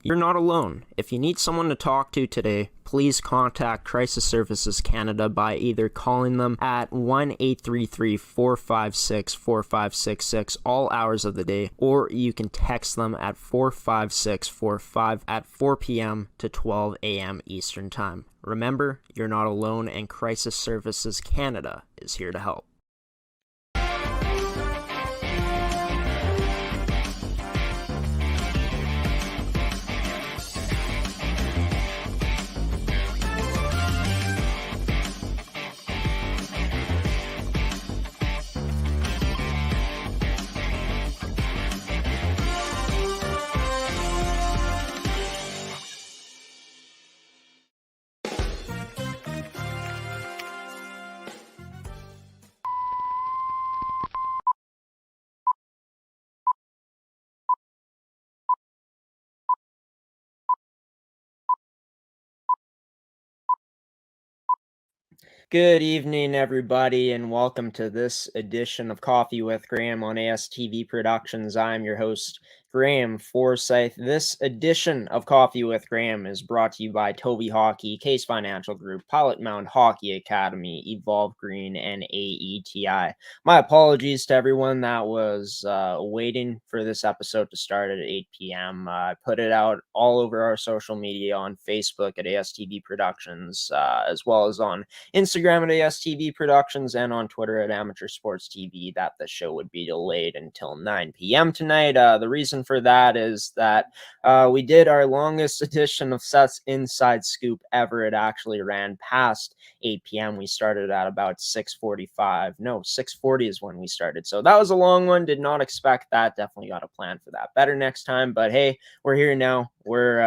You're not alone. If you need someone to talk to today, please contact Crisis Services Canada by either calling them at 1-833-456-4566 all hours of the day, or you can text them at 45645 at 4 p.m. to 12 a.m. Eastern Time. Remember, you're not alone, and Crisis Services Canada is here to help. Good evening, everybody, and welcome to this edition of Coffee with Graeme on ASTV Productions. I'm your host, Graeme Forsyth. This edition of Coffee with Graeme is brought to you by Toby Hockey, Case Financial Group, Pilot-Mound Hockey-Academy, Evolve Green, and AETI. My apologies to everyone that was waiting for this episode to start at 8 p.m. I put it out all over our social media on Facebook at ASTV Productions, as well as on Instagram at ASTV Productions and on Twitter at Amateur Sports TV, that the show would be delayed until 9 p.m. tonight. The reason for that is that we did our longest edition of Seth's Inside Scoop ever. It actually ran past 8 p.m. We started at about 6:45. No, 6:40 is when we started. So that was a long one. Did not expect that. Definitely got a plan for that better next time. But hey, we're here now. We're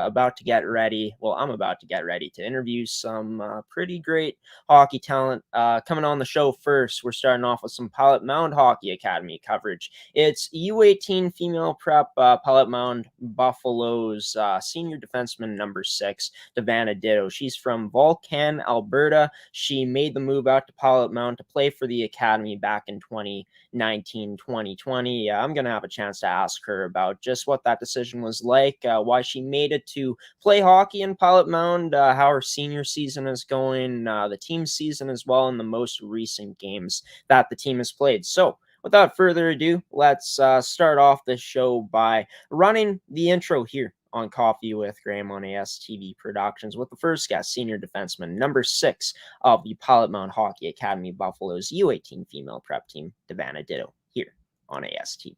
about to get ready. Well, I'm about to get ready to interview some pretty great hockey talent. Coming on the show first, we're starting off with some Pilot-Mound Hockey-Academy coverage. It's U18 female prep Pilot-Mound Buffaloes senior defenseman number 6, Davanna Ditto. She's from Vulcan, Alberta. She made the move out to Pilot-Mound to play for the academy back in 2019-2020. I'm going to have a chance to ask her about just what that decision was like, why she made it to play hockey in Pilot-Mound, how her senior season is going, the team season as well, and the most recent games that the team has played. So without further ado, let's start off this show by running the intro here on Coffee with Graeme on ASTV Productions with the first guest, senior defenseman number 6 of the Pilot-Mound Hockey-Academy Buffaloes U18 female prep team, Davanna Ditto, here on ASTV.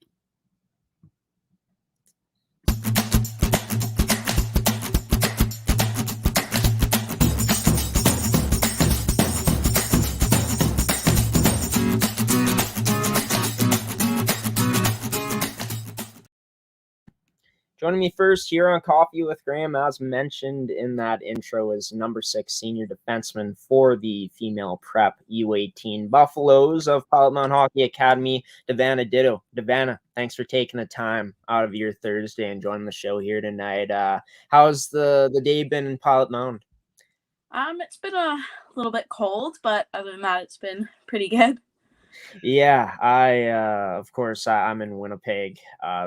Joining me first here on Coffee with Graeme, as mentioned in that intro, is number 6 senior defenseman for the female prep U18 Buffaloes of Pilot-Mound Hockey-Academy, Davanna Ditto. Davanna, thanks for taking the time out of your Thursday and joining the show here tonight. How's the day been in Pilot-Mound? It's been a little bit cold, but other than that, it's been pretty good. Yeah, of course, I'm in Winnipeg.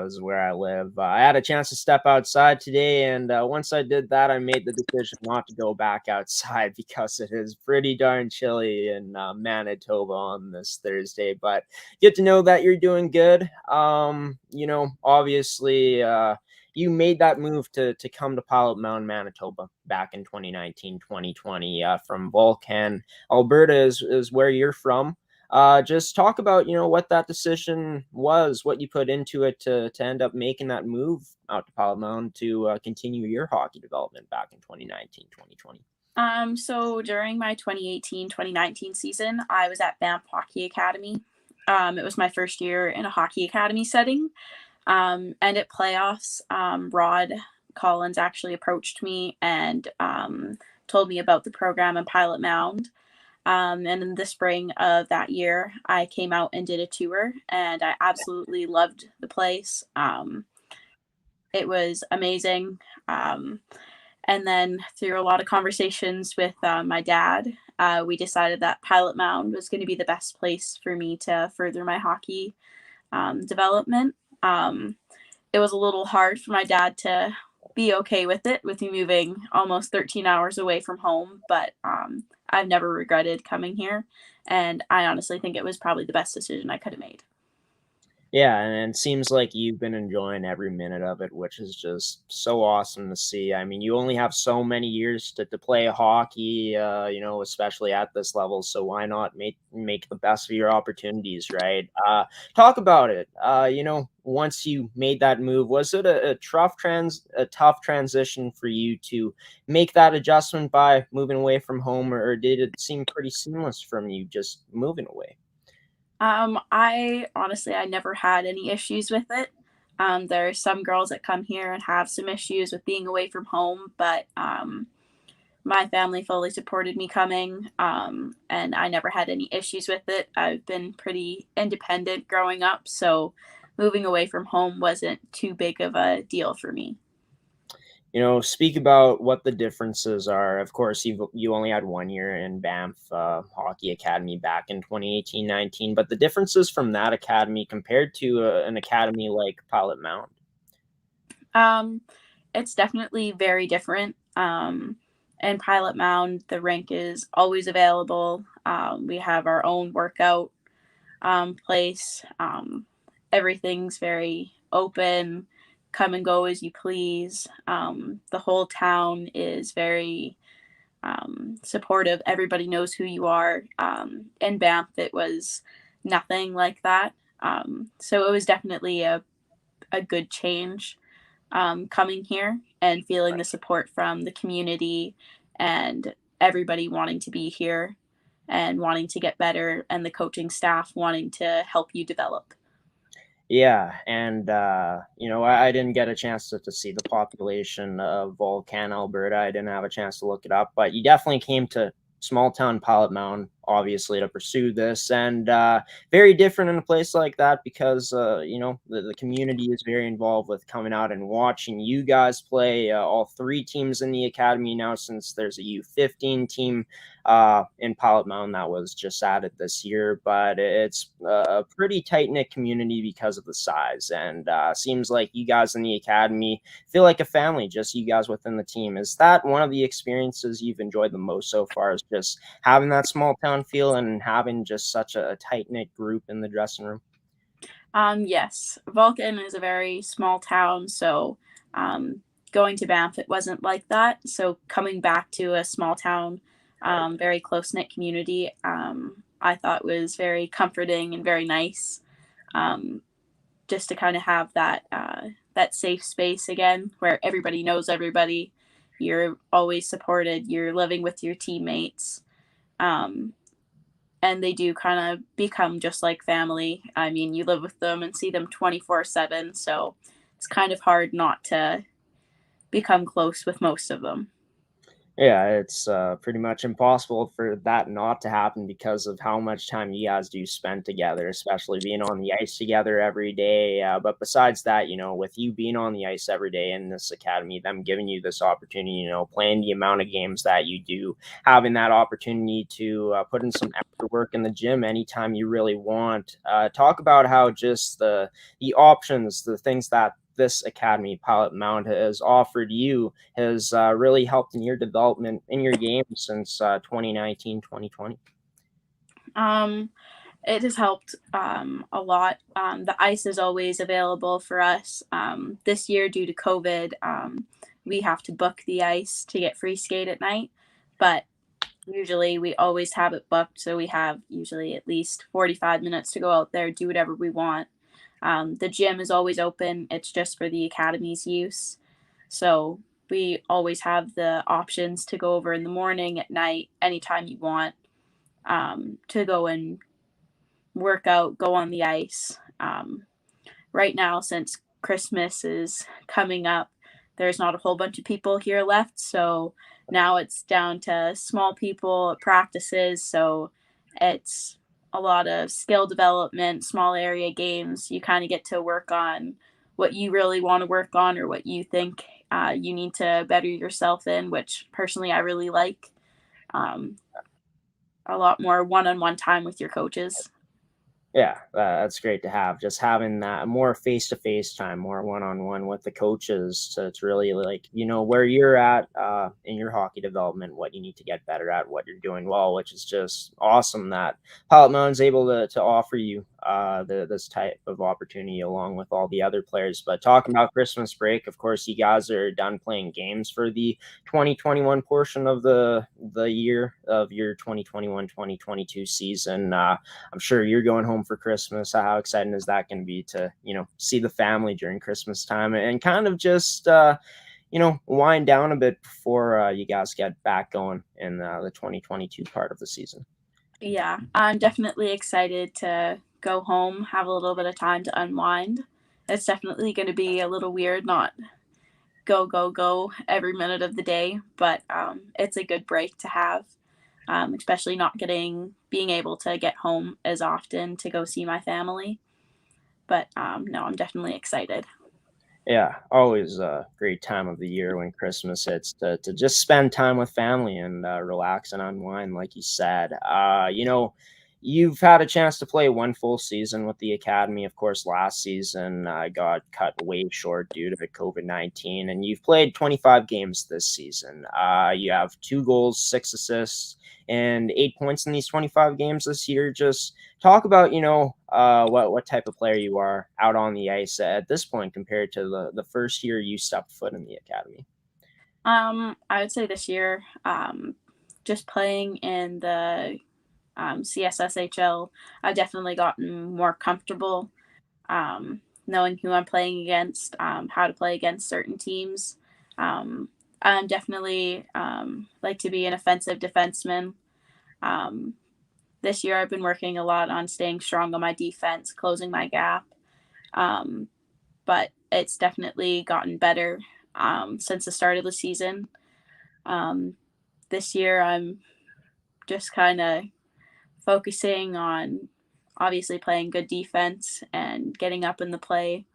This is where I live. I had a chance to step outside today, and once I did that, I made the decision not to go back outside because it is pretty darn chilly in Manitoba on this Thursday. But good to know that you're doing good. Obviously, you made that move to come to Pilot-Mound, Manitoba back in 2019-2020 from Vulcan. Alberta is where you're from. Just talk about, what that decision was, what you put into it to end up making that move out to Pilot-Mound to continue your hockey development back in 2019-2020. So during my 2018-2019 season, I was at Banff Hockey Academy. It was my first year in a hockey academy setting. And at playoffs, Rod Collins actually approached me and told me about the program in Pilot-Mound. And in the spring of that year, I came out and did a tour, and I absolutely loved the place. It was amazing. And then through a lot of conversations with my dad, we decided that Pilot-Mound was going to be the best place for me to further my hockey development. It was a little hard for my dad to be okay with it, with me moving almost 13 hours away from home, but I've never regretted coming here, and I honestly think it was probably the best decision I could have made. Yeah, and it seems like you've been enjoying every minute of it, which is just so awesome to see. I mean, you only have so many years to play hockey, especially at this level. So why not make the best of your opportunities, right? Talk about it. Once you made that move, was it a tough transition for you to make that adjustment by moving away from home, or did it seem pretty seamless from you just moving away? I never had any issues with it. There are some girls that come here and have some issues with being away from home, but my family fully supported me coming, and I never had any issues with it. I've been pretty independent growing up, so moving away from home wasn't too big of a deal for me. Speak about what the differences are. Of course, you only had 1 year in Banff Hockey Academy back in 2018-19, but the differences from that academy compared to an academy like Pilot-Mound. Um, it's definitely very different. In Pilot-Mound, the rink is always available. We have our own workout place. Everything's very open, come and go as you please. The whole town is very supportive. Everybody knows who you are. In Banff, it was nothing like that. So it was definitely a good change coming here and feeling the support from the community and everybody wanting to be here and wanting to get better, and the coaching staff wanting to help you develop. Yeah, and I didn't get a chance to see the population of Volcan, Alberta. I didn't have a chance to look it up, but you definitely came to small town Pilot-Mound, obviously, to pursue this, and very different in a place like that because the community is very involved with coming out and watching you guys play. All three teams in the academy now, since there's a U15 team in Pilot-Mound that was just added this year, but it's a pretty tight knit community because of the size. And seems like you guys in the academy feel like a family, just you guys within the team. Is that one of the experiences you've enjoyed the most so far? Is just having that small town feel and having just such a tight knit group in the dressing room? Yes, Vulcan is a very small town, so going to Banff, it wasn't like that. So coming back to a small town, very close knit community, I thought was very comforting and very nice. Um, just to kind of have that safe space again, where everybody knows everybody. You're always supported. You're living with your teammates. Um, and they do kind of become just like family. I mean, you live with them and see them 24/7, so it's kind of hard not to become close with most of them. Yeah, it's pretty much impossible for that not to happen because of how much time you guys do spend together, especially being on the ice together every day. But besides that, with you being on the ice every day in this academy, them giving you this opportunity, playing the amount of games that you do, having that opportunity to put in some extra work in the gym anytime you really want. Talk about how just the options, the things that this academy Pilot-Mound has offered you has really helped in your development in your game since 2019 2020. Um, it has helped a lot. The ice is always available for us. This year, due to COVID, we have to book the ice to get free skate at night, but usually we always have it booked, so we have usually at least 45 minutes to go out there, do whatever we want. The gym is always open. It's just for the academy's use. So we always have the options to go over in the morning, at night, anytime you want, to go and work out, go on the ice. Right now, since Christmas is coming up, there's not a whole bunch of people here left. So now it's down to small people at practices. So it's a lot of skill development, small area games. You kind of get to work on what you really want to work on or what you think you need to better yourself in, which personally I really like. Um, a lot more one on one time with your coaches. Yeah, that's great to have. Just having that more face-to-face time, more one-on-one with the coaches to really like, where you're at in your hockey development, what you need to get better at, what you're doing well, which is just awesome that Pilot-Mound's able to offer you this type of opportunity along with all the other players. But talking about Christmas break, of course, you guys are done playing games for the 2021 portion of the year of your 2021-2022 season. I'm sure you're going home for Christmas. How exciting is that going to be to, see the family during Christmas time and kind of just, wind down a bit before you guys get back going in the 2022 part of the season? Yeah, I'm definitely excited to go home, have a little bit of time to unwind. It's definitely going to be a little weird, not go, go, go every minute of the day, but it's a good break to have, especially not being able to get home as often to go see my family. But no, I'm definitely excited. Yeah, always a great time of the year when Christmas hits to just spend time with family and relax and unwind, like you said. You've had a chance to play one full season with the academy. Of course, last season got cut way short due to COVID-19, and you've played 25 games this season. You have 2 goals, 6 assists, and 8 points in these 25 games this year. Just talk about what type of player you are out on the ice at this point compared to the first year you stepped foot in the academy. I would say this year, just playing in the CSSHL, I've definitely gotten more comfortable, knowing who I'm playing against, how to play against certain teams. I'm definitely like to be an offensive defenseman. Um, this year, I've been working a lot on staying strong on my defense, closing my gap. Um, but it's definitely gotten better since the start of the season. Um, this year, I'm just kind of focusing on obviously playing good defense and getting up in the play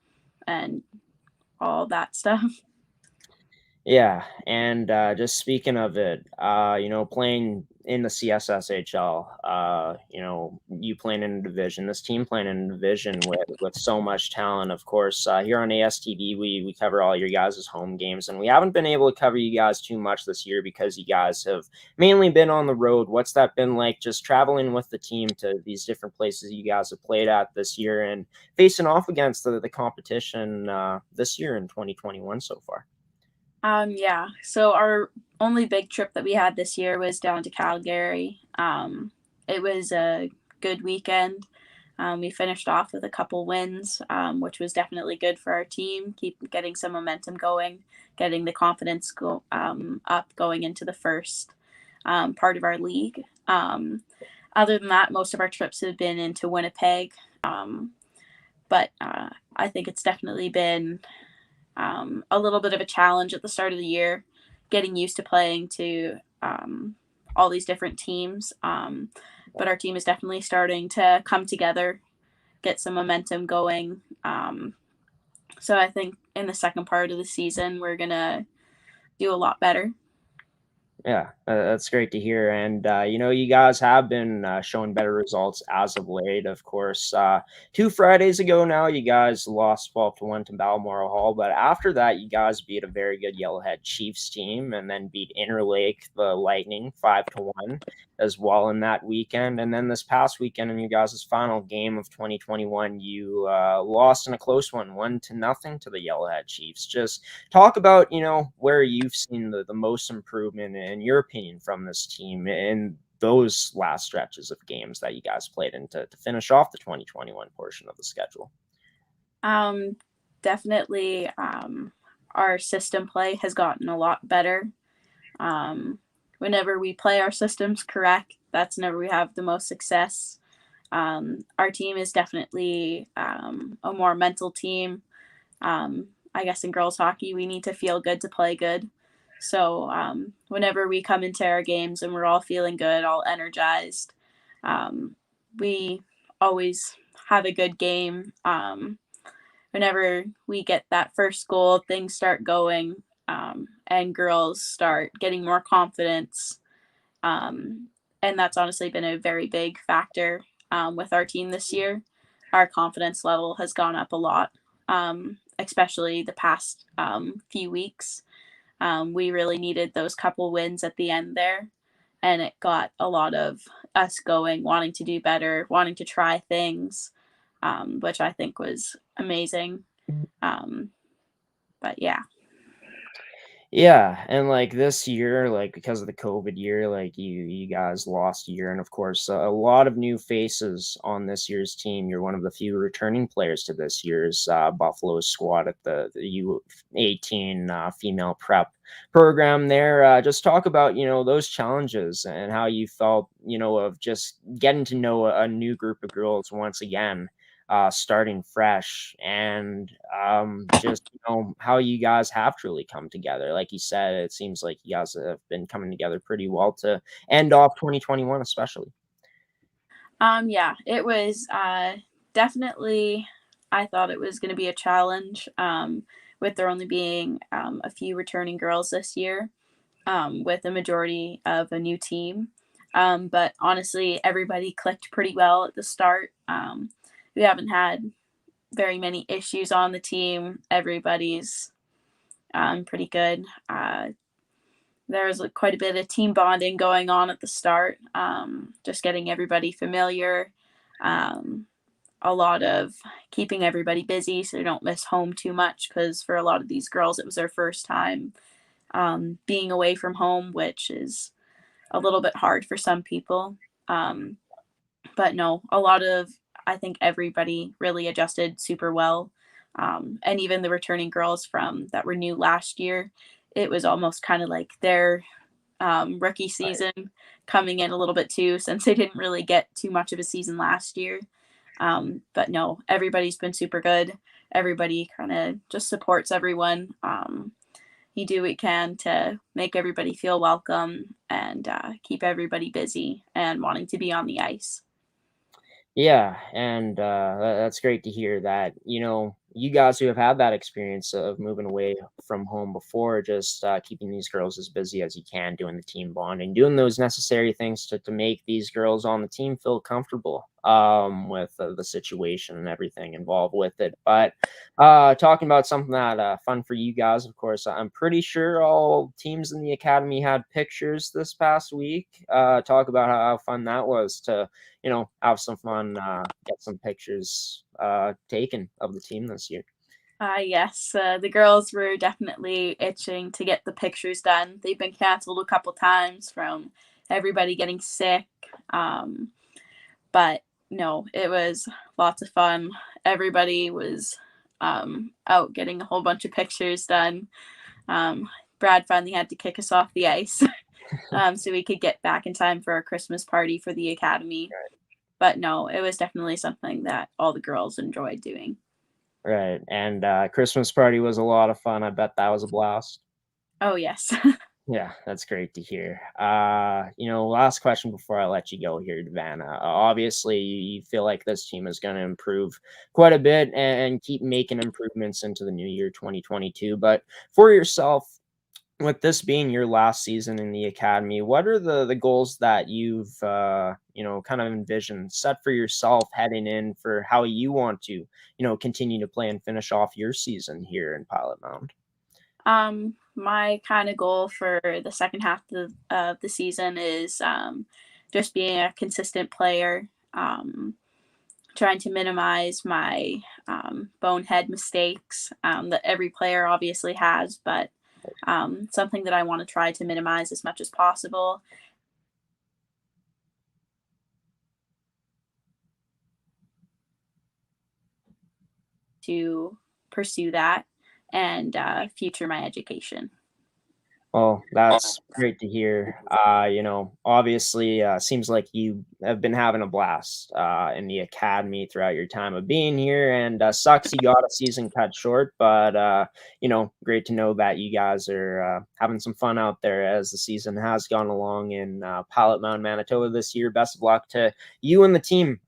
and all that stuff. Yeah, and just speaking of it, playing in the CSSHL, you playing in a division, this team playing in a division with so much talent. Of course, here on ASTV, we cover all your guys' home games, and we haven't been able to cover you guys too much this year because you guys have mainly been on the road. What's that been like, just traveling with the team to these different places you guys have played at this year and facing off against the competition this year in 2021 so far? Yeah. So our only big trip that we had this year was down to Calgary. It was a good weekend. We finished off with a couple wins, which was definitely good for our team. Keep getting some momentum going, getting the confidence up going into the first part of our league. Other than that, most of our trips have been into Winnipeg. But I think it's definitely been a little bit of a challenge at the start of the year, getting used to playing to all these different teams. But our team is definitely starting to come together, get some momentum going. So I think in the second part of the season, we're going to do a lot better. Yeah, that's great to hear. And, you guys have been showing better results as of late. Of course, 2 Fridays ago now, you guys lost 12-1 to Balmoral Hall. But after that, you guys beat a very good Yellowhead Chiefs team and then beat Interlake, the Lightning, 5-1 as well in that weekend. And then this past weekend in you guys' final game of 2021, you lost in a close one, 1-0 to the Yellowhead Chiefs. Just talk about, where you've seen the most improvement in your opinion from this team in those last stretches of games that you guys played in to finish off the 2021 portion of the schedule. Um, Definitely, our system play has gotten a lot better. Um, Whenever we play our systems correct, that's whenever we have the most success. Our team is definitely a more mental team. I guess in girls hockey, we need to feel good to play good. So whenever we come into our games and we're all feeling good, all energized, we always have a good game. Whenever we get that first goal, things start going, and girls start getting more confidence. And that's honestly been a very big factor. with our team this year. Our confidence level has gone up a lot, especially the past few weeks. We really needed those couple wins at the end there, and it got a lot of us going, wanting to do better, wanting to try things, which I think was amazing. But yeah. Yeah, and like this year, like because of the COVID year, like you guys lost a year, and of course a lot of new faces on this year's team. You're one of the few returning players to this year's Buffalo squad at the U18 female prep program. There, just talk about those challenges and how you felt of just getting to know a new group of girls once again, starting fresh, and just how you guys have truly come together. Like you said, it seems like you guys have been coming together pretty well to end off 2021, especially. Yeah, it was definitely. I thought it was going to be a challenge, with there only being a few returning girls this year, with a majority of a new team. But honestly, everybody clicked pretty well at the start. We haven't had very many issues on the team. Everybody's pretty good. There was quite a bit of team bonding going on at the start, just getting everybody familiar, a lot of keeping everybody busy so they don't miss home too much, because for a lot of these girls, it was their first time being away from home, which is a little bit hard for some people. But no, I think everybody really adjusted super well. And even the returning girls that were new last year, it was almost kind of like their rookie season coming in a little bit too, since they didn't really get too much of a season last year. But no, everybody's been super good. Everybody kind of just supports everyone. You do what you can to make everybody feel welcome and keep everybody busy and wanting to be on the ice. Yeah, and that's great to hear that, you guys who have had that experience of moving away from home before, just keeping these girls as busy as you can, doing the team bonding, doing those necessary things to make these girls on the team feel comfortable with the situation and everything involved with it. But talking about something that fun for you guys, of course, I'm pretty sure all teams in the academy had pictures this past week. Talk about how fun that was to have some fun, get some pictures taken of the team this year. Yes, the girls were definitely itching to get the pictures done. They've been canceled a couple times from everybody getting sick. But no, it was lots of fun. Everybody was out getting a whole bunch of pictures done. Brad finally had to kick us off the ice so we could get back in time for our Christmas party for the academy. But no, it was definitely something that all the girls enjoyed doing. Right, and Christmas party was a lot of fun. I bet that was a blast. Oh, yes. Yeah, that's great to hear. Last question before I let you go here, Davanna. Obviously, you feel like this team is going to improve quite a bit and keep making improvements into the new year 2022. But for yourself, with this being your last season in the academy, what are the goals that you've kind of envisioned, set for yourself heading in, for how you want to continue to play and finish off your season here in Pilot-Mound? My kind of goal for the second half of the season is just being a consistent player, trying to minimize my bonehead mistakes that every player obviously has, but something that I want to try to minimize as much as possible. To pursue that and future my education. Well, that's great to hear. Obviously, seems like you have been having a blast in the academy throughout your time of being here, and sucks you got a season cut short, but great to know that you guys are having some fun out there as the season has gone along in Pilot-Mound, Manitoba this year. Best of luck to you and the team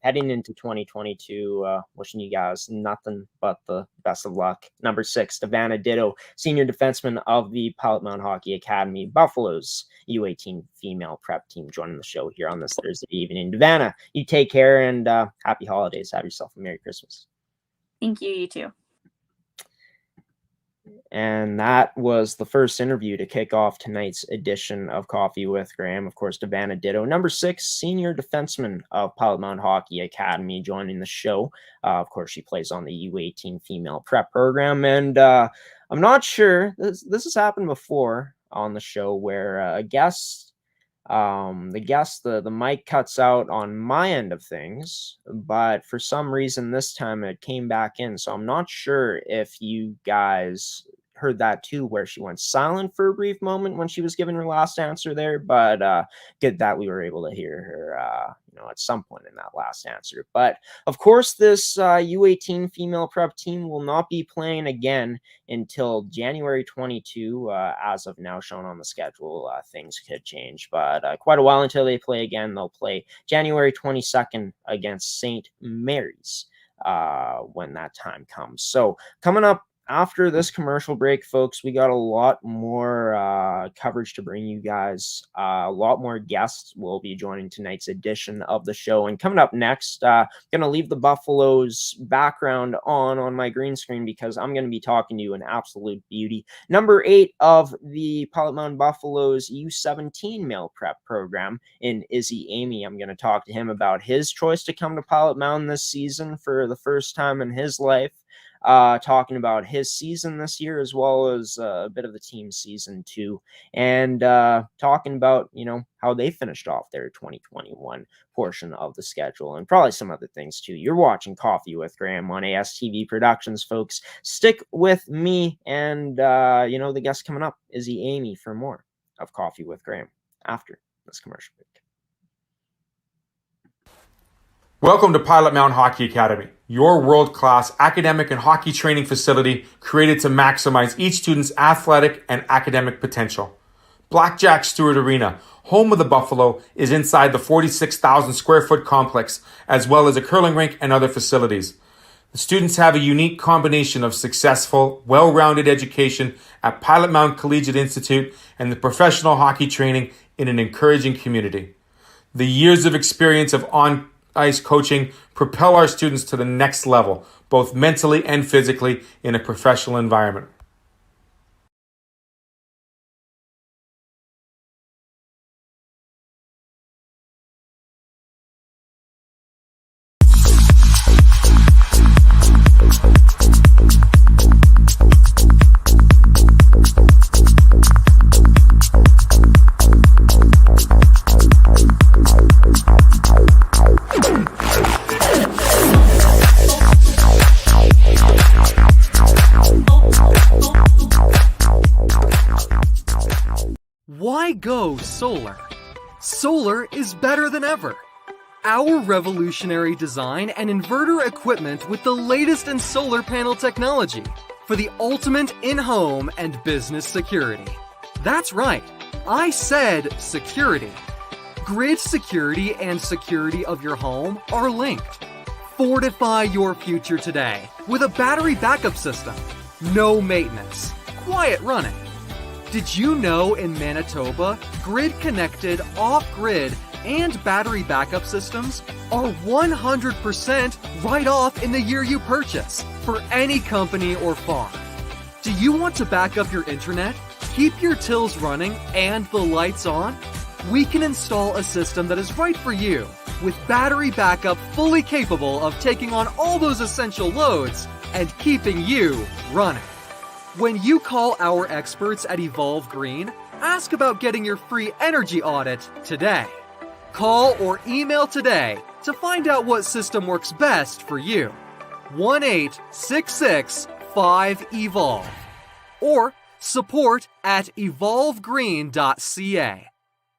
heading into 2022. Wishing you guys nothing but the best of luck. Number 6, Davanna Ditto, senior defenseman of the Pilot-Mound Hockey-Academy Buffaloes U18 female prep team, joining the show here on this Thursday evening. Davanna, you take care, and happy holidays. Have yourself a Merry Christmas. Thank you. You too. And that was the first interview to kick off tonight's edition of Coffee with Graeme. Of course, Davanna Ditto, number 6, senior defenseman of Pilot-Mound Hockey-Academy, joining the show. Of course, she plays on the U18 female prep program. And I'm not sure, this has happened before on the show, where a guest, the mic cuts out on my end of things, but for some reason this time it came back in. So I'm not sure if you guys heard that too, where she went silent for a brief moment when she was giving her last answer there, but good that we were able to hear her at some point in that last answer. But of course, this U18 female prep team will not be playing again until January 22, as of now shown on the schedule. Things could change, but quite a while until they play again. They'll play January 22nd against St. Mary's when that time comes. So coming up after this commercial break, folks, we got a lot more coverage to bring you guys. A lot more guests will be joining tonight's edition of the show. And coming up next, going to leave the Buffaloes background on my green screen, because I'm going to be talking to you an absolute beauty. Number 8 of the Pilot-Mound Buffaloes U17 male prep program in Izzy Aime. I'm going to talk to him about his choice to come to Pilot-Mound this season for the first time in his life. Talking about his season this year, as well as a bit of the team's season too, and talking about how they finished off their 2021 portion of the schedule, and probably some other things too. You're watching Coffee with Graeme on ASTV Productions, folks. Stick with me, and the guest coming up, Izzy Aime, for more of Coffee with Graeme after this commercial break. Welcome to Pilot-Mound Hockey-Academy, your world-class academic and hockey training facility created to maximize each student's athletic and academic potential. Blackjack Stewart Arena, home of the Buffalo, is inside the 46,000 square foot complex, as well as a curling rink and other facilities. The students have a unique combination of successful, well-rounded education at Pilot-Mound Collegiate Institute and the professional hockey training in an encouraging community. The years of experience of on-ice coaching propel our students to the next level, both mentally and physically, in a professional environment. Why go solar? Solar is better than ever. Our revolutionary design and inverter equipment with the latest in solar panel technology for the ultimate in-home and business security. That's right, I said security. Grid security and security of your home are linked. Fortify your future today with a battery backup system. No maintenance, quiet running. Did you know in Manitoba, grid-connected, off-grid, and battery backup systems are 100% right off in the year you purchase for any company or farm? Do you want to back up your internet, keep your tills running, and the lights on? We can install a system that is right for you with battery backup fully capable of taking on all those essential loads and keeping you running. When you call our experts at Evolve Green, ask about getting your free energy audit today. Call or email today to find out what system works best for you. 1-866-5-EVOLVE or support@evolvegreen.ca.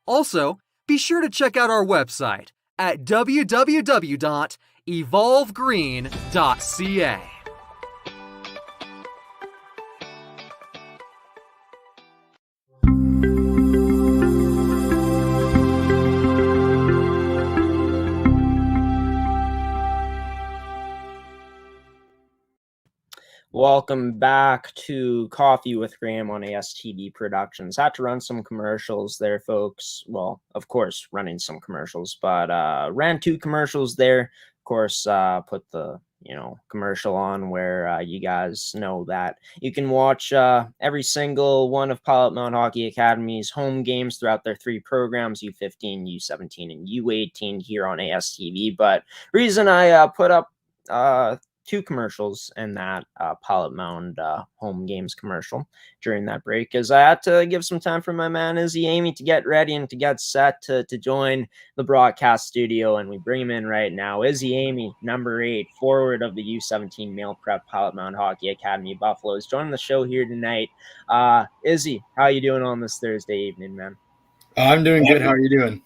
Also, be sure to check out our website at www.evolvegreen.ca. Welcome back to Coffee with Graeme on ASTV Productions. Had to run some commercials there, folks. Well, of course, running some commercials, but ran 2 commercials there. Of course, put the commercial on where you guys know that you can watch every single one of Pilot-Mound Hockey-Academy's home games throughout their 3 programs, U15, U17, and U18 here on ASTV. But reason I put up 2 commercials in that Pilot-Mound home games commercial during that break, as I had to give some time for my man Izzy Aime to get ready and to get set to join the broadcast studio, and we bring him in right now. Izzy Aime, number 8, forward of the U17 male prep Pilot-Mound Hockey-Academy Buffaloes, joining the show here tonight. Izzy, how you doing on this Thursday evening, man? I'm doing good. How are you doing?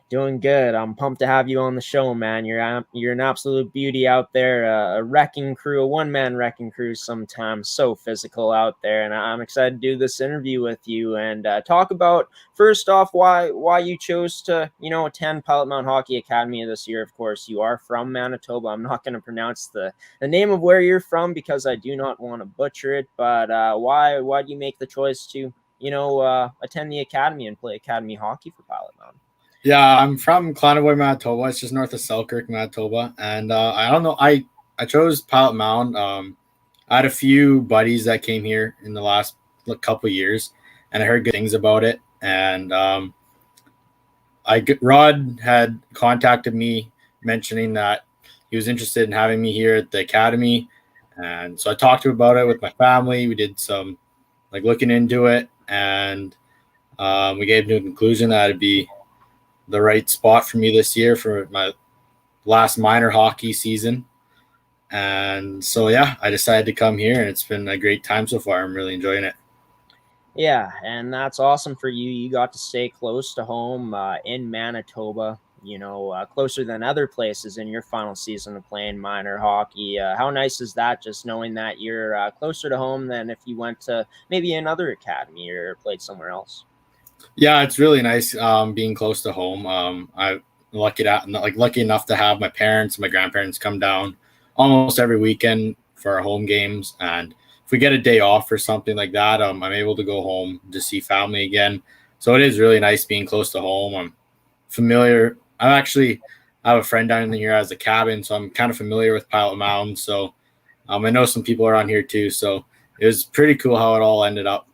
Doing good. I'm pumped to have you on the show, man. You're an absolute beauty out there. A wrecking crew, a one-man wrecking crew sometimes. So physical out there, and I'm excited to do this interview with you and talk about, first off, why you chose to attend Pilot-Mound Hockey-Academy this year. Of course, you are from Manitoba. I'm not going to pronounce the name of where you're from because I do not want to butcher it. But why do you make the choice to attend the academy and play academy hockey for Pilot-Mound? Yeah, I'm from Clanavoy, Manitoba. It's just north of Selkirk, Manitoba. And I don't know. I chose Pilot-Mound. I had a few buddies that came here in the last couple of years, and I heard good things about it. And Rod had contacted me mentioning that he was interested in having me here at the academy. And so I talked to him about it with my family. We did some looking into it, and we came to a conclusion that it'd be the right spot for me this year for my last minor hockey season. And so, yeah, I decided to come here, and it's been a great time so far. I'm really enjoying it. Yeah, and that's awesome for you. You got to stay close to home in Manitoba, closer than other places in your final season of playing minor hockey. How nice is that, just knowing that you're closer to home than if you went to maybe another academy or played somewhere else? Yeah, it's really nice being close to home. I'm lucky enough to have my parents and my grandparents come down almost every weekend for our home games. And if we get a day off or something like that, I'm able to go home to see family again. So it is really nice being close to home. I'm familiar. I have a friend down here as a cabin, so I'm kind of familiar with Pilot-Mound. So I know some people around here too. So it was pretty cool how it all ended up.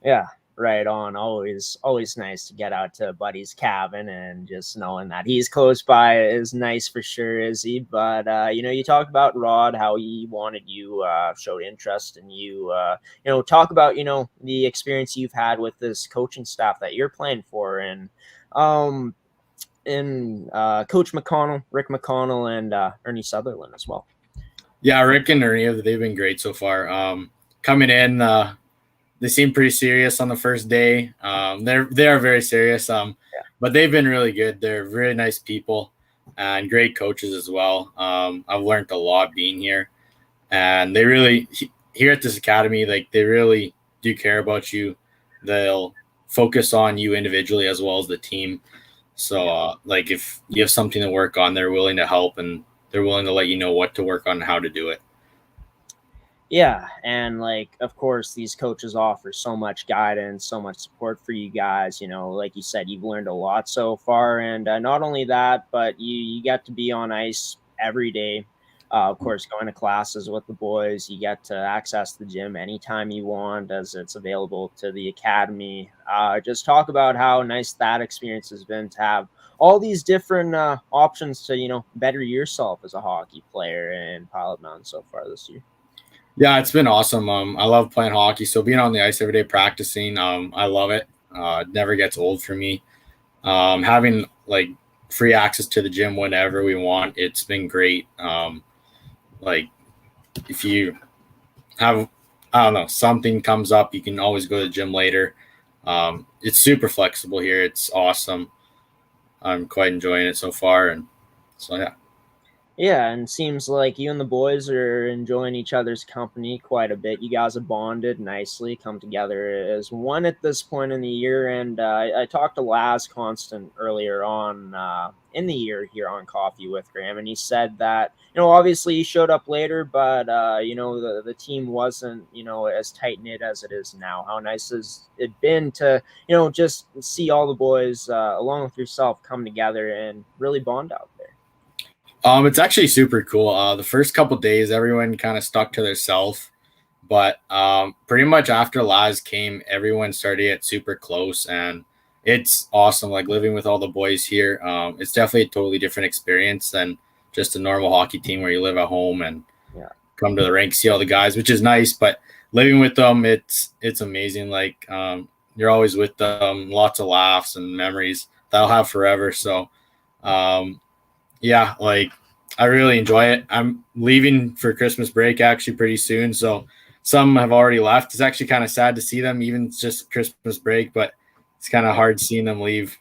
Yeah. Right on. Always nice to get out to a buddy's cabin, and just knowing that he's close by is nice for sure, Izzy. But you talk about Rod, how he wanted you, showed interest in you. Talk about the experience you've had with this coaching staff that you're playing for, and Coach McConnell, Rick McConnell, and Ernie Sutherland as well. Yeah, Rick and Ernie, they've been great so far. Coming in. They seem pretty serious on the first day. They are very serious, but they've been really good. They're really nice people and great coaches as well. I've learned a lot being here, and they really here at this academy, they really do care about you. They'll focus on you individually as well as the team. So, if you have something to work on, they're willing to help, and they're willing to let you know what to work on and how to do it. Yeah, and of course, these coaches offer so much guidance, so much support for you guys. Like you said, you've learned a lot so far, and not only that, but you get to be on ice every day. Of course, going to classes with the boys, you get to access the gym anytime you want, as it's available to the academy. Just talk about how nice that experience has been to have all these different options to better yourself as a hockey player in Pilot-Mound so far this year. Yeah, it's been awesome. I love playing hockey. So being on the ice every day practicing, I love it. It never gets old for me. Having free access to the gym whenever we want, it's been great. If you have, something comes up, you can always go to the gym later. It's super flexible here. It's awesome. I'm quite enjoying it so far. And so, yeah. Yeah, and seems like you and the boys are enjoying each other's company quite a bit. You guys have bonded nicely, come together as one at this point in the year. And I talked to Laz Constant earlier on in the year here on Coffee with Graeme, and he said that, obviously he showed up later, but, the team wasn't, as tight-knit as it is now. How nice has it been to, just see all the boys, along with yourself, come together and really bond out there? It's actually super cool. The first couple days, everyone kind of stuck to themselves, but pretty much after Laz came, everyone started to get super close, and it's awesome. Like living with all the boys here, it's definitely a totally different experience than just a normal hockey team where you live at home and come to the rink, see all the guys, which is nice. But living with them, it's amazing. Like you're always with them, lots of laughs and memories that I'll have forever. So. Yeah, like I really enjoy it. I'm leaving for Christmas break actually pretty soon. So some have already left. It's actually kind of sad to see them, even just Christmas break, but it's kind of hard seeing them leave.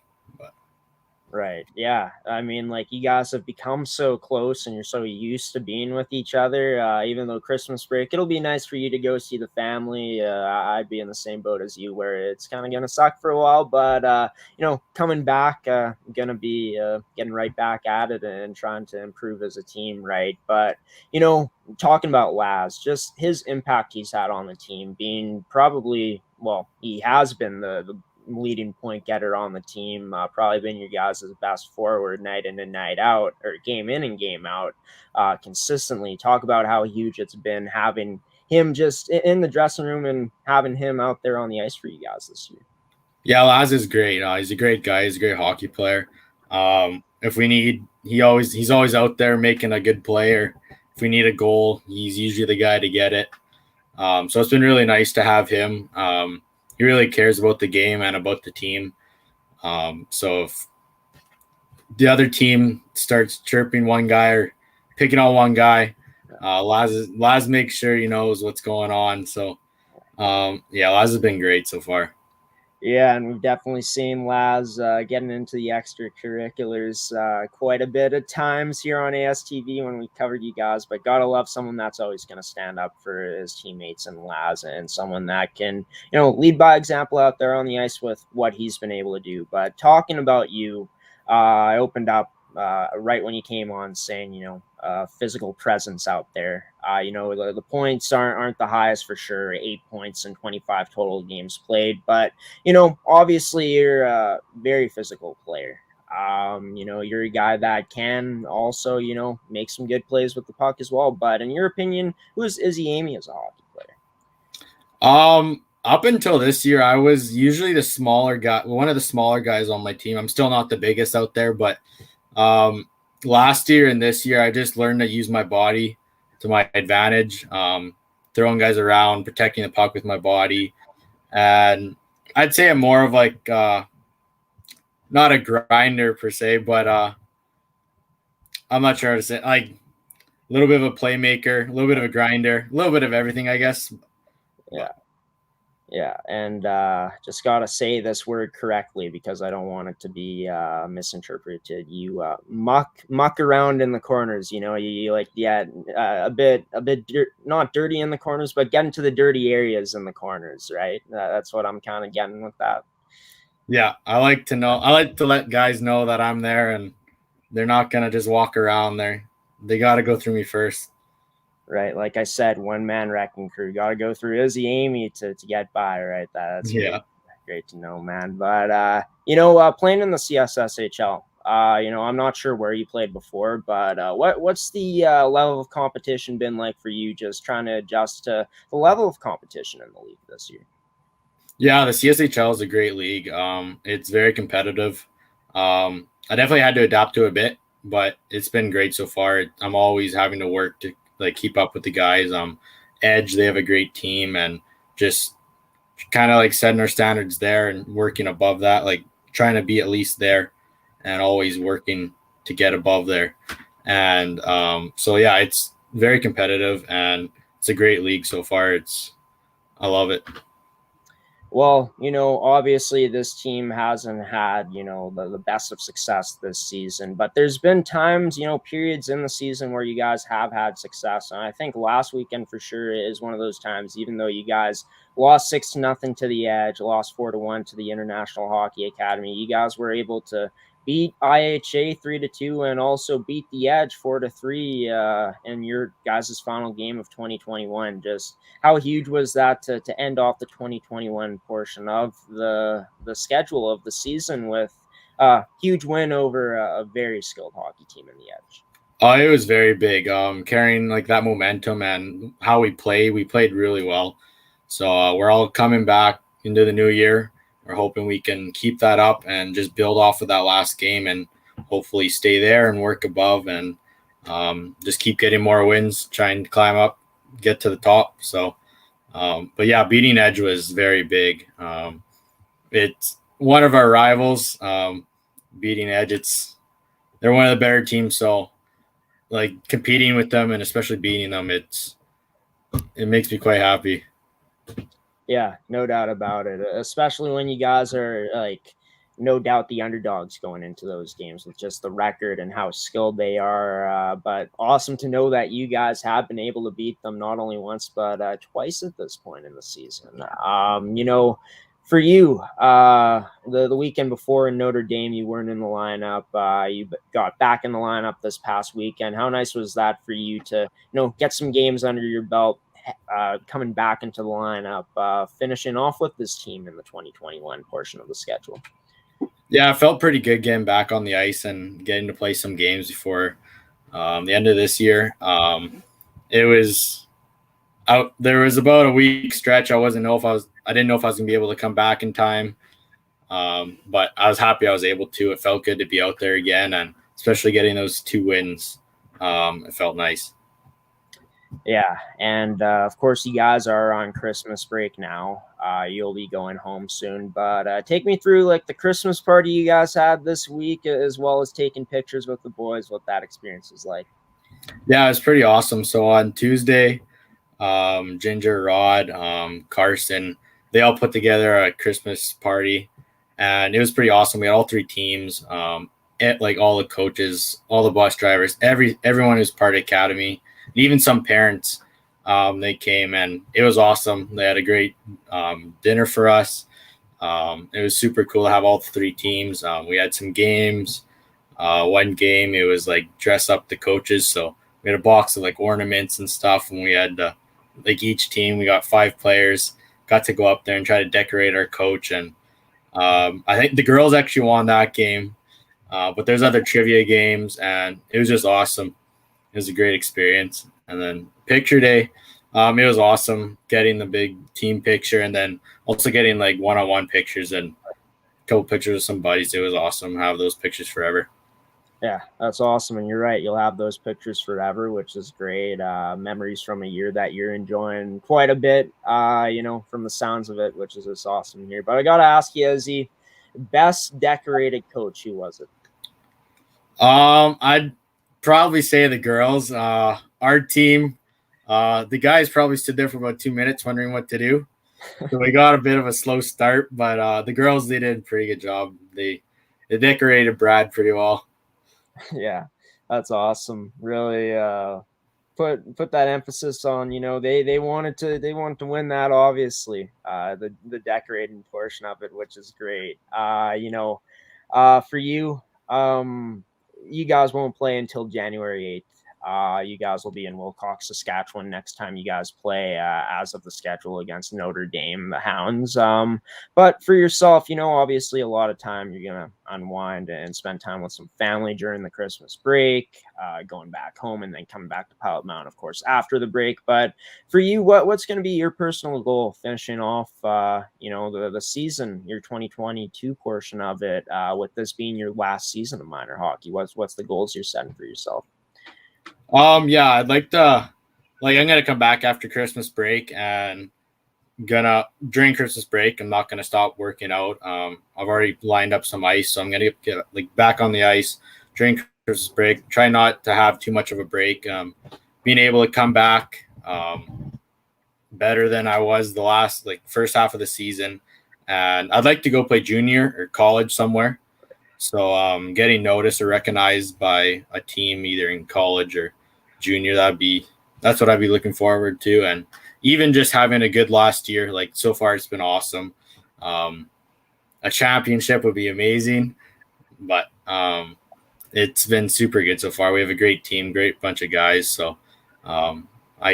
Right. Yeah. I mean, like, you guys have become so close and you're so used to being with each other. Even though Christmas break, it'll be nice for you to go see the family. I'd be in the same boat as you, where it's kind of going to suck for a while, but, coming back, going to be getting right back at it and trying to improve as a team. Right. But, talking about Laz, just his impact he's had on the team, being probably, well, he has been the leading point getter on the team, probably been your guys' best forward night in and night out, or game in and game out, consistently. Talk about how huge it's been having him just in the dressing room and having him out there on the ice for you guys this year. Yeah, Laz is great. He's a great guy. He's a great hockey player. If we need, he's always out there making a good play, or if we need a goal, he's usually the guy to get it. So it's been really nice to have him. He really cares about the game and about the team. So if the other team starts chirping one guy or picking on one guy, Laz makes sure he knows what's going on. So, Laz has been great so far. Yeah, and we've definitely seen Laz getting into the extracurriculars quite a bit at times here on ASTV when we covered you guys. But gotta love someone that's always going to stand up for his teammates and Laz, and someone that can, lead by example out there on the ice with what he's been able to do. But talking about you, I opened up right when you came on saying, physical presence out there. The points aren't the highest for sure, 8 points in 25 total games played, but obviously you're a very physical player. You're a guy that can also, make some good plays with the puck as well. But in your opinion, who is Izzy Aime as a hockey player? Up until this year, I was usually the smaller guy, one of the smaller guys on my team. I'm still not the biggest out there, but last year and this year, I just learned to use my body to my advantage, throwing guys around, protecting the puck with my body. And I'd say I'm more of like, not a grinder per se, but I'm not sure how to say, like a little bit of a playmaker, a little bit of a grinder, a little bit of everything, I guess. Yeah, and just gotta say this word correctly because I don't want it to be misinterpreted. You muck around in the corners. You like a bit not dirty in the corners, but get into the dirty areas in the corners, right? That's what I'm kind of getting with that. Yeah, I like to let guys know that I'm there, and they're not gonna just walk around there. They got to go through me first. Right, like I said, one man wrecking crew. Got to go through Izzy Aime to get by. Right, that's great to know, man. But playing in the CSSHL, I'm not sure where you played before, but what's the level of competition been like for you? Just trying to adjust to the level of competition in the league this year. Yeah, the CSHL is a great league. It's very competitive. I definitely had to adapt to a bit, but it's been great so far. I'm always having to work to keep up with the guys. Edge, they have a great team, and just kind of setting our standards there and working above that, trying to be at least there and always working to get above there. And it's very competitive and it's a great league so far. I love it. Well, obviously this team hasn't had, the best of success this season, but there's been times, periods in the season where you guys have had success. And I think last weekend for sure is one of those times, even though you guys lost 6-0 to the Edge, lost 4-1 to the International Hockey Academy, you guys were able to beat IHA 3-2 and also beat the Edge 4-3 in your guys' final game of 2021. Just how huge was that to end off the 2021 portion of the schedule of the season with a huge win over a very skilled hockey team in the Edge? Oh, it was very big. Carrying like that momentum and how we played really well. So we're all coming back into the new year. We're hoping we can keep that up and just build off of that last game and hopefully stay there and work above and just keep getting more wins, trying to climb up, get to the top. So, but yeah, beating Edge was very big. It's one of our rivals. Beating Edge, they're one of the better teams. So, like competing with them and especially beating them, it makes me quite happy. Yeah, no doubt about it. Especially when you guys are like, no doubt the underdogs going into those games with just the record and how skilled they are. But awesome to know that you guys have been able to beat them not only once, but twice at this point in the season. For you, the weekend before in Notre Dame, you weren't in the lineup. You got back in the lineup this past weekend. How nice was that for you to, get some games under your belt? Coming back into the lineup, finishing off with this team in the 2021 portion of the schedule. Yeah, I felt pretty good getting back on the ice and getting to play some games before the end of this year. It was out. There was about a week stretch. I didn't know if I was going to be able to come back in time. But I was happy I was able to. It felt good to be out there again, and especially getting those 2 wins. It felt nice. Yeah, and of course, you guys are on Christmas break now. You'll be going home soon, but take me through like the Christmas party you guys had this week, as well as taking pictures with the boys. What that experience is like? Yeah, it was pretty awesome. So on Tuesday, Ginger, Rod, Carson, they all put together a Christmas party, and it was pretty awesome. We had all 3 teams, like all the coaches, all the bus drivers, everyone who's part of the academy. Even some parents, they came, and it was awesome. They had a great dinner for us. It was super cool to have all 3 teams. We had some games. One game, it was like dress up the coaches. So we had a box of like ornaments and stuff, and we had like each team, we got 5 players, got to go up there and try to decorate our coach. And I think the girls actually won that game, but there's other trivia games, and it was just awesome. It was a great experience. And then picture day, it was awesome getting the big team picture and then also getting like one-on-one pictures and a couple pictures with some buddies. It was awesome to have those pictures forever. Yeah, that's awesome. And you're right. You'll have those pictures forever, which is great. Memories from a year that you're enjoying quite a bit, from the sounds of it, which is just awesome here. But I got to ask you, Izzy, best decorated coach, who was it? I'd probably say the girls. Our team, the guys probably stood there for about 2 minutes wondering what to do. So we got a bit of a slow start, but the girls, they did a pretty good job. They decorated Brad pretty well. Yeah, that's awesome. Really put that emphasis on, they wanted to win that, obviously, the decorating portion of it, which is great. For you, you guys won't play until January 8th. You guys will be in Wilcox, Saskatchewan next time you guys play, as of the schedule, against Notre Dame, the Hounds. But for yourself, obviously a lot of time you're going to unwind and spend time with some family during the Christmas break, going back home and then coming back to Pilot-Mound, of course, after the break. But for you, what's going to be your personal goal finishing off, the season, your 2022 portion of it, with this being your last season of minor hockey? What's the goals you're setting for yourself? Yeah, I'd like to, I'm going to come back after Christmas break and during Christmas break, I'm not going to stop working out. I've already lined up some ice, so I'm going to get back on the ice during Christmas break. Try not to have too much of a break. Being able to come back better than I was the last, first half of the season. and I'd like to go play junior or college somewhere. So getting noticed or recognized by a team either in college or junior, that's what I'd be looking forward to. And even just having a good last year, like so far it's been awesome. A championship would be amazing, but it's been super good so far. We have a great team, great bunch of guys. So I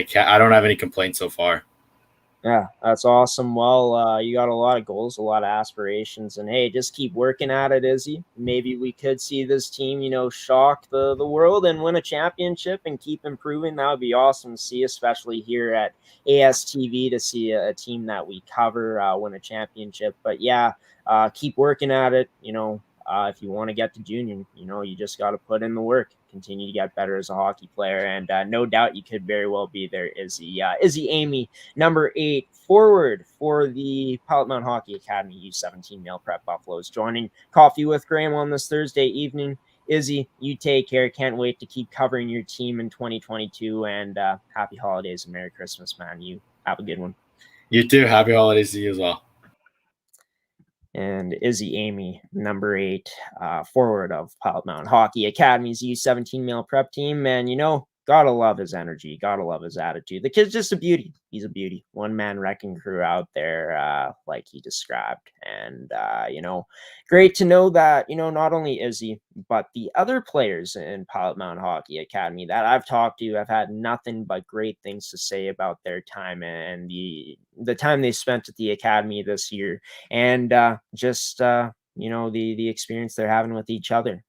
don't have any complaints so far. Yeah, that's awesome. Well, you got a lot of goals, a lot of aspirations, and hey, just keep working at it, Izzy. Maybe we could see this team, shock the world and win a championship and keep improving. That would be awesome to see, especially here at ASTV, to see a team that we cover win a championship. But yeah, keep working at it. If you want to get to junior, you just got to put in the work, continue to get better as a hockey player. And no doubt you could very well be there, Izzy. Izzy Aime, number 8 forward for the Pilot-Mound Hockey-Academy U17 male prep Buffaloes, joining Coffee with Graeme on this Thursday evening. Izzy, you take care. Can't wait to keep covering your team in 2022. And happy holidays and Merry Christmas, man. You have a good one. You too. Happy holidays to you as well. And Izzy Aime, number 8, forward of Pilot-Mound Hockey-Academy's U17 male prep team. And, gotta love his energy. Gotta love his attitude. The kid's just a beauty. He's a beauty. One-man wrecking crew out there, like he described. And, great to know that, not only Izzy, but the other players in Pilot-Mound Hockey-Academy that I've talked to have had nothing but great things to say about their time and the time they spent at the academy this year. And the experience they're having with each other.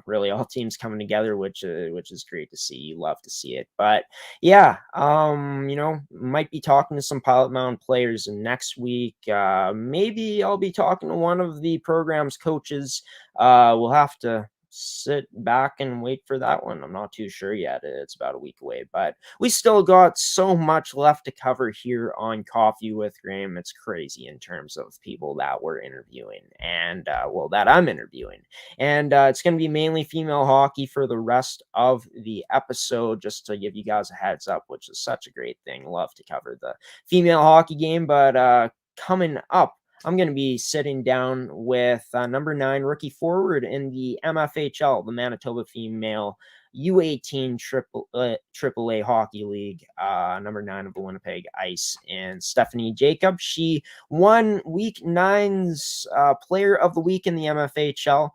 Really all teams coming together, which is great to see. You love to see it. But yeah, might be talking to some Pilot-Mound players next week. Maybe I'll be talking to one of the program's coaches. We'll have to sit back and wait for that one. I'm not too sure yet. It's about a week away, but we still got so much left to cover here on Coffee with Graeme. It's crazy in terms of people that we're interviewing and that I'm interviewing. And it's going to be mainly female hockey for the rest of the episode, just to give you guys a heads up, which is such a great thing. Love to cover the female hockey game, but coming up, I'm going to be sitting down with number 9 rookie forward in the MFHL, the Manitoba Female U18 AAA Hockey League, number 9 of the Winnipeg Ice, and Stephanie Jacob. She won Week 9's Player of the Week in the MFHL.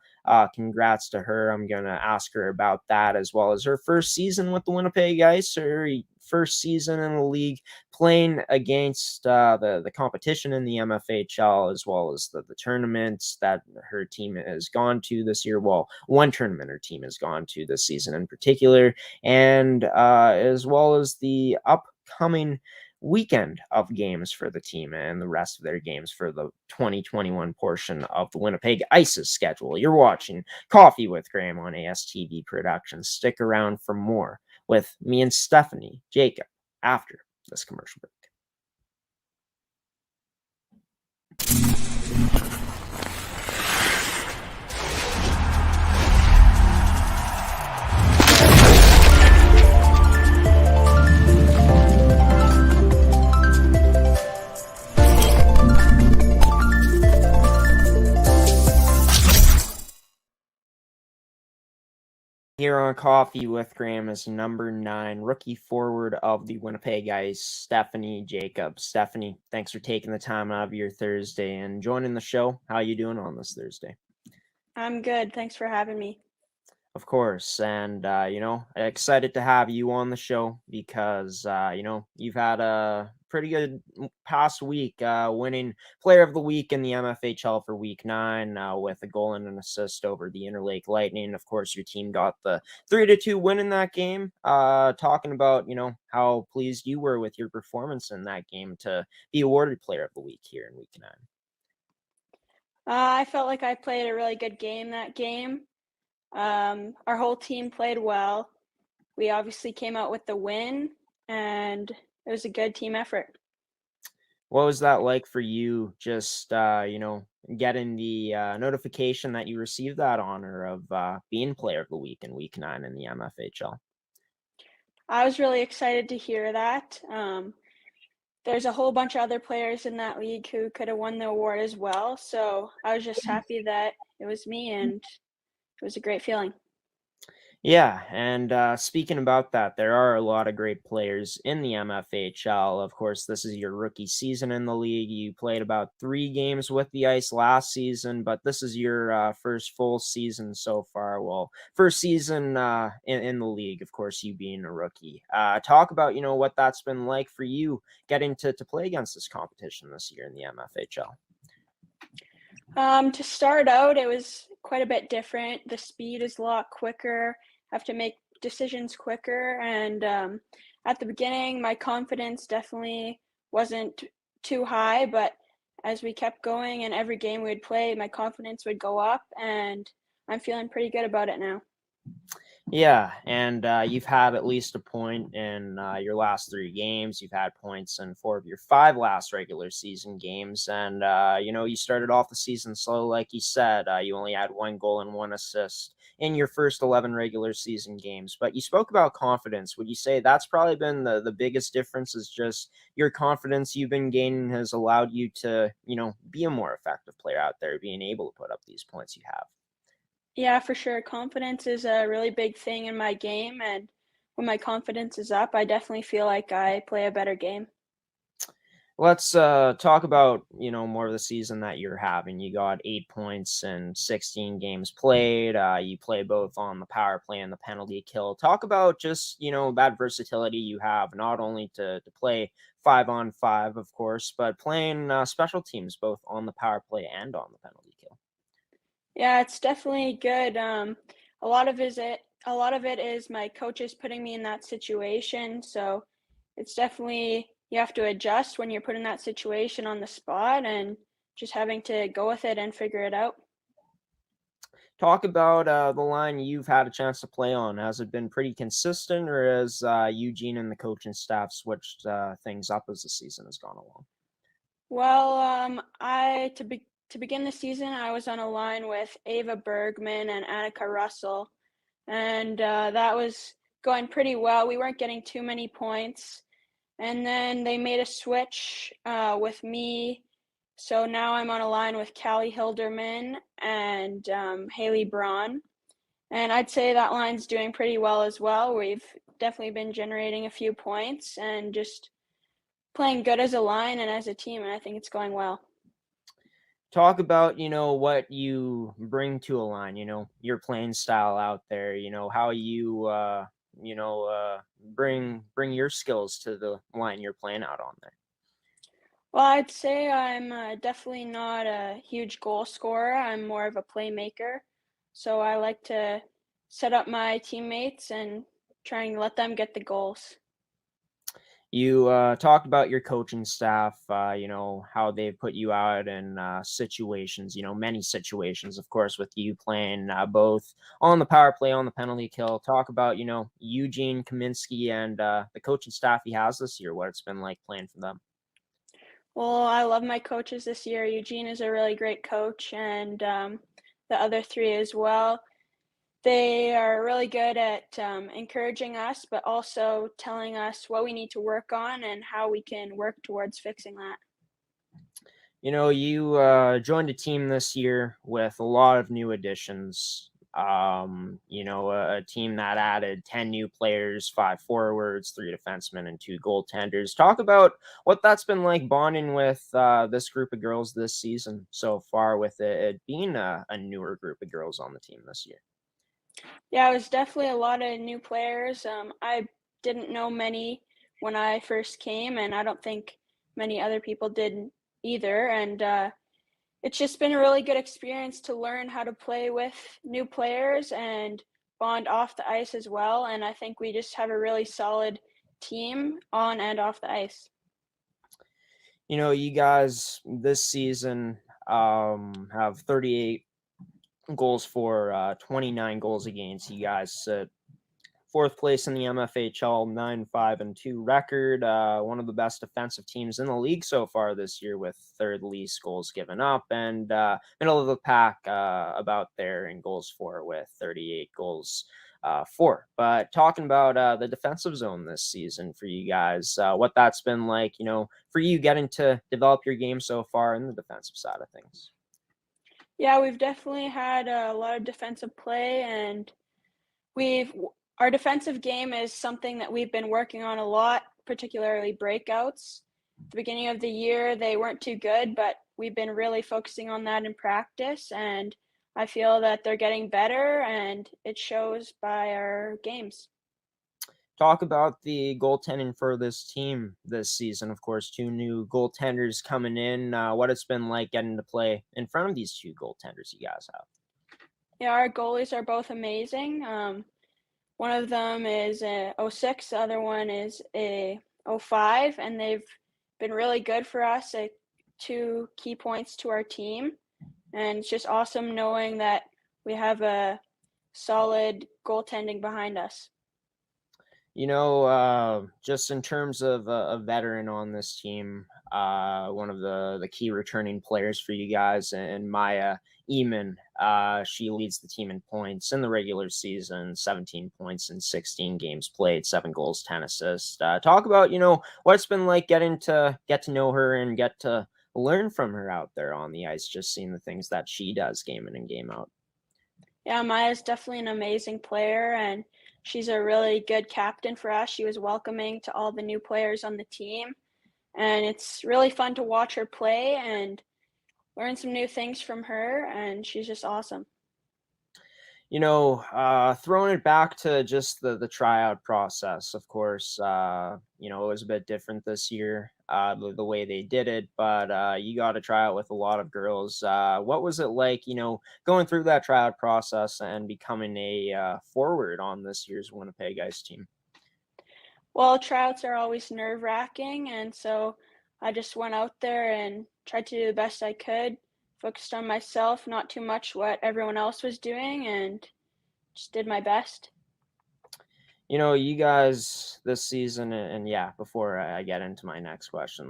Congrats to her. I'm going to ask her about that, as well as her first season with the Winnipeg Ice, her first season in the league, playing against the competition in the MFHL, as well as the tournaments that her team has gone to this year. Well, one tournament her team has gone to this season in particular, and as well as the upcoming weekend of games for the team and the rest of their games for the 2021 portion of the Winnipeg Ice's schedule. You're watching Coffee with Graeme on ASTV Productions. Stick around for more with me and Stephanie Jacob after this commercial break. Here on Coffee with Graeme is number 9 rookie forward of the Winnipeg Ice, Stephanie Jacobs. Stephanie, thanks for taking the time out of your Thursday and joining the show. How are you doing on this Thursday? I'm good. Thanks for having me. Of course. And, excited to have you on the show because, you've had a pretty good past week, winning Player of the Week in the MFHL for Week 9 with a goal and an assist over the Interlake Lightning. Of course, your team got the 3-2 win in that game. Talking about, how pleased you were with your performance in that game to be awarded Player of the Week here in Week 9. I felt like I played a really good game that game. Our whole team played well. We obviously came out with the win, and it was a good team effort. What was that like for you, just, getting the notification that you received that honor of being Player of the Week in Week 9 in the MFHL? I was really excited to hear that. there's a whole bunch of other players in that league who could have won the award as well. So I was just happy that it was me, and it was a great feeling. Yeah, and speaking about that, there are a lot of great players in the MFHL. Of course, this is your rookie season in the league. You played about 3 games with the Ice last season, but this is your first full season so far. Well, first season in the league, of course, you being a rookie. Talk about, what that's been like for you getting to play against this competition this year in the MFHL. To start out, it was quite a bit different. The speed is a lot quicker. Have to make decisions quicker, and at the beginning, my confidence definitely wasn't too high. But as we kept going, and every game we'd play, my confidence would go up, and I'm feeling pretty good about it now. Yeah, and you've had at least a point in your last 3 games. You've had points in 4 of your 5 last regular season games. And, you started off the season slow, like you said. You only had 1 goal and 1 assist in your first 11 regular season games. But you spoke about confidence. Would you say that's probably been the biggest difference, is just your confidence you've been gaining has allowed you to, be a more effective player out there, being able to put up these points you have? Yeah, for sure. Confidence is a really big thing in my game, and when my confidence is up, I definitely feel like I play a better game. Let's talk about, more of the season that you're having. You got 8 points and 16 games played. You play both on the power play and the penalty kill. Talk about just, that versatility you have, not only to play 5-on-5, of course, but playing special teams both on the power play and on the penalty kill. Yeah, it's definitely good. A lot of it is my coaches putting me in that situation. So it's definitely, you have to adjust when you're put in that situation on the spot, and just having to go with it and figure it out. Talk about the line you've had a chance to play on. Has it been pretty consistent, or has Eugene and the coaching staff switched things up as the season has gone along? Well, to begin the season, I was on a line with Ava Bergman and Annika Russell, and that was going pretty well. We weren't getting too many points, and then they made a switch with me. So now I'm on a line with Callie Hilderman and Haley Braun, and I'd say that line's doing pretty well as well. We've definitely been generating a few points and just playing good as a line and as a team, and I think it's going well. Talk about, what you bring to a line, your playing style out there, how you, bring your skills to the line you're playing out on there. Well, I'd say I'm definitely not a huge goal scorer. I'm more of a playmaker. So I like to set up my teammates and try and let them get the goals. You talked about your coaching staff, how they've put you out in situations, many situations, of course, with you playing both on the power play, on the penalty kill. Talk about, Eugene Kaminsky and the coaching staff he has this year, what it's been like playing for them. Well, I love my coaches this year. Eugene is a really great coach, and the other 3 as well. They are really good at encouraging us, but also telling us what we need to work on and how we can work towards fixing that. You joined a team this year with a lot of new additions. A team that added 10 new players, 5 forwards, 3 defensemen, and 2 goaltenders. Talk about what that's been like bonding with this group of girls this season so far, with it being a newer group of girls on the team this year. Yeah, it was definitely a lot of new players. I didn't know many when I first came, and I don't think many other people did either. And it's just been a really good experience to learn how to play with new players and bond off the ice as well. And I think we just have a really solid team on and off the ice. You guys this season have 38 goals for, 29 goals against. You guys sit 4th place in the MFHL, 9-5-2 record. One of the best defensive teams in the league so far this year, with 3rd least goals given up, and middle of the pack about there in goals for, with 38 goals for. But talking about the defensive zone this season for you guys, what that's been like, for you getting to develop your game so far in the defensive side of things. Yeah, we've definitely had a lot of defensive play, and our defensive game is something that we've been working on a lot, particularly breakouts. At the beginning of the year, they weren't too good, but we've been really focusing on that in practice, and I feel that they're getting better, and it shows by our games. Talk about the goaltending for this team this season. Of course, 2 new goaltenders coming in. What it's been like getting to play in front of these 2 goaltenders you guys have. Yeah, our goalies are both amazing. One of them is a 06, the other one is a 05, and they've been really good for us at 2 key points to our team. And it's just awesome knowing that we have a solid goaltending behind us. Just in terms of a veteran on this team, one of the key returning players for you guys, and Mya Aime, she leads the team in points in the regular season, 17 points in 16 games played, 7 goals, 10 assists. Talk about, what it's been like getting to get to know her and get to learn from her out there on the ice, just seeing the things that she does game in and game out. Yeah, Maya's definitely an amazing player, and she's a really good captain for us. She was welcoming to all the new players on the team, and it's really fun to watch her play and learn some new things from her, and she's just awesome. Throwing it back to just the tryout process, of course, it was a bit different this year, the way they did it, but you got to try out with a lot of girls. What was it like, going through that tryout process and becoming a forward on this year's Winnipeg Ice team? Well, tryouts are always nerve-wracking, and so I just went out there and tried to do the best I could, focused on myself, not too much what everyone else was doing, and just did my best. You guys this season, and yeah, before I get into my next question,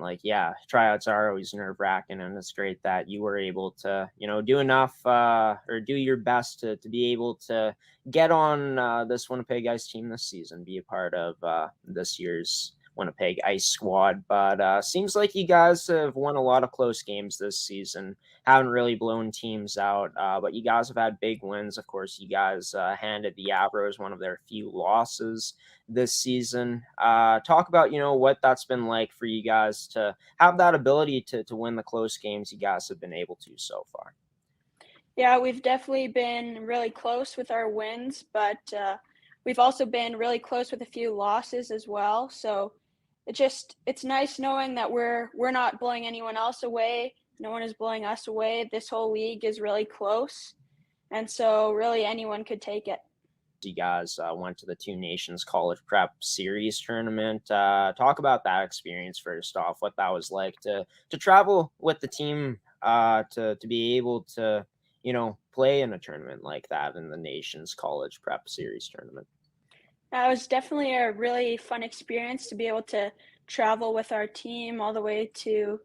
tryouts are always nerve-wracking, and it's great that you were able to, do enough or do your best to be able to get on this Winnipeg Ice team this season, be a part of this year's Winnipeg Ice squad. But seems like you guys have won a lot of close games this season, haven't really blown teams out, but you guys have had big wins. Of course, you guys handed the Avros one of their few losses this season. Talk about, what that's been like for you guys to have that ability to win the close games you guys have been able to so far. Yeah, we've definitely been really close with our wins, but we've also been really close with a few losses as well. So it's nice knowing that we're not blowing anyone else away. No one is blowing us away. This whole league is really close, and so really anyone could take it. You guys went to the 2 Nations College Prep Series tournament. Talk about that experience first off, what that was like to travel with the team, to be able to, play in a tournament like that in the Nations College Prep Series tournament. That was definitely a really fun experience to be able to travel with our team all the way to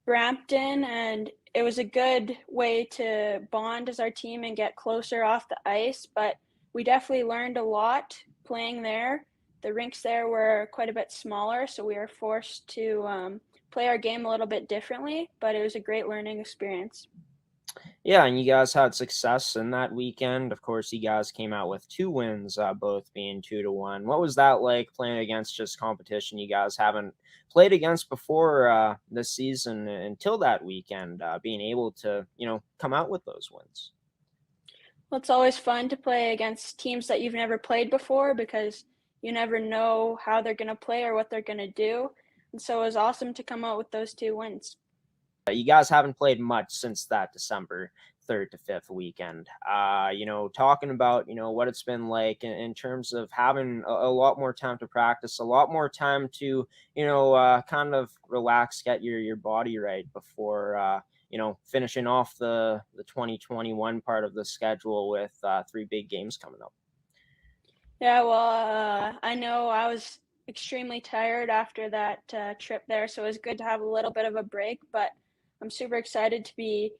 Brampton, and it was a good way to bond as our team and get closer off the ice, but we definitely learned a lot playing there. The rinks there were quite a bit smaller, so we were forced to play our game a little bit differently, but it was a great learning experience. Yeah, and you guys had success in that weekend. Of course, you guys came out with 2 wins, both being 2-1. What was that like playing against just competition you guys haven't played against before this season until that weekend, being able to, come out with those wins? Well, it's always fun to play against teams that you've never played before because you never know how they're going to play or what they're going to do. And so it was awesome to come out with those 2 wins. You guys haven't played much since that December 3rd to 5th weekend. Talking about, what it's been like in terms of having a lot more time to practice, a lot more time to, kind of relax, get your body right before, finishing off the 2021 part of the schedule with 3 big games coming up. Yeah, well, I know I was extremely tired after that trip there, so it was good to have a little bit of a break, but I'm super excited to be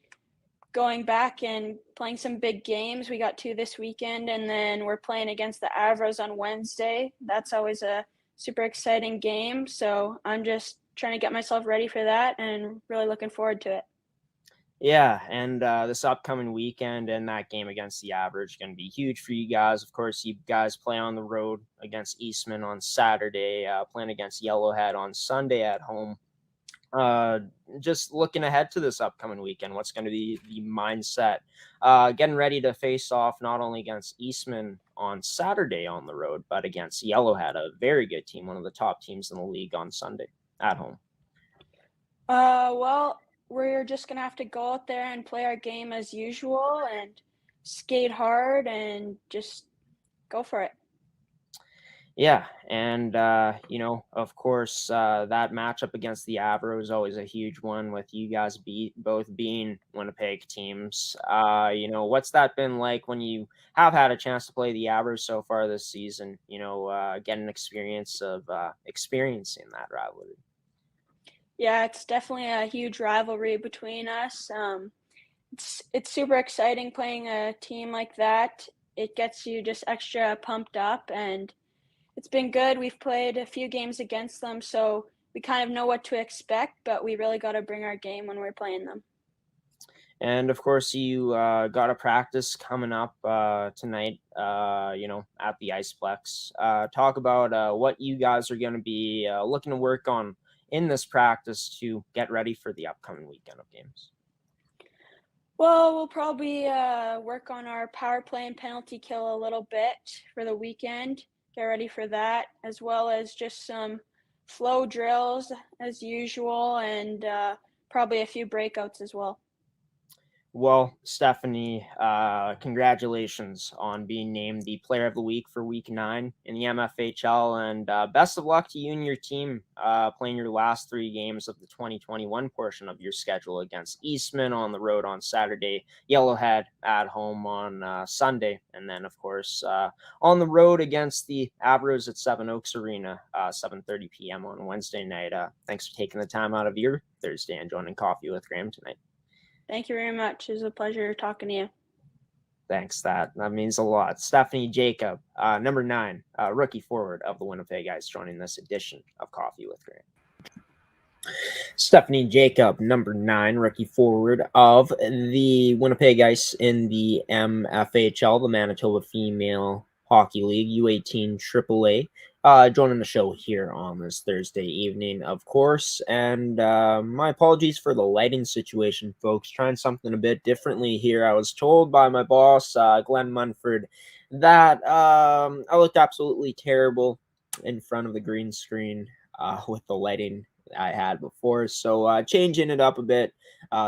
going back and playing some big games. We got 2 this weekend, and then we're playing against the Avros on Wednesday. That's always a super exciting game. So I'm just trying to get myself ready for that and really looking forward to it. Yeah, and this upcoming weekend and that game against the Average is going to be huge for you guys. Of course, you guys play on the road against Eastman on Saturday, playing against Yellowhead on Sunday at home. Just looking ahead to this upcoming weekend, what's going to be the mindset? Getting ready to face off not only against Eastman on Saturday on the road, but against Yellowhead, a very good team, one of the top teams in the league on Sunday at home. Well, we're just going to have to go out there and play our game as usual and skate hard and just go for it. Yeah, and, of course, that matchup against the Avro is always a huge one with you guys both being Winnipeg teams. What's that been like when you have had a chance to play the Avro so far this season, get an experience of experiencing that rivalry? Yeah, it's definitely a huge rivalry between us. It's super exciting playing a team like that. It gets you just extra pumped up, and it's been good. We've played a few games against them, so we kind of know what to expect, but we really got to bring our game when we're playing them. And of course, you got a practice coming up tonight, at the Iceplex. Talk about what you guys are going to be looking to work on in this practice to get ready for the upcoming weekend of games. Well, we'll probably work on our power play and penalty kill a little bit for the weekend. Get ready for that, as well as just some flow drills as usual, and probably a few breakouts as well. Well, Stephanie, congratulations on being named the Player of the Week for Week 9 in the MFHL, and best of luck to you and your team playing your last 3 games of the 2021 portion of your schedule against Eastman on the road on Saturday, Yellowhead at home on Sunday, and then, of course, on the road against the Avros at Seven Oaks Arena, 7:30 p.m. on Wednesday night. Thanks for taking the time out of your Thursday and joining Coffee with Graeme tonight. Thank you very much. It was a pleasure talking to you. Thanks. That means a lot. Stephanie Jacob, number 9, rookie forward of the Winnipeg Ice, joining this edition of Coffee with Graeme. Stephanie Jacob, number 9, rookie forward of the Winnipeg Ice in the MFHL, the Manitoba Female Hockey League U18 AAA. Joining the show here on this Thursday evening, of course. And my apologies for the lighting situation, folks. Trying something a bit differently here. I was told by my boss, Glenn Munford, that I looked absolutely terrible in front of the green screen with the lighting I had before. So changing it up a bit,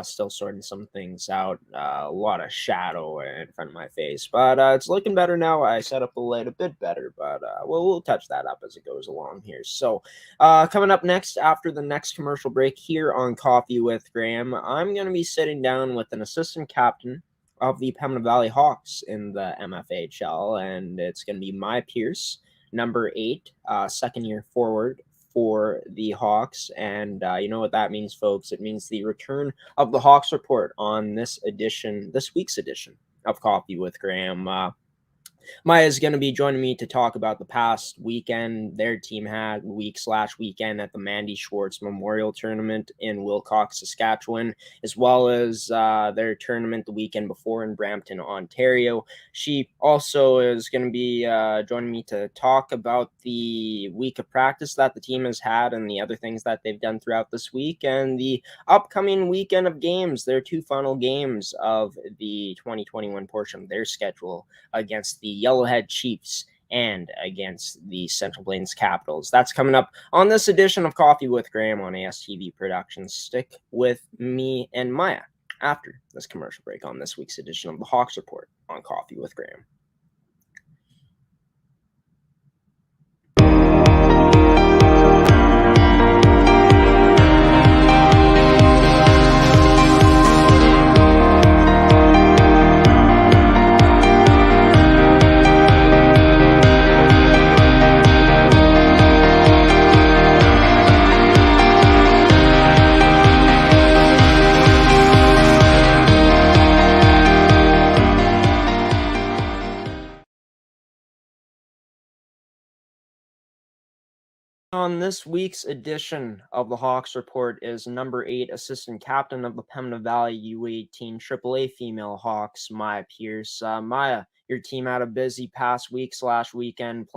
still sorting some things out. A lot of shadow in front of my face, but it's looking better now. I set up the light a bit better, but we'll touch that up as it goes along here. So coming up next, after the next commercial break here on Coffee with Graeme, I'm going to be sitting down with an assistant captain of the Pembina Valley Hawks in the MFHL, and it's going to be Mya Pearce, number 8, second-year forward for the Hawks. And you know what that means, folks. It means the return of the Hawks Report on this week's edition of Coffee with Graeme. Mya is going to be joining me to talk about the past weekend their team had, weekend at the Mandi Schwartz Memorial Tournament in Wilcox, Saskatchewan, as well as their tournament the weekend before in Brampton, Ontario. She also is going to be joining me to talk about the week of practice that the team has had and the other things that they've done throughout this week and the upcoming weekend of games, their 2 final games of the 2021 portion of their schedule against the Yellowhead Chiefs and against the Central Plains Capitals. That's coming up on this edition of Coffee with Graeme on ASTV Productions. Stick with me and Mya after this commercial break on this week's edition of the Hawks Report on Coffee with Graeme. On this week's edition of the Hawks Report is number 8 assistant captain of the Pembina Valley U18 AAA female Hawks, Mya Pearce. Mya, your team had a busy past week/weekend.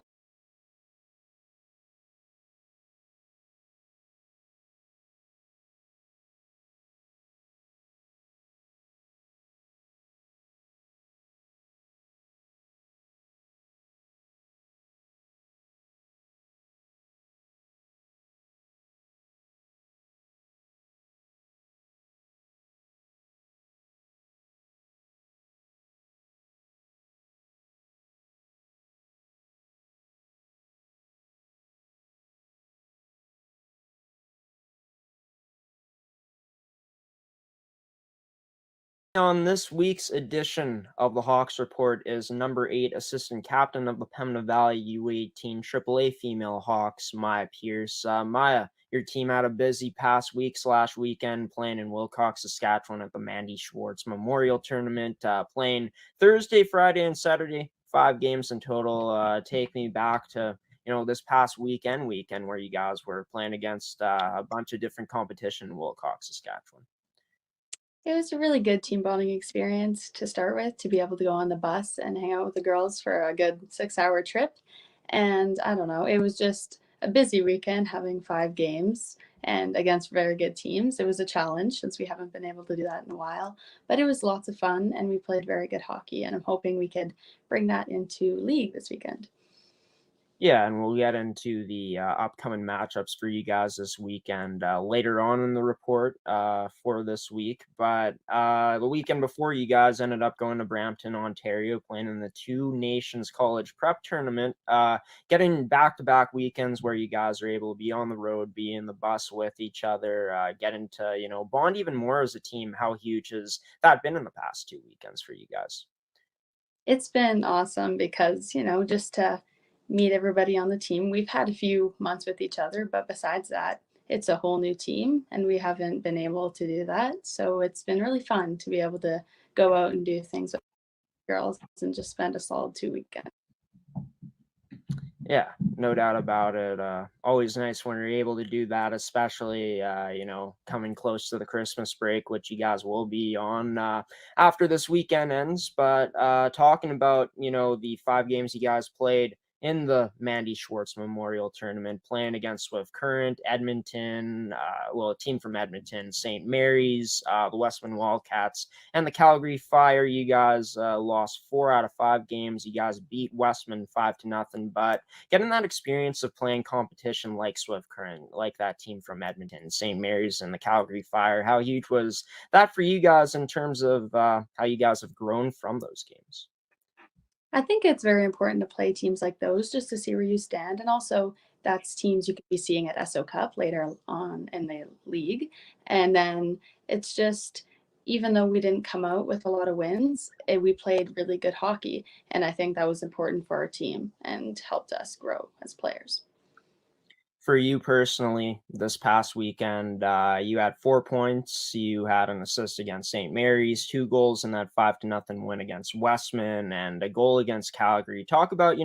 On this week's edition of the Hawks Report is number 8 assistant captain of the Pembina Valley U18 AAA female Hawks, Mya Pearce. Mya, your team had a busy past week/weekend playing in Wilcox, Saskatchewan at the Mandi Schwartz Memorial Tournament, playing Thursday, Friday, and Saturday, 5 games in total. Take me back to this past weekend where you guys were playing against a bunch of different competition in Wilcox, Saskatchewan. It was a really good team bonding experience to start with, to be able to go on the bus and hang out with the girls for a good 6-hour trip. And I don't know, it was just a busy weekend having 5 games and against very good teams. It was a challenge since we haven't been able to do that in a while, but it was lots of fun and we played very good hockey. And I'm hoping we could bring that into league this weekend. Yeah, and we'll get into the upcoming matchups for you guys this weekend later on in the report for this week. But the weekend before, you guys ended up going to Brampton, Ontario, playing in the Two Nations College Prep Tournament, getting back-to-back weekends where you guys are able to be on the road, be in the bus with each other, getting to, bond even more as a team. How huge has that been in the past 2 weekends for you guys? It's been awesome because, just to meet everybody on the team. We've had a few months with each other, but besides that, it's a whole new team and we haven't been able to do that. So it's been really fun to be able to go out and do things with girls and just spend a solid 2 weekends. Yeah, no doubt about it. Always nice when you're able to do that, especially, coming close to the Christmas break, which you guys will be on after this weekend ends. But talking about, the 5 games you guys played in the Mandi Schwartz Memorial Tournament, playing against Swift Current, Edmonton, a team from Edmonton, St. Mary's, the Westman Wildcats, and the Calgary Fire. You guys lost 4 out of 5 games. You guys beat Westman 5-0, but getting that experience of playing competition like Swift Current, like that team from Edmonton, St. Mary's, and the Calgary Fire, how huge was that for you guys in terms of how you guys have grown from those games? I think it's very important to play teams like those just to see where you stand. And also, that's teams you could be seeing at SO Cup later on in the league. And then it's just, even though we didn't come out with a lot of wins, we played really good hockey. And I think that was important for our team and helped us grow as players. For you personally, this past weekend, you had 4 points. You had an assist against St. Mary's, 2 goals in that 5-0 win against Westman, and a goal against Calgary. Talk about,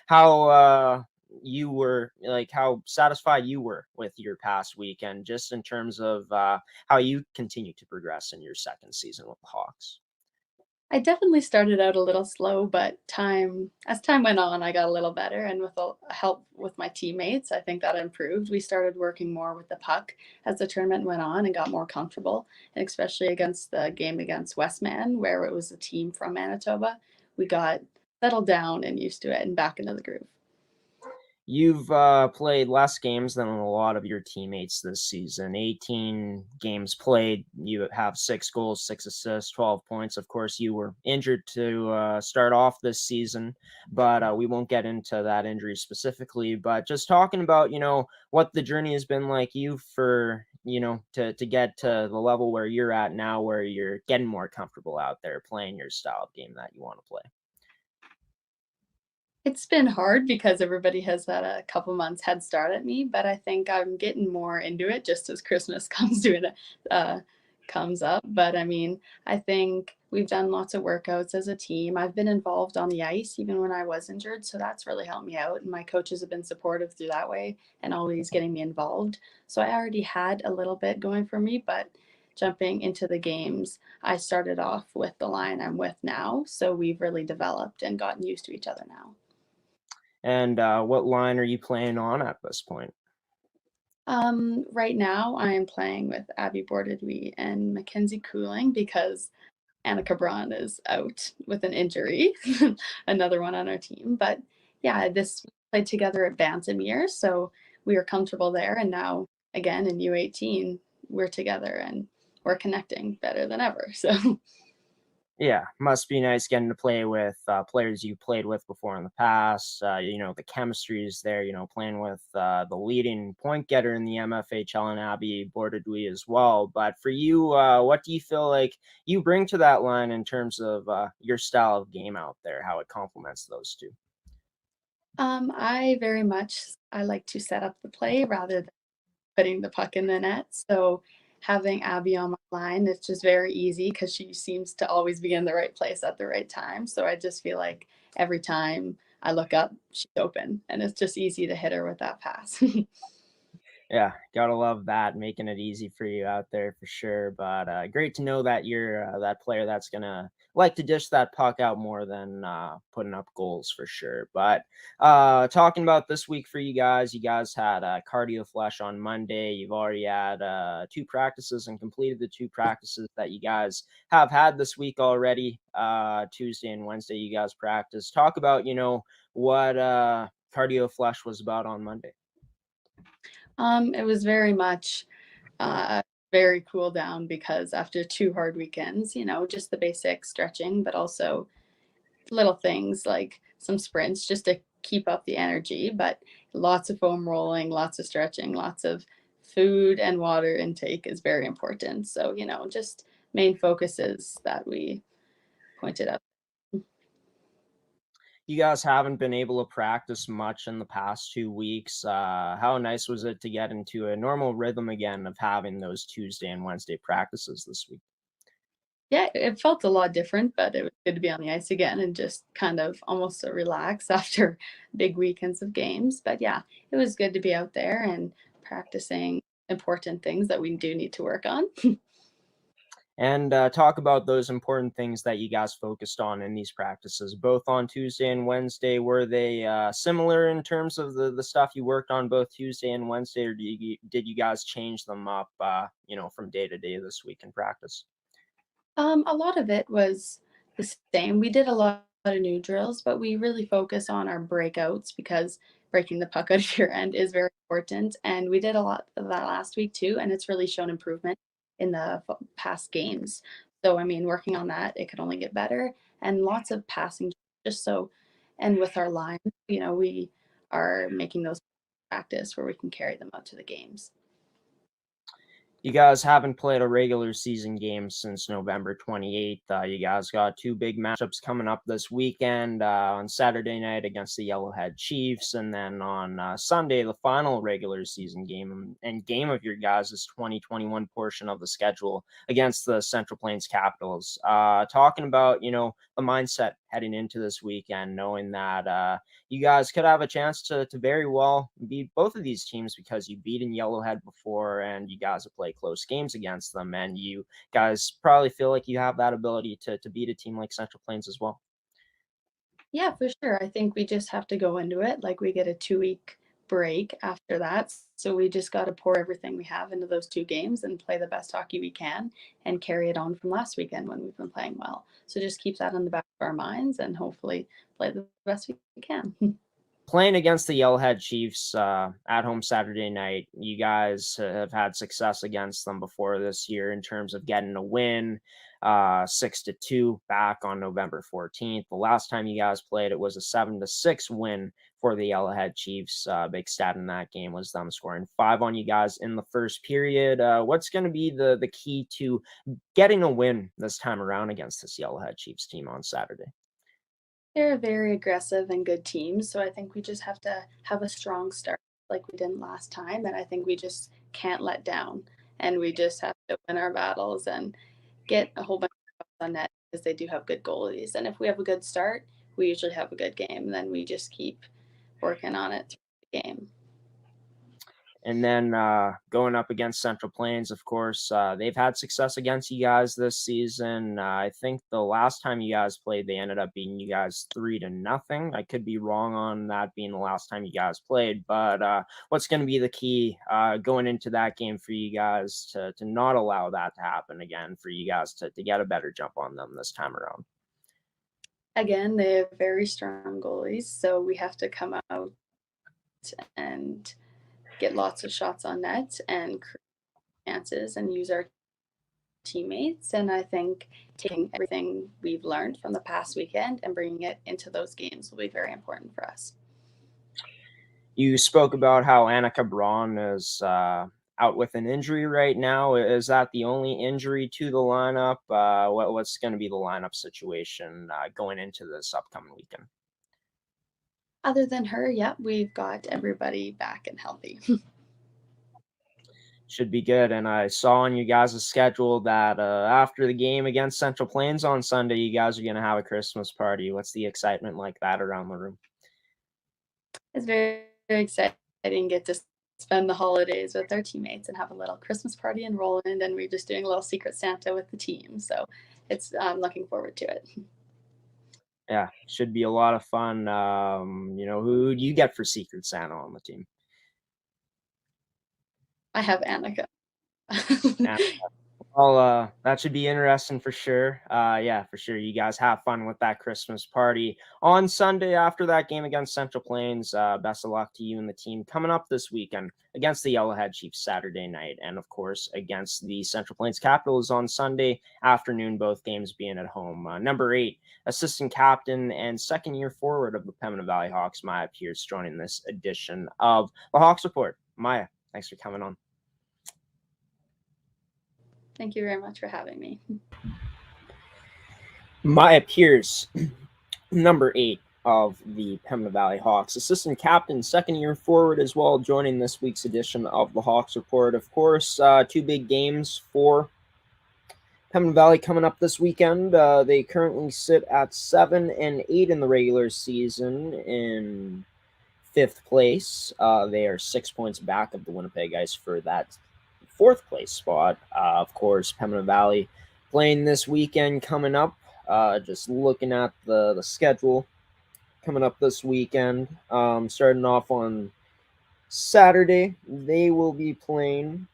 how you were, how satisfied you were with your past weekend, just in terms of how you continue to progress in your second season with the Hawks. I definitely started out a little slow, but as time went on, I got a little better. And with help with my teammates, I think that improved. We started working more with the puck as the tournament went on and got more comfortable. And especially against the game against Westman, where it was a team from Manitoba, we got settled down and used to it and back into the groove. You've played less games than a lot of your teammates this season. 18 games played. You have 6 goals, 6 assists, 12 points. Of course, you were injured to start off this season, but we won't get into that injury specifically. But just talking about, what the journey has been like you for, to get to the level where you're at now, where you're getting more comfortable out there playing your style of game that you want to play. It's been hard because everybody has had a couple months head start at me, but I think I'm getting more into it just as Christmas comes to comes up. But I mean, I think we've done lots of workouts as a team. I've been involved on the ice even when I was injured, so that's really helped me out. And my coaches have been supportive through that way and always getting me involved. So I already had a little bit going for me, but jumping into the games, I started off with the line I'm with now. So we've really developed and gotten used to each other now. And what line are you playing on at this point? Right now I'm playing with Abby Bordedwy and Mackenzie Cooling because Annika Braun is out with an injury, another one on our team. But yeah, this played together at Bantamere, so we were comfortable there. And now again in U18, we're together and we're connecting better than ever. So Yeah, must be nice getting to play with players you played with before in the past. The chemistry is there, playing with the leading point getter in the MFHL and Abby Bordedwy as well. But for you, what do you feel like you bring to that line in terms of your style of game out there, how it complements those two? I like to set up the play rather than putting the puck in the net. So having Abby on my line, it's just very easy because she seems to always be in the right place at the right time. So I just feel like every time I look up, she's open, and it's just easy to hit her with that pass. Yeah, gotta love that, making it easy for you out there for sure. But great to know that you're that player that's gonna like to dish that puck out more than putting up goals for sure. But talking about this week for you guys had cardio flesh on Monday. You've already had 2 practices and completed the 2 practices that you guys have had this week already. Tuesday and Wednesday, you guys practiced. Talk about what cardio flesh was about on Monday. It was very much very cool down because after 2 hard weekends, just the basic stretching, but also little things like some sprints just to keep up the energy, but lots of foam rolling, lots of stretching, lots of food and water intake is very important. So, just main focuses that we pointed out. You guys haven't been able to practice much in the past 2 weeks. How nice was it to get into a normal rhythm again of having those Tuesday and Wednesday practices this week? Yeah, it felt a lot different, but it was good to be on the ice again and just kind of almost relax after big weekends of games. But yeah, it was good to be out there and practicing important things that we do need to work on. And talk about those important things that you guys focused on in these practices, both on Tuesday and Wednesday. Were they similar in terms of the stuff you worked on both Tuesday and Wednesday, or did you guys change them up, from day to day this week in practice? A lot of it was the same. We did a lot of new drills, but we really focus on our breakouts because breaking the puck out of your end is very important. And we did a lot of that last week too, and it's really shown improvement in the past games. So, I mean, working on that, it could only get better. And lots of passing, just so, and with our line, we are making those practice where we can carry them out to the games. You guys haven't played a regular season game since November 28th. You guys got 2 big matchups coming up this weekend on Saturday night against the Yellowhead Chiefs, and then on Sunday, the final regular season game and game of your guys' 2021 portion of the schedule against the Central Plains Capitals. Talking about, the mindset heading into this weekend, knowing that you guys could have a chance to very well beat both of these teams because you beat in Yellowhead before and you guys have played close games against them, and you guys probably feel like you have that ability to beat a team like Central Plains as well. Yeah, for sure. I think we just have to go into it like we get a 2-week break after that. So we just got to pour everything we have into those 2 games and play the best hockey we can and carry it on from last weekend when we've been playing well. So just keep that in the back of our minds and hopefully play the best we can. Playing against the Yellowhead Chiefs at home Saturday night, you guys have had success against them before this year in terms of getting a win, 6-2 back on November 14th. The last time you guys played, it was a 7-6 win for the Yellowhead Chiefs. Big stat in that game was them scoring 5 on you guys in the first period. What's going to be the key to getting a win this time around against this Yellowhead Chiefs team on Saturday? They're a very aggressive and good team. So I think we just have to have a strong start like we didn't last time. And I think we just can't let down. and we just have to win our battles and get a whole bunch of shots on net because they do have good goalies. And if we have a good start, we usually have a good game. Then we just keep working on it through the game. And then going up against Central Plains, of course, they've had success against you guys this season. I think the last time you guys played, they ended up beating you guys 3-0. I could be wrong on that being the last time you guys played, but what's going to be the key going into that game for you guys to not allow that to happen again, for you guys to get a better jump on them this time around? Again, they have very strong goalies, so we have to come out and get lots of shots on net and chances and use our teammates. And I think taking everything we've learned from the past weekend and bringing it into those games will be very important for us. You spoke about how Annika Braun is out with an injury right now. Is that the only injury to the lineup? What's going to be the lineup situation going into this upcoming weekend? Other than her, yeah, we've got everybody back and healthy. Should be good. And I saw on you guys' schedule that after the game against Central Plains on Sunday, you guys are going to have a Christmas party. What's the excitement like that around the room? It's very, very exciting. Get to spend the holidays with our teammates and have a little Christmas party in Roland, and we're just doing a little Secret Santa with the team. So I'm looking forward to it. Yeah, should be a lot of fun. Who do you get for Secret Santa on the team? I have Annika. Well, that should be interesting for sure. Yeah, for sure. You guys have fun with that Christmas party on Sunday after that game against Central Plains. Best of luck to you and the team coming up this weekend against the Yellowhead Chiefs Saturday night, and of course against the Central Plains Capitals on Sunday afternoon, both games being at home. Number 8, assistant captain and second-year forward of the Pembina Valley Hawks, Mya Pearce, joining this edition of the Hawks Report. Mya, thanks for coming on. Thank you very much for having me. Mya Pearce, number 8 of the Pembina Valley Hawks, assistant captain, second-year forward as well, joining this week's edition of the Hawks Report. Of course, 2 big games for Pembina Valley coming up this weekend. They currently sit at 7-8 in the regular season in 5th place. They are 6 points back of the Winnipeg Ice for that 4th place spot. Of course, Pembina Valley playing this weekend coming up. Just looking at the schedule coming up this weekend. Starting off on Saturday, they will be playing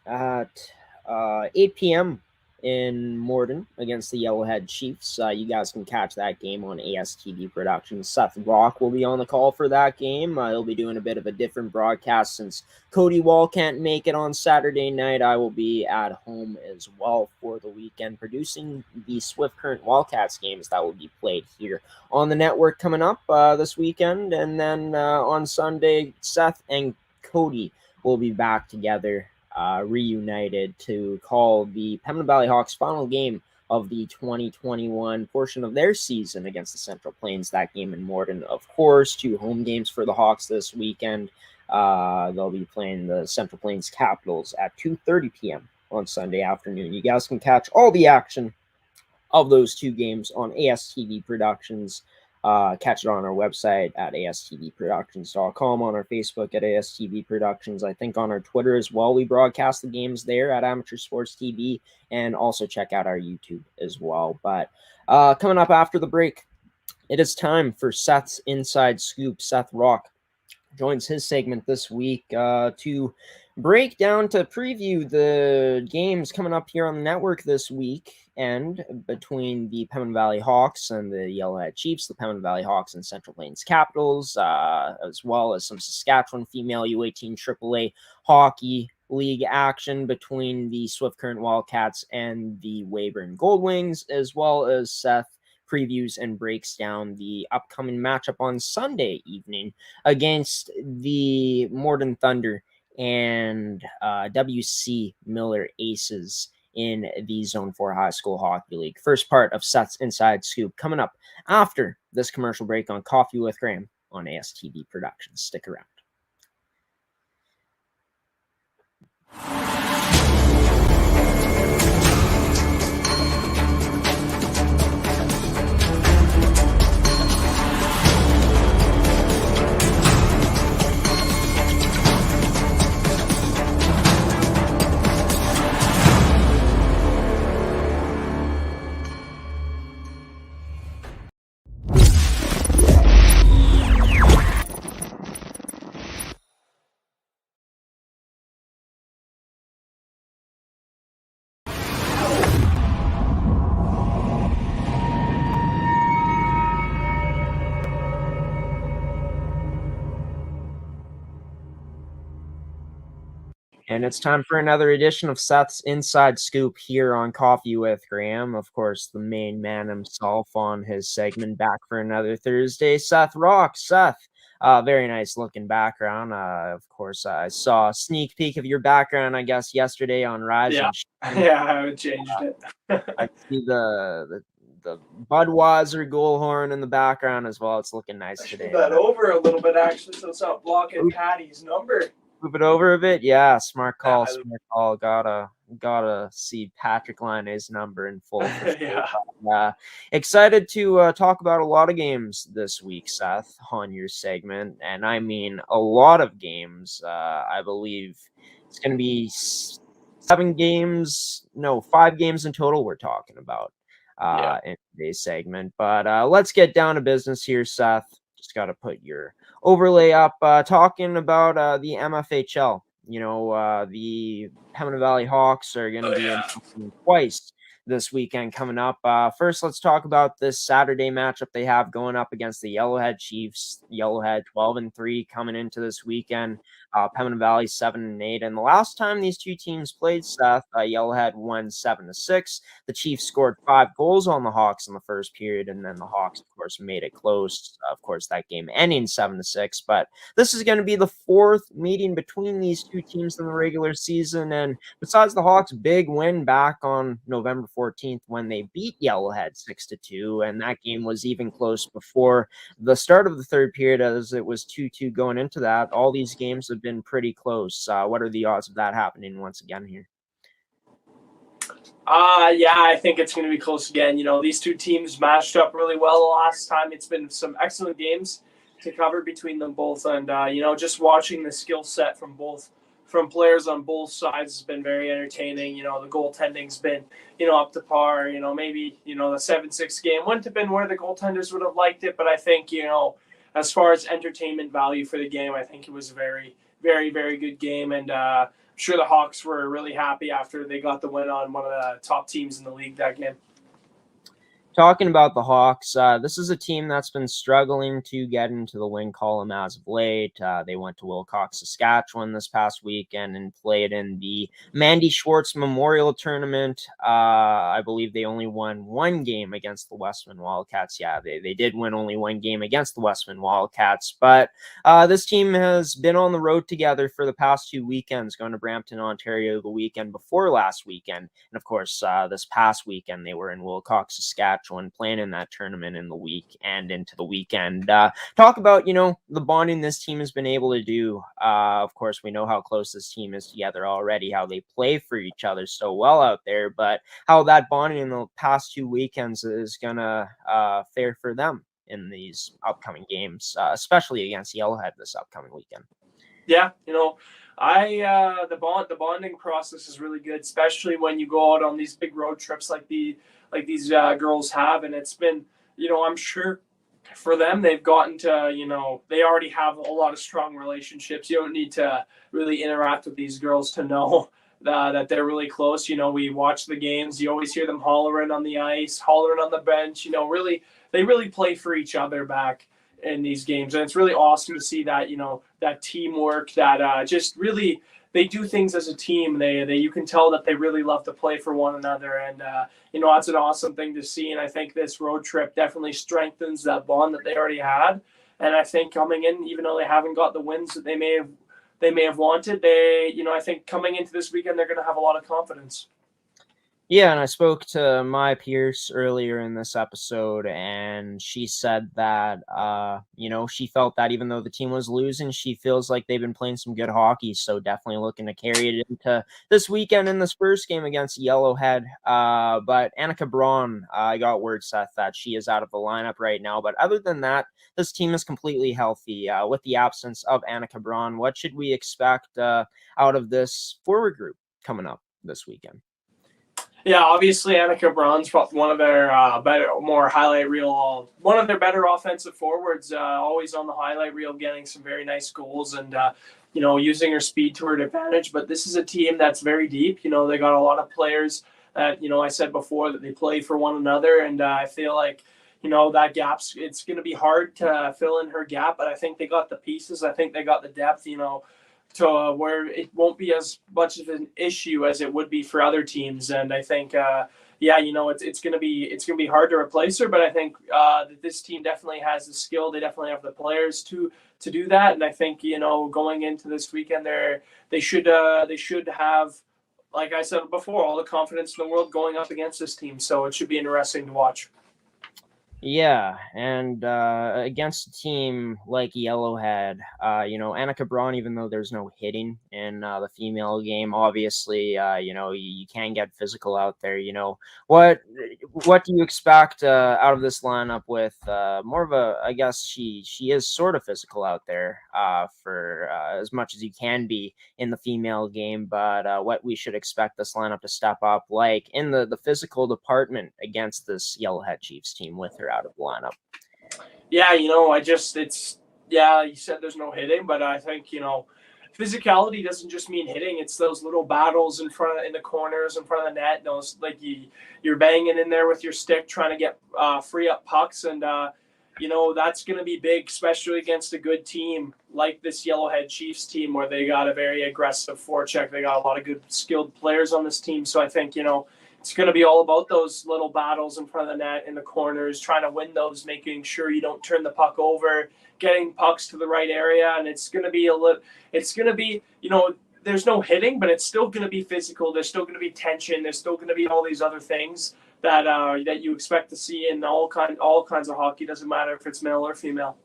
at 8 p.m. in Morden against the Yellowhead Chiefs. You guys can catch that game on ASTV Productions. Seth Rock will be on the call for that game. He'll be doing a bit of a different broadcast since Cody Wall can't make it on Saturday night. I will be at home as well for the weekend, producing the Swift Current Wildcats games that will be played here on the network coming up this weekend. And then on Sunday, Seth and Cody will be back together, reunited to call the Pembina Valley Hawks final game of the 2021 portion of their season against the Central Plains. That game in Morden, of course. 2 home games for the Hawks this weekend. They'll be playing the Central Plains Capitals at 2:30 p.m. on Sunday afternoon. You guys can catch all the action of those 2 games on ASTV Productions. Catch it on our website at astvproductions.com, on our Facebook at ASTV Productions. I think on our Twitter as well, we broadcast the games there at Amateur Sports TV, and also check out our YouTube as well. But coming up after the break, it is time for Seth's Inside Scoop. Seth Rock joins his segment this week to break down, to preview the games coming up here on the network this week, and between the Pembina Valley Hawks and the Yellowhead Chiefs, the Pembina Valley Hawks and Central Plains Capitals, as well as some Saskatchewan female U18 AAA hockey league action between the Swift Current Wildcats and the Weyburn Goldwings, as well as Seth previews and breaks down the upcoming matchup on Sunday evening against the Morden Thunder and WC Miller Aces in the Zone 4 High School Hockey League. First part of Seth's Inside Scoop coming up after this commercial break on Coffee with Graeme on ASTV Productions. Stick around. And it's time for another edition of Seth's Inside Scoop here on Coffee with Graeme. Of course, the main man himself on his segment, back for another Thursday. Seth rocks. Seth, very nice looking background. Of course, I saw a sneak peek of your background, I guess, yesterday on Rise. Yeah, yeah, I changed it. I see the Budweiser goal horn in the background as well. It's looking nice today. Move that over a little bit, actually, so it's not blocking Patty's number. Move it over a bit. Yeah, smart call. Smart call. Gotta see Patrick Laine's number in full. Yeah. Excited to talk about a lot of games this week, Seth, on your segment, and I mean a lot of games. I believe it's going to be 5 games in total we're talking about in today's segment. But let's get down to business here, Seth. Just got to put your overlay up, talking about the MFHL. The Pembina Valley Hawks are going to be in twice this weekend coming up. First, let's talk about this Saturday matchup they have going up against the Yellowhead Chiefs. Yellowhead 12-3 coming into this weekend. Pembina Valley 7-8. And the last time these two teams played, Seth, Yellowhead won 7-6. The Chiefs scored 5 goals on the Hawks in the first period, and then the Hawks, of course, made it close. Of course, that game ending 7-6. But this is going to be the 4th meeting between these two teams in the regular season. And besides the Hawks' big win back on November 14th when they beat Yellowhead 6-2, and that game was even close before the start of the third period, as it was 2-2 going into that. All these games have been pretty close. What are the odds of that happening once again here? Yeah, I think it's going to be close again. These two teams matched up really well the last time. It's been some excellent games to cover between them both, and just watching the skill set from players on both sides has been very entertaining. The goaltending's been, up to par. Maybe, the 7-6 game wouldn't have been where the goaltenders would have liked it, but I think, as far as entertainment value for the game, I think it was a very, very, very good game. And I'm sure the Hawks were really happy after they got the win on one of the top teams in the league that game. Talking about the Hawks, this is a team that's been struggling to get into the win column as of late. They went to Wilcox, Saskatchewan this past weekend and played in the Mandi Schwartz Memorial Tournament. I believe they only won 1 game against the Westman Wildcats. Yeah, they did win only 1 game against the Westman Wildcats, but this team has been on the road together for the past 2 weekends, going to Brampton, Ontario the weekend before last weekend. And of course, this past weekend, they were in Wilcox, Saskatchewan, playing in that tournament in the week and into the weekend. Talk about, the bonding this team has been able to do. Of course, we know how close this team is together already, how they play for each other so well out there, but how that bonding in the past 2 weekends is going to fare for them in these upcoming games, especially against Yellowhead this upcoming weekend. Yeah, the bonding process is really good, especially when you go out on these big road trips like these girls have. And it's been, I'm sure for them, they've gotten to, they already have a lot of strong relationships. You don't need to really interact with these girls to know that they're really close. We watch the games. You always hear them hollering on the ice, hollering on the bench. They really play for each other back in these games. And it's really awesome to see that, that teamwork, that just really they do things as a team. They you can tell that they really love to play for one another. And, that's an awesome thing to see. And I think this road trip definitely strengthens that bond that they already had. And I think coming in, even though they haven't got the wins that they may have wanted, I think coming into this weekend, they're going to have a lot of confidence. Yeah, and I spoke to Mya Pearce earlier in this episode, and she said that, she felt that even though the team was losing, she feels like they've been playing some good hockey, so definitely looking to carry it into this weekend in this first game against Yellowhead. But Annika Braun, I got word, Seth, that she is out of the lineup right now, but other than that, this team is completely healthy. With the absence of Annika Braun, what should we expect out of this forward group coming up this weekend? Yeah, obviously Annika Braun's one of their one of their better offensive forwards, always on the highlight reel, getting some very nice goals and, using her speed to her advantage. But this is a team that's very deep. They got a lot of players that, I said before that they play for one another. And I feel like, that it's going to be hard to fill in her gap, but I think they got the pieces. I think they got the depth, to where it won't be as much of an issue as it would be for other teams. And I think, it's gonna be hard to replace her, but I think that this team definitely has the skill. They definitely have the players to do that. And I think going into this weekend, they should have, like I said before, all the confidence in the world going up against this team. So it should be interesting to watch. Yeah, and against a team like Yellowhead, Annika Braun, even though there's no hitting in the female game, obviously, you can get physical out there. What do you expect out of this lineup with more of a, I guess she is sort of physical out there for as much as you can be in the female game, but what we should expect this lineup to step up like in the physical department against this Yellowhead Chiefs team with her out of the lineup. Yeah, you said there's no hitting, but I think, physicality doesn't just mean hitting. It's those little battles in the corners, in front of the net. Those, like, you're banging in there with your stick, trying to get free up pucks. And, that's going to be big, especially against a good team like this Yellowhead Chiefs team, where they got a very aggressive forecheck. They got a lot of good skilled players on this team. So I think, it's going to be all about those little battles in front of the net, in the corners, trying to win those, making sure you don't turn the puck over, getting pucks to the right area. And it's going to be there's no hitting, but it's still going to be physical. There's still going to be tension. There's still going to be all these other things that you expect to see in all kinds of hockey. Doesn't matter if it's male or female.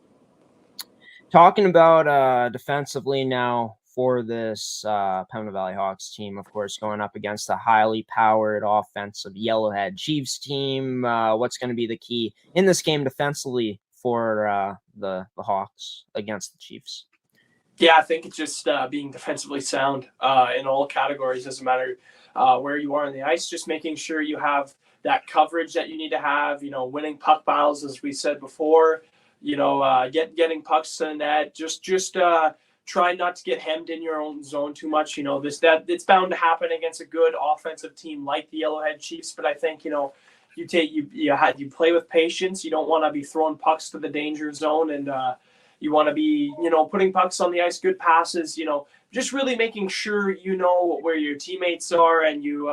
Talking about defensively now, for this Pembina Valley Hawks team, of course, going up against the highly powered offensive Yellowhead Chiefs team. What's going to be the key in this game defensively for the Hawks against the Chiefs? Yeah, I think it's just being defensively sound in all categories. Doesn't matter where you are on the ice, just making sure you have that coverage that you need to have, winning puck battles, as we said before, getting pucks to the net, just try not to get hemmed in your own zone too much. It's bound to happen against a good offensive team like the Yellowhead Chiefs. But I think, you play with patience. You don't want to be throwing pucks to the danger zone, and you want to be, putting pucks on the ice, good passes, just really making sure where your teammates are, and you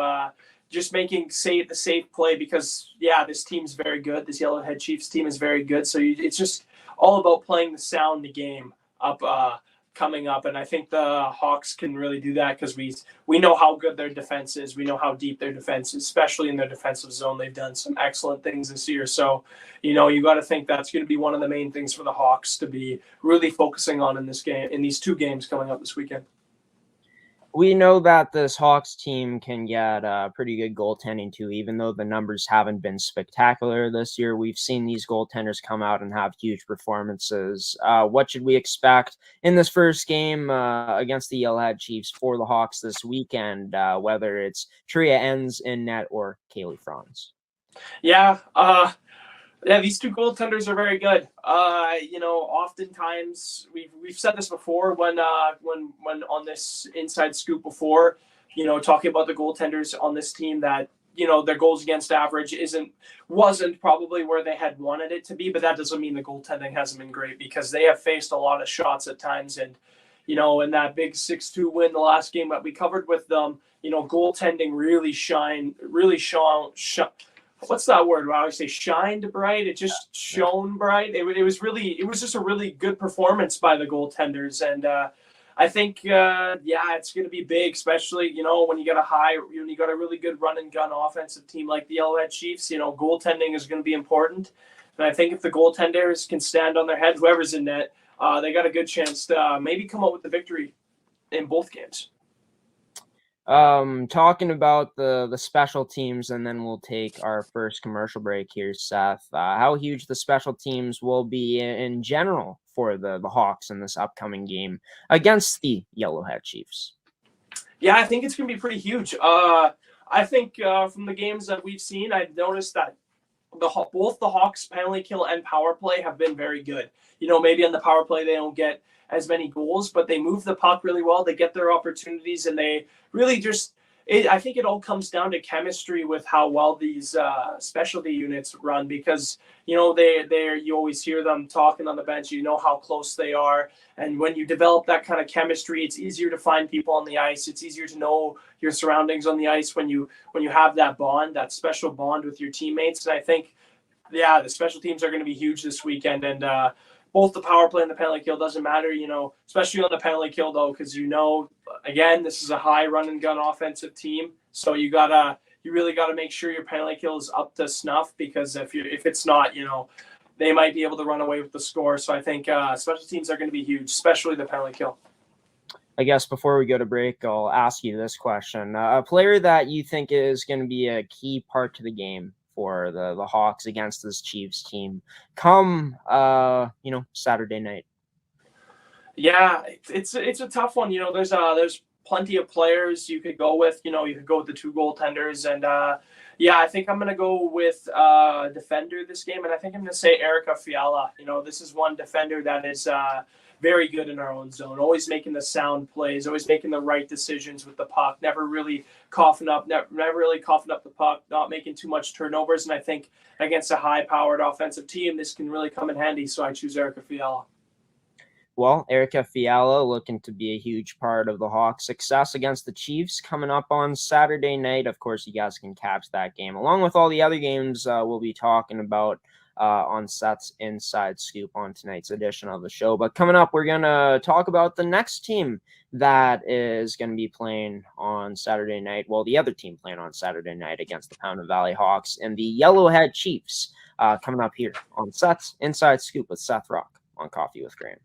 just making the safe play, because this team's very good. This Yellowhead Chiefs team is very good. So it's just all about playing the sound the game up coming up, and I think the Hawks can really do that, because we know how good their defense is. We know how deep their defense is, especially in their defensive zone. They've done some excellent things this year. So, you got to think that's going to be one of the main things for the Hawks to be really focusing on in this game, in these two games coming up this weekend. We know that this Hawks team can get pretty good goaltending too, even though the numbers haven't been spectacular this year. We've seen these goaltenders come out and have huge performances. What should we expect in this first game against the Yellowhead Chiefs for the Hawks this weekend, whether it's Tria Enns in net or Kaylee Franz? Yeah, these two goaltenders are very good. Oftentimes we've said this before when on this Inside Scoop before, talking about the goaltenders on this team, that their goals against average wasn't probably where they had wanted it to be, but that doesn't mean the goaltending hasn't been great, because they have faced a lot of shots at times, and in that big 6-2 win the last game that we covered with them, goaltending really shone. What's that word? I always say shined bright. It just shone bright. It was just a really good performance by the goaltenders. And I think, it's going to be big, especially, when you got a really good run and gun offensive team like the Yellowhead Chiefs, goaltending is going to be important. And I think if the goaltenders can stand on their head, whoever's in net, they got a good chance to maybe come out with the victory in both games. Talking about the special teams, and then we'll take our first commercial break here, Seth. How huge the special teams will be in general for the Hawks in this upcoming game against the Yellowhead Chiefs? Yeah, I think it's going to be pretty huge. I think from the games that we've seen, I've noticed that both the Hawks penalty kill and power play have been very good. Maybe on the power play they don't get as many goals, but they move the puck really well. They get their opportunities, and they really just, I think it all comes down to chemistry with how well these specialty units run, because you always hear them talking on the bench. You know how close they are, and when you develop that kind of chemistry, it's easier to find people on the ice. It's easier to know your surroundings on the ice when you have that bond, that special bond with your teammates. And I think, the special teams are going to be huge this weekend, and both the power play and the penalty kill doesn't matter, especially on the penalty kill though, because again, this is a high run and gun offensive team, so you really gotta make sure your penalty kill is up to snuff, because if it's not, they might be able to run away with the score. So I think special teams are going to be huge, especially the penalty kill. I guess before we go to break, I'll ask you this question: a player that you think is going to be a key part to the game for the Hawks against this Chiefs team come Saturday night. Yeah, it's a tough one. There's plenty of players you could go with. You could go with the two goaltenders, and I think I'm going to go with defender this game, and I think I'm going to say Erica Fiala. This is one defender that is very good in our own zone, always making the sound plays, always making the right decisions with the puck, never really coughing up the puck, not making too much turnovers. And I think against a high-powered offensive team, this can really come in handy. So I choose Erica Fiala. Well, Erica Fiala looking to be a huge part of the Hawks' success against the Chiefs coming up on Saturday night. Of course, you guys can catch that game along with all the other games we'll be talking about on Seth's Inside Scoop on tonight's edition of the show. But coming up, we're going to talk about the next team that is going to be playing on Saturday night. Well, the other team playing on Saturday night against the Pembina Valley Hawks and the Yellowhead Chiefs coming up here on Seth's Inside Scoop with Seth Rock on Coffee with Graeme.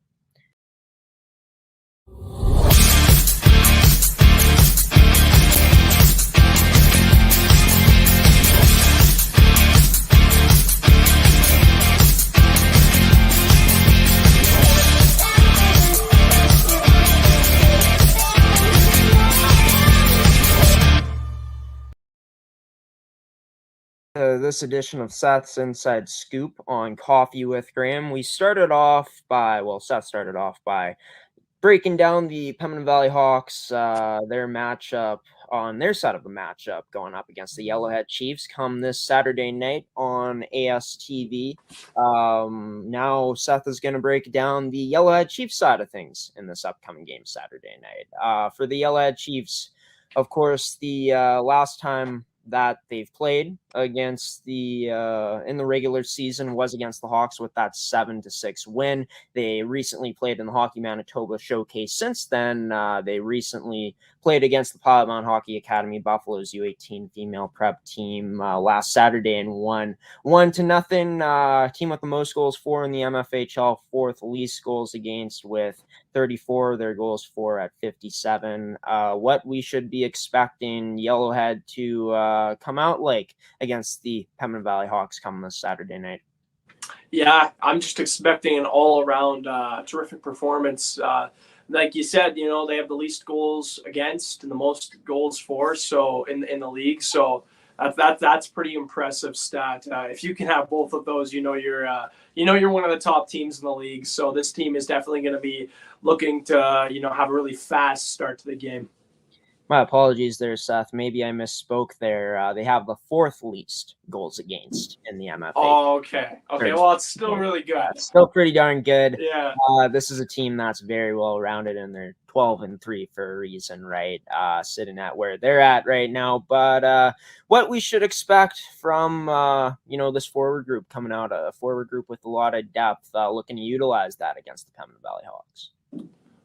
This edition of Seth's Inside Scoop on Coffee with Graeme. Seth started off by breaking down the Pembina Valley Hawks, their matchup on their side of the matchup going up against the Yellowhead Chiefs come this Saturday night on ASTV. Now Seth is going to break down the Yellowhead Chiefs side of things in this upcoming game Saturday night. For the Yellowhead Chiefs, of course, the last time that they've played against the in the regular season was against the Hawks with that 7-6 win. They recently played in the Hockey Manitoba Showcase. Since then, they recently played against the Pilot-Mound Hockey-Academy Buffalo's U18 female prep team last Saturday and won 1-0. Team with the most goals for in the MFHL, fourth least goals against with 34. Their goals for at 57. What we should be expecting Yellowhead to come out like against the Pembina Valley Hawks coming this Saturday night? Yeah, I'm just expecting an all-around terrific performance. Like you said, they have the least goals against and the most goals for, so in the league. So that's pretty impressive stat. If you can have both of those, you're one of the top teams in the league. So this team is definitely going to be looking to have a really fast start to the game. My apologies there, Seth. Maybe I misspoke there. They have the fourth least goals against in the MFA. Oh, okay. Well, it's still really good. Still pretty darn good. Yeah. This is a team that's very well rounded, and they're 12-3 for a reason, right? Sitting at where they're at right now. But what we should expect from this forward group coming out, a forward group with a lot of depth, looking to utilize that against the Pembina Valley Hawks.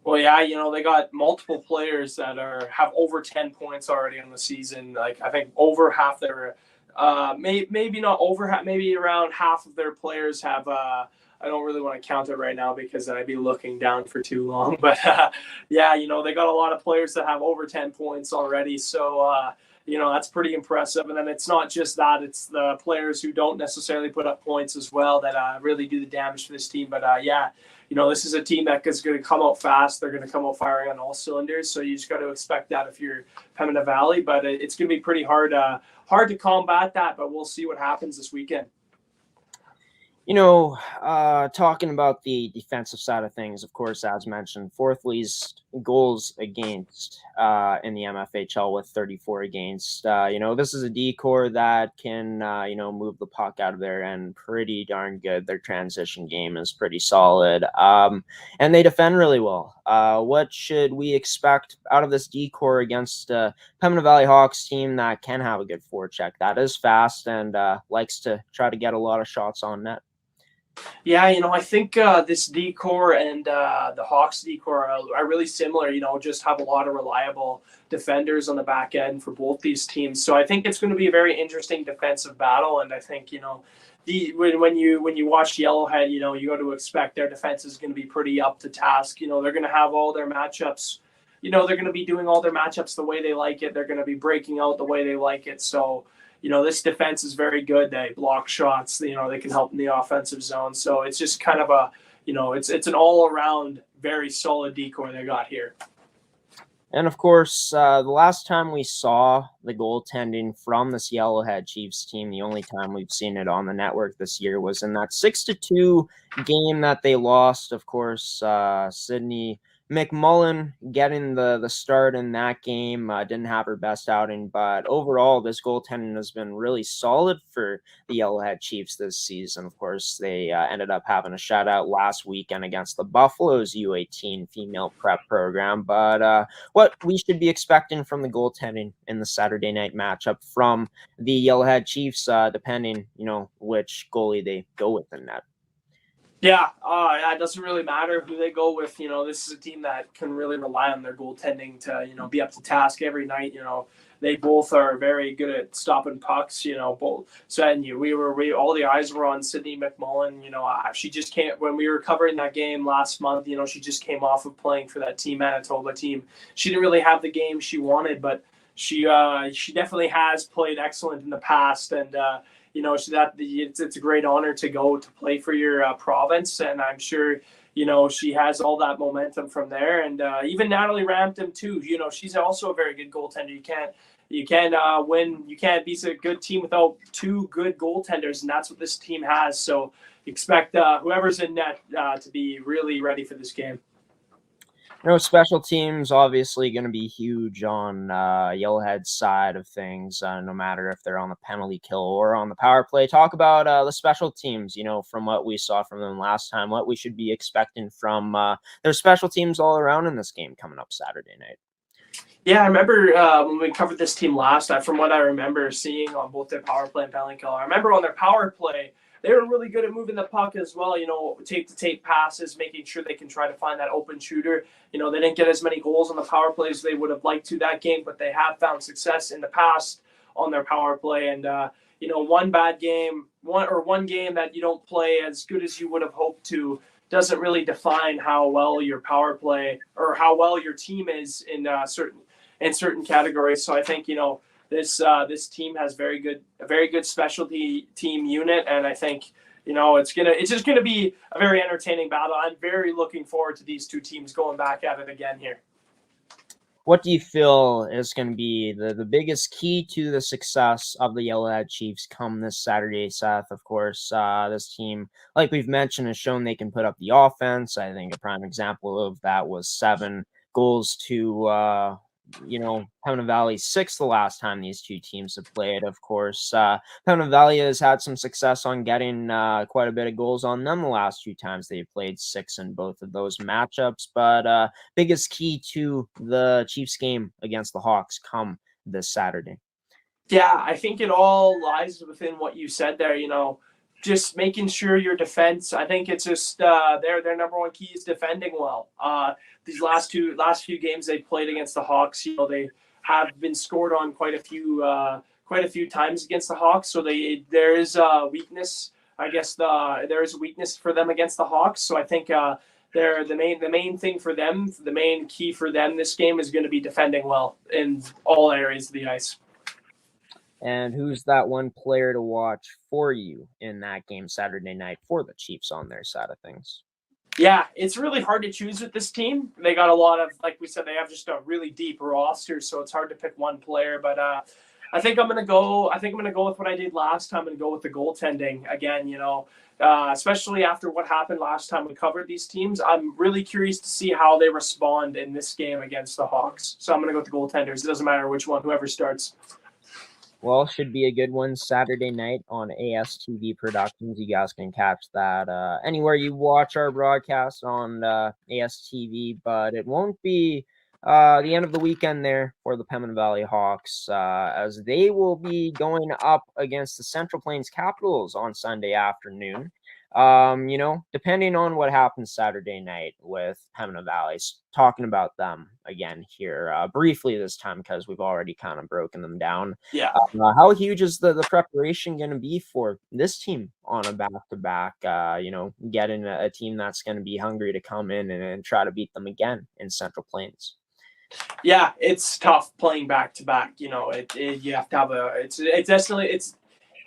Well, yeah, they got multiple players that have over 10 points already on the season. Like, I think over half their, maybe not over half, maybe around half of their players have. I don't really want to count it right now because I'd be looking down for too long. But yeah, they got a lot of players that have over 10 points already. So that's pretty impressive. And then it's not just that; it's the players who don't necessarily put up points as well that really do the damage for this team. But yeah. This is a team that is going to come out fast. They're going to come out firing on all cylinders. So you just got to expect that if you're Pembina Valley. But it's going to be pretty hard to combat that. But we'll see what happens this weekend. Talking about the defensive side of things, of course, as mentioned, fourth least goals against. in the MFHL with 34 against. This is a D-core that can, move the puck out of there and pretty darn good. Their transition game is pretty solid. And they defend really well. What should we expect out of this D-core against Pembina Valley Hawks team that can have a good forecheck, that is fast and likes to try to get a lot of shots on net? Yeah, I think this D-core and the Hawks D-core are really similar, just have a lot of reliable defenders on the back end for both these teams. So I think it's going to be a very interesting defensive battle. And I think, when you watch Yellowhead, you got to expect their defense is going to be pretty up to task. They're going to have all their matchups, they're going to be doing all their matchups the way they like it. They're going to be breaking out the way they like it. So this defense is very good. They block shots. They can help in the offensive zone. So it's just kind of a, it's an all-around very solid D-core they got here. And of course, the last time we saw the goaltending from this Yellowhead Chiefs team, the only time we've seen it on the network this year was in that 6-2 game that they lost. Of course, Sydney McMullen getting the start in that game, didn't have her best outing, but overall this goaltending has been really solid for the Yellowhead Chiefs this season. Of course, they ended up having a shutout last weekend against the Buffalo's U18 female prep program, but what we should be expecting from the goaltending in the Saturday night matchup from the Yellowhead Chiefs, depending, which goalie they go with in net. Yeah, it doesn't really matter who they go with. This is a team that can really rely on their goaltending to, be up to task every night. They both are very good at stopping pucks. Both. So and all the eyes were on Sydney McMullen. She just can't. When we were covering that game last month, she just came off of playing for that Team Manitoba team. She didn't really have the game she wanted, but she definitely has played excellent in the past, and it's a great honor to go to play for your province, and I'm sure she has all that momentum from there. And even Natalie Rampton too. She's also a very good goaltender. You can't be a good team without two good goaltenders, and that's what this team has. So expect whoever's in net to be really ready for this game. Special teams obviously going to be huge on Yellowhead's side of things, no matter if they're on the penalty kill or on the power play. Talk about the special teams, from what we saw from them last time, what we should be expecting from their special teams all around in this game coming up Saturday night. Yeah, I remember when we covered this team last, from what I remember seeing on both their power play and penalty kill, I remember on their power play, they were really good at moving the puck as well, tape-to-tape passes, making sure they can try to find that open shooter. They didn't get as many goals on the power play as they would have liked to that game, but they have found success in the past on their power play. And, one bad game, one game that you don't play as good as you would have hoped to doesn't really define how well your power play or how well your team is in certain categories. So I think, this team has a very good specialty team unit, and I think it's just gonna be a very entertaining battle. I'm very looking forward to these two teams going back at it again here. What do you feel is going to be the biggest key to the success of the Yellowhead Chiefs come this Saturday, Seth? Of course, this team, like we've mentioned, has shown they can put up the offense. I think a prime example of that was 7 goals to Pembina Valley 6 the last time these two teams have played. Of course, Pembina Valley has had some success on getting quite a bit of goals on them the last 2 times they've played, 6 in both of those matchups. But biggest key to the Chiefs game against the Hawks come this Saturday. Yeah, I think it all lies within what you said there. Just making sure your defense. I think it's just their number one key is defending well. These last few games they played against the Hawks, they have been scored on quite a few times against the Hawks. So there is a weakness. I guess there is a weakness for them against the Hawks. So I think the main thing for them, the main key for them this game is going to be defending well in all areas of the ice. And who's that one player to watch for you in that game Saturday night for the Chiefs on their side of things? Yeah, it's really hard to choose with this team. They got a lot of, like we said, they have just a really deep roster, so it's hard to pick one player. But I think I'm gonna go with what I did last time and go with the goaltending again. especially after what happened last time we covered these teams. I'm really curious to see how they respond in this game against the Hawks. So I'm going to go with the goaltenders. It doesn't matter which one, whoever starts. Well, should be a good one Saturday night on ASTV Productions. You guys can catch that anywhere you watch our broadcast on ASTV, but it won't be the end of the weekend there for the Pembina Valley Hawks, as they will be going up against the Central Plains Capitals on Sunday afternoon. Depending on what happens Saturday night with Pembina Valley, talking about them again here briefly this time because we've already kind of broken them down. Yeah. How huge is the preparation going to be for this team on a back-to-back, getting a team that's going to be hungry to come in and try to beat them again in Central Plains? Yeah, it's tough playing back-to-back. You have to have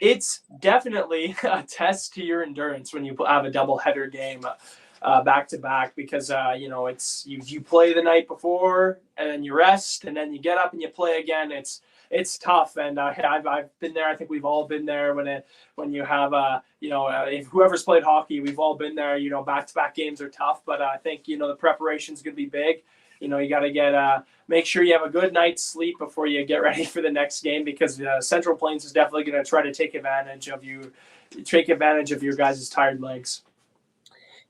it's definitely a test to your endurance when you have a double-header game back-to-back because, it's you play the night before and then you rest and then you get up and you play again. It's tough, and I've been there. I think we've all been there when you have if whoever's played hockey, we've all been there. Back-to-back games are tough, but I think the preparation's going to be big. You got to make sure you have a good night's sleep before you get ready for the next game because Central Plains is definitely going to try to take advantage of your guys' tired legs.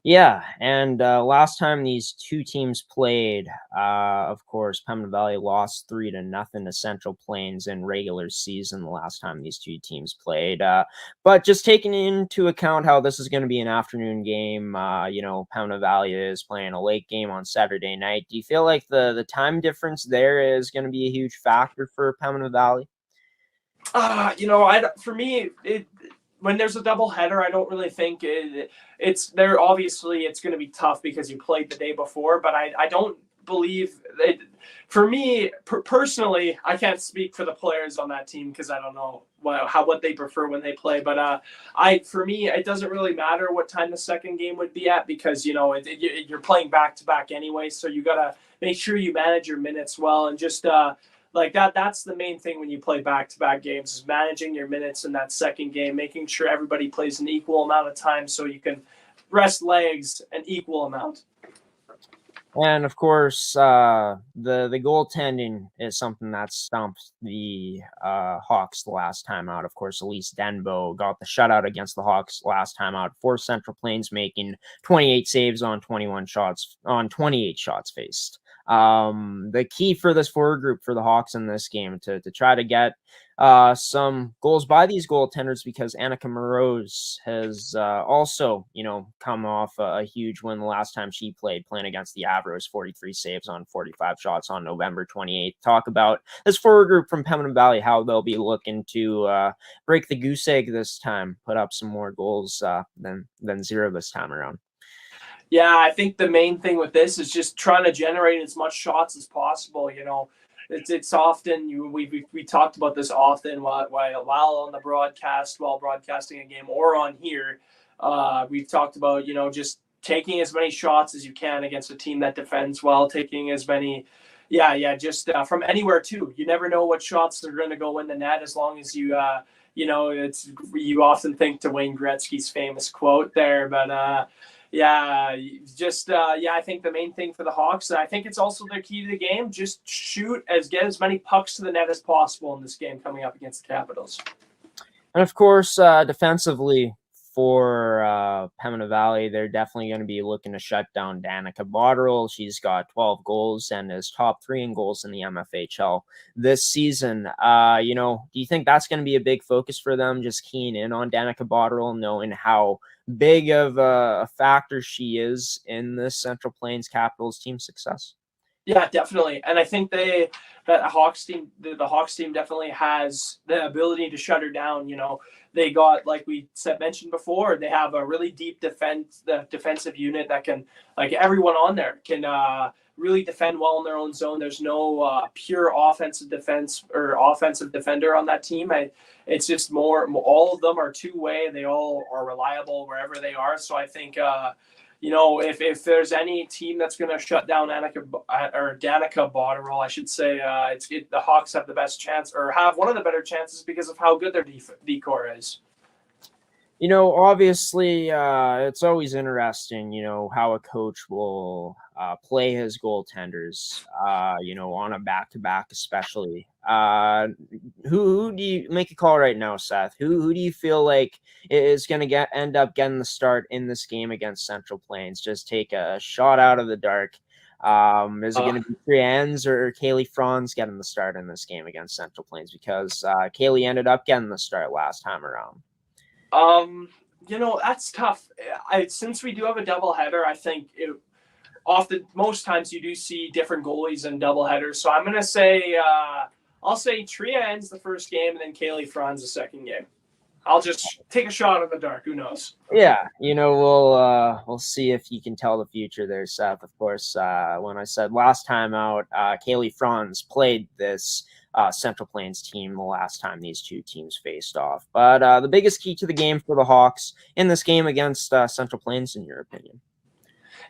Yeah, and last time these two teams played, of course, Pembina Valley lost 3-0 to Central Plains in regular season the last time these two teams played. But just taking into account how this is going to be an afternoon game, Pembina Valley is playing a late game on Saturday night. Do you feel like the time difference there is going to be a huge factor for Pembina Valley? For me, when there's a double header, I don't really think it's there. Obviously, it's going to be tough because you played the day before, but I don't believe it. For me, personally, I can't speak for the players on that team because I don't know what they prefer when they play. But for me, it doesn't really matter what time the second game would be at because you're playing back to back anyway, so you gotta make sure you manage your minutes well and just. That's the main thing when you play back-to-back games is managing your minutes in that second game, making sure everybody plays an equal amount of time so you can rest legs an equal amount. And of course, the goaltending is something that stumped the Hawks the last time out. Of course, Elise Denbo got the shutout against the Hawks last time out for Central Plains, making 28 saves on 28 shots faced. The key for this forward group for the Hawks in this game to try to get some goals by these goaltenders because Annika Moroz has also, come off a huge win the last time she playing against the Avros, 43 saves on 45 shots on November 28th. Talk about this forward group from Pembina Valley, how they'll be looking to break the goose egg this time, put up some more goals than zero this time around. Yeah, I think the main thing with this is just trying to generate as much shots as possible. It's often we talked about this often while on the broadcast, while broadcasting a game, or on here. We've talked about just taking as many shots as you can against a team that defends well, taking as many. Just from anywhere too. You never know what shots are going to go in the net as long as you. You often think to Wayne Gretzky's famous quote there, but. I think the main thing for the Hawks, I think it's also their key to the game, just get as many pucks to the net as possible in this game coming up against the Capitals. And of course, defensively for Pembina Valley, they're definitely going to be looking to shut down Danica Botterill. She's got 12 goals and is top 3 in goals in the MFHL this season. Do you think that's going to be a big focus for them, just keying in on Danica Botterill, knowing how big of a factor she is in this Central Plains Capitals team success? Yeah, definitely. And I think the Hawks team definitely has the ability to shut her down. They got, like we mentioned before, they have a really deep defensive unit that can, like everyone on there can really defend well in their own zone. There's no pure offensive defense or offensive defender on that team. It's just more, all of them are two-way. They all are reliable wherever they are. So I think, if there's any team that's going to shut down Danica Botterill, I should say, the Hawks have the best chance or have one of the better chances because of how good their decor is. Obviously, it's always interesting, how a coach will play his goaltenders, on a back-to-back especially. Who do you make a call right now, Seth? Who do you feel like is going to end up getting the start in this game against Central Plains? Just take a shot out of the dark. Is it going to be Trians or Kaylee Franz getting the start in this game against Central Plains? Because Kaylee ended up getting the start last time around. That's tough. Since we do have a doubleheader, I think most times you do see different goalies in doubleheaders. So I'm gonna say I'll say Tria ends the first game and then Kaylee Franz the second game. I'll just take a shot in the dark. Who knows? Yeah, we'll see if you can tell the future there, Seth. Of course, when I said last time out, Kaylee Franz played this Central Plains team the last time these two teams faced off. But the biggest key to the game for the Hawks in this game against Central Plains, in your opinion?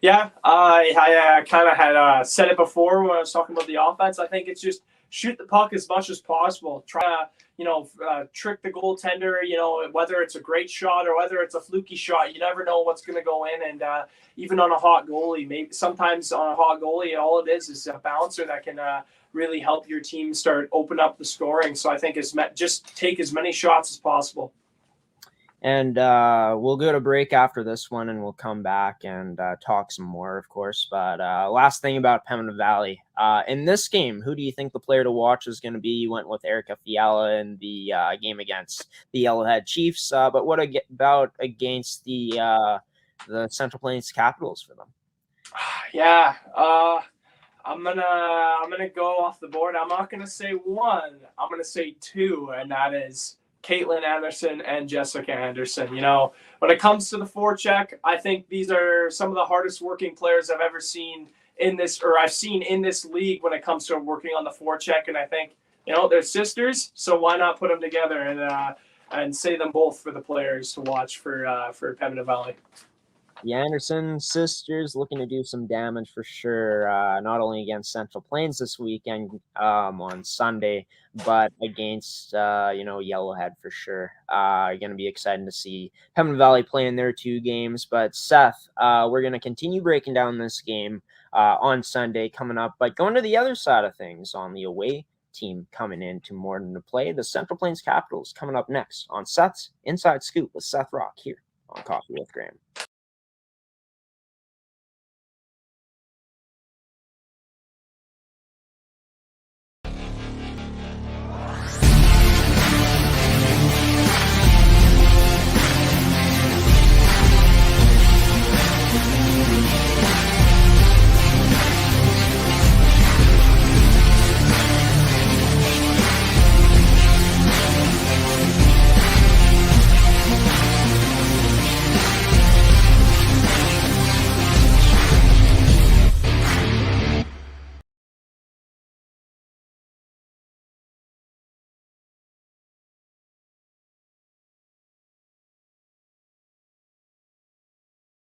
Yeah, I kind of had said it before when I was talking about the offense. I think it's just shoot the puck as much as possible. Try to, trick the goaltender, whether it's a great shot or whether it's a fluky shot. You never know what's going to go in. And even on a hot goalie, maybe sometimes on a hot goalie, all it is a bouncer that can really help your team open up the scoring. So I think just take as many shots as possible. And we'll go to break after this one, and we'll come back and talk some more, of course. But last thing about Pembina Valley. In this game, who do you think the player to watch is going to be? You went with Erica Fiala in the game against the Yellowhead Chiefs. But what about against the Central Plains Capitals for them? Yeah, I'm gonna go off the board. I'm not gonna say one. I'm gonna say two, and that is Caitlin Anderson and Jessica Anderson. When it comes to the forecheck, I think these are some of the hardest working players I've ever seen in this, or I've seen in this league when it comes to working on the forecheck. And I think, they're sisters, so why not put them together and say them both for the players to watch for Pembina Valley. The Anderson sisters looking to do some damage for sure, not only against Central Plains this weekend on Sunday, but against, Yellowhead for sure. Going to be exciting to see Pembina Valley playing their two games. But Seth, we're going to continue breaking down this game on Sunday coming up. But going to the other side of things on the away team coming into Morden to play, the Central Plains Capitals coming up next on Seth's Inside Scoop with Seth Rock here on Coffee with Graeme.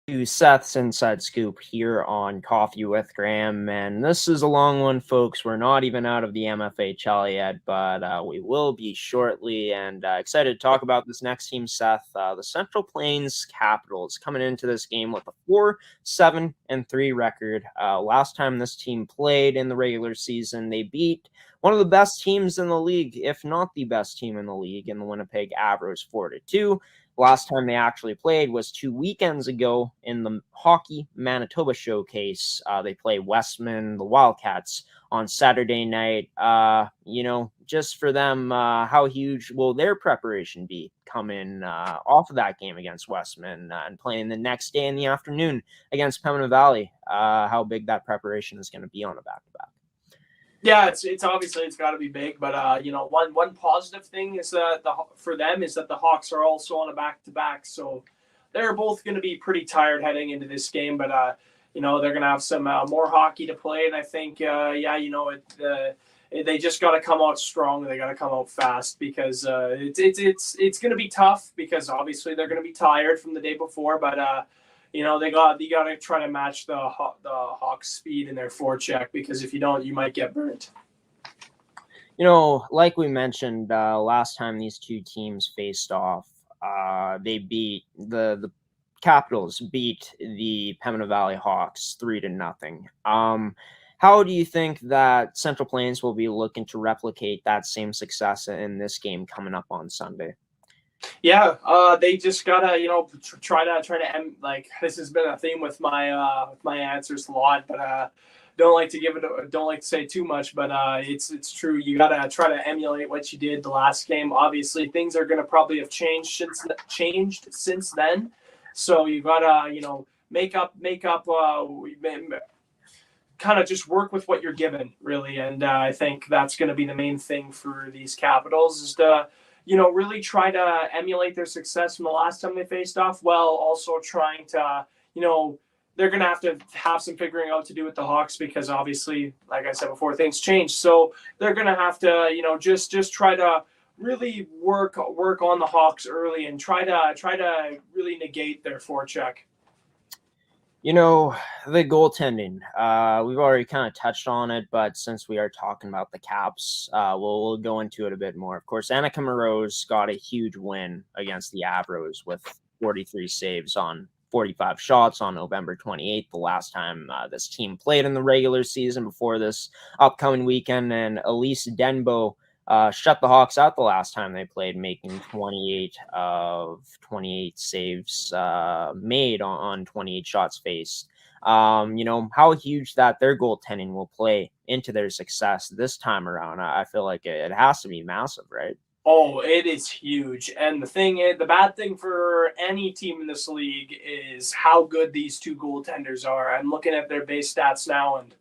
To Seth's Inside Scoop here on Coffee with Graeme, and this is a long one, folks. We're not even out of the MFHL yet, but we will be shortly, and excited to talk about this next team, Seth. The Central Plains Capitals coming into this game with a 4-7-3 record. Last time this team played in the regular season, they beat one of the best teams in the league, if not the best team in the league, in the Winnipeg Avros 4-2. Last time they actually played was 2 weekends ago in the Hockey Manitoba Showcase. They play Westman, the Wildcats, on Saturday night. Just for them, how huge will their preparation be coming off of that game against Westman and playing the next day in the afternoon against Pembina Valley? How big that preparation is going to be on a back-to-back. Yeah, it's obviously it's got to be big, but one positive thing is that for them is that the Hawks are also on a back-to-back, so they're both going to be pretty tired heading into this game. But they're going to have some more hockey to play, and I think they just got to come out strong. They got to come out fast because it's going to be tough because obviously they're going to be tired from the day before, but. They got to try to match the Hawks' speed in their forecheck because if you don't, you might get burnt. Like we mentioned last time these two teams faced off, the Capitals beat the Pembina Valley Hawks 3-0. How do you think that Central Plains will be looking to replicate that same success in this game coming up on Sunday? Yeah, they just gotta, try to end, like, this has been a theme with my answers a lot, but don't like to say too much, but it's true. You gotta try to emulate what you did the last game. Obviously, things are gonna probably have changed since then, so you gotta make up. Kind of just work with what you're given, really, and I think that's going to be the main thing for these Capitals is to really try to emulate their success from the last time they faced off, while also trying to they're going to have some figuring out to do with the Hawks, because obviously, like I said before, things change, so they're going to have to just try to really work on the Hawks early and try to really negate their forecheck. The goaltending, we've already kind of touched on it, but since we are talking about the Caps, we'll go into it a bit more. Of course, Annika Moroz got a huge win against the Avros with 43 saves on 45 shots on November 28th, the last time this team played in the regular season before this upcoming weekend. And Elise Denbo shut the Hawks out the last time they played, making 28 of 28 saves made on 28 shots faced. How huge that their goaltending will play into their success this time around. I feel like it has to be massive, right? Oh, it is huge. And the bad thing for any team in this league is how good these two goaltenders are. I'm looking at their base stats now, and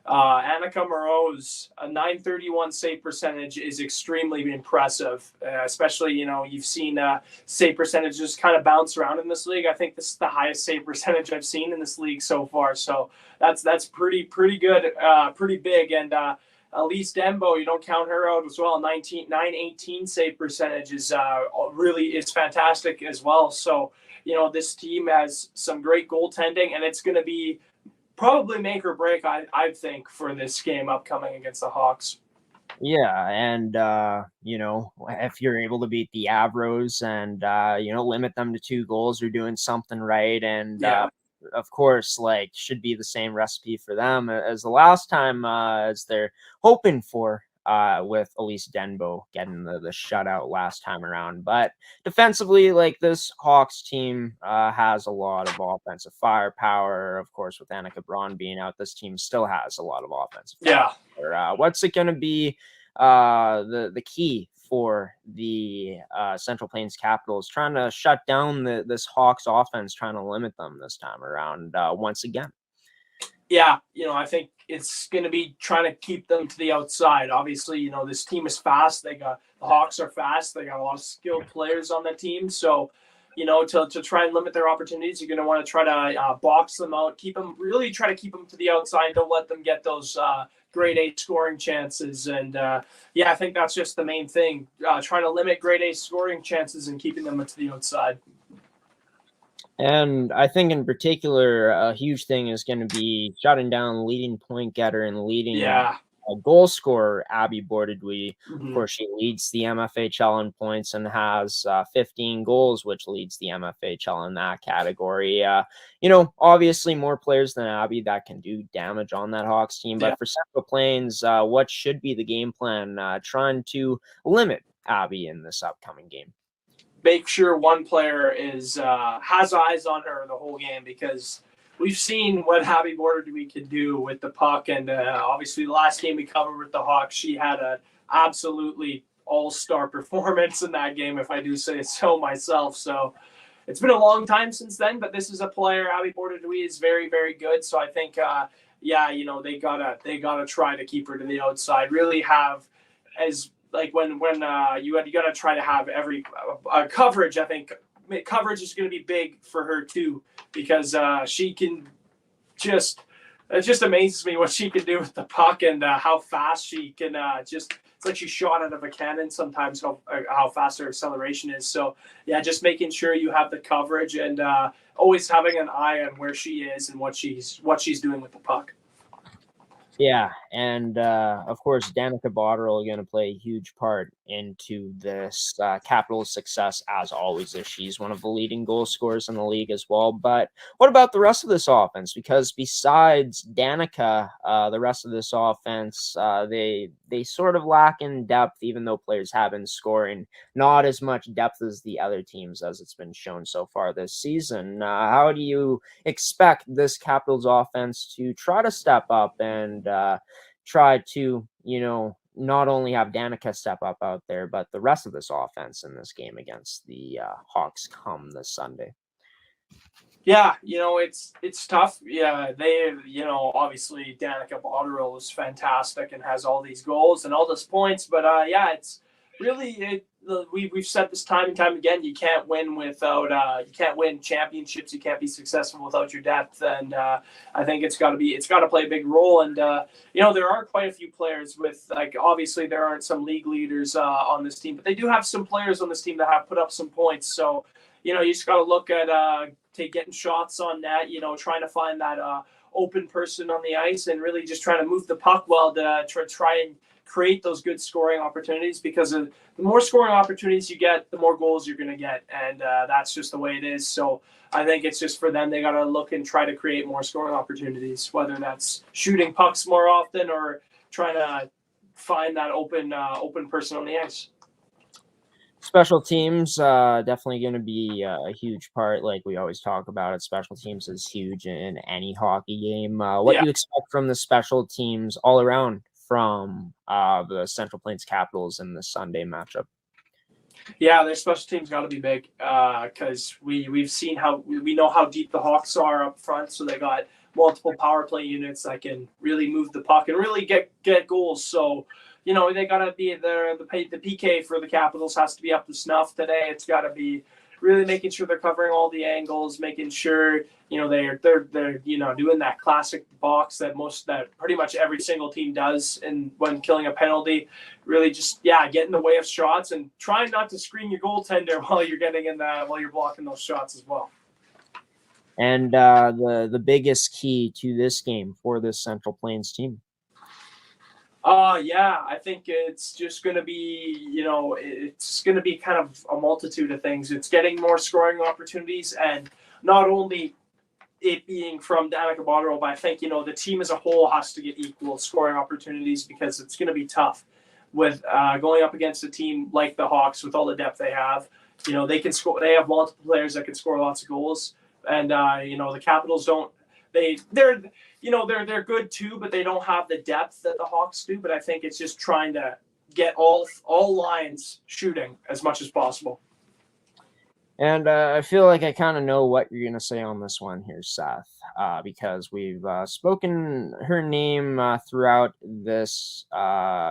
Annika Moroz, a .931 save percentage is extremely impressive. Especially, you've seen save percentages kind of bounce around in this league. I think this is the highest save percentage I've seen in this league so far. So that's pretty good, pretty big. And Elise Denbo, you don't count her out as well. 918 save percentage is fantastic as well. So this team has some great goaltending, and it's going to be probably make or break, I think, for this game upcoming against the Hawks. Yeah, and if you're able to beat the Avros and limit them to 2 goals, you're doing something right. And of course, should be the same recipe for them as the last time, as they're hoping for, with Elise Denbo getting the shutout last time around. But defensively, this Hawks team has a lot of offensive firepower. Of course, with Annika Braun being out, this team still has a lot of offensive firepower. What's it going to be the key for the Central Plains Capitals trying to shut down this Hawks offense, trying to limit them this time around once again? Yeah, I think it's going to be trying to keep them to the outside. Obviously, this team is fast. The Hawks are fast. They got a lot of skilled players on the team. So, to try and limit their opportunities, you're going to want to try to box them out, try to keep them to the outside. Don't let them get those grade A scoring chances. And I think that's just the main thing, trying to limit grade A scoring chances and keeping them to the outside. And I think in particular, a huge thing is going to be shutting down leading point getter and leading goal scorer, Abby Bordedwy. Mm-hmm. Of course, she leads the MFHL in points and has 15 goals, which leads the MFHL in that category. Obviously more players than Abby that can do damage on that Hawks team. But for Central Plains, what should be the game plan trying to limit Abby in this upcoming game? Make sure one player has eyes on her the whole game, because we've seen what Abby Bordedwy can do with the puck. And obviously the last game we covered with the Hawks, she had an absolutely all-star performance in that game, if I do say so myself. So it's been a long time since then, but this is a player, Abby Bordedwy, is very, very good. So I think, they gotta try to keep her to the outside. Really have when you got to try to have every coverage. I think coverage is going to be big for her too, because she can it just amazes me what she can do with the puck, and how fast she can it's like she's shot out of a cannon sometimes, how fast her acceleration is. So just making sure you have the coverage, and always having an eye on where she is and what she's doing with the puck. Yeah, and of course, Danica Botterill going to play a huge part into this Capitals' success, as always, as she's one of the leading goal scorers in the league as well. But what about the rest of this offense? Because besides Danica, the rest of this offense, they sort of lack in depth, even though players have been scoring. Not as much depth as the other teams, as it's been shown so far this season. How do you expect this Capitals offense to try to step up and try to, not only have Danica step up out there, but the rest of this offense in this game against the Hawks come this Sunday? Yeah, it's tough. Yeah, they, obviously Danica Botterill is fantastic and has all these goals and all those points. But yeah, it's really we've said this time and time again. You can't win without you can't win championships. You can't be successful without your depth. And I think it's got to play a big role. And there are quite a few players with, like, obviously there aren't some league leaders on this team, but they do have some players on this team that have put up some points. So you just got to look at getting shots on net, trying to find that open person on the ice and really just trying to move the puck well to try and create those good scoring opportunities, because the more scoring opportunities you get, the more goals you're going to get. And that's just the way it is. So I think it's just for them, they got to look and try to create more scoring opportunities, whether that's shooting pucks more often or trying to find that open person on the ice. Special teams definitely going to be a huge part, like we always talk about it. Special teams is huge in any hockey game. What do you expect from the special teams all around from the Central Plains Capitals in the Sunday matchup? Yeah, their special teams got to be big because we've seen we know how deep the Hawks are up front, so they got multiple power play units that can really move the puck and really get goals. So they got to be there. The PK for the Capitals has to be up to snuff today. It's got to be really making sure they're covering all the angles, making sure they're doing that classic box that pretty much every single team does, and when killing a penalty, really just get in the way of shots and trying not to screen your goaltender while you're blocking those shots as well. And the biggest key to this game for this Central Plains team? Yeah, I think it's just going to be, it's going to be kind of a multitude of things. It's getting more scoring opportunities, and not only it being from Danica Botterill, but I think, the team as a whole has to get equal scoring opportunities, because it's going to be tough with going up against a team like the Hawks with all the depth they have. They can score. They have multiple players that can score lots of goals, and the Capitals don't. They're good too, but they don't have the depth that the Hawks do. But I think it's just trying to get all lines shooting as much as possible. And I feel like I kind of know what you're going to say on this one here, Seth, because we've spoken her name throughout this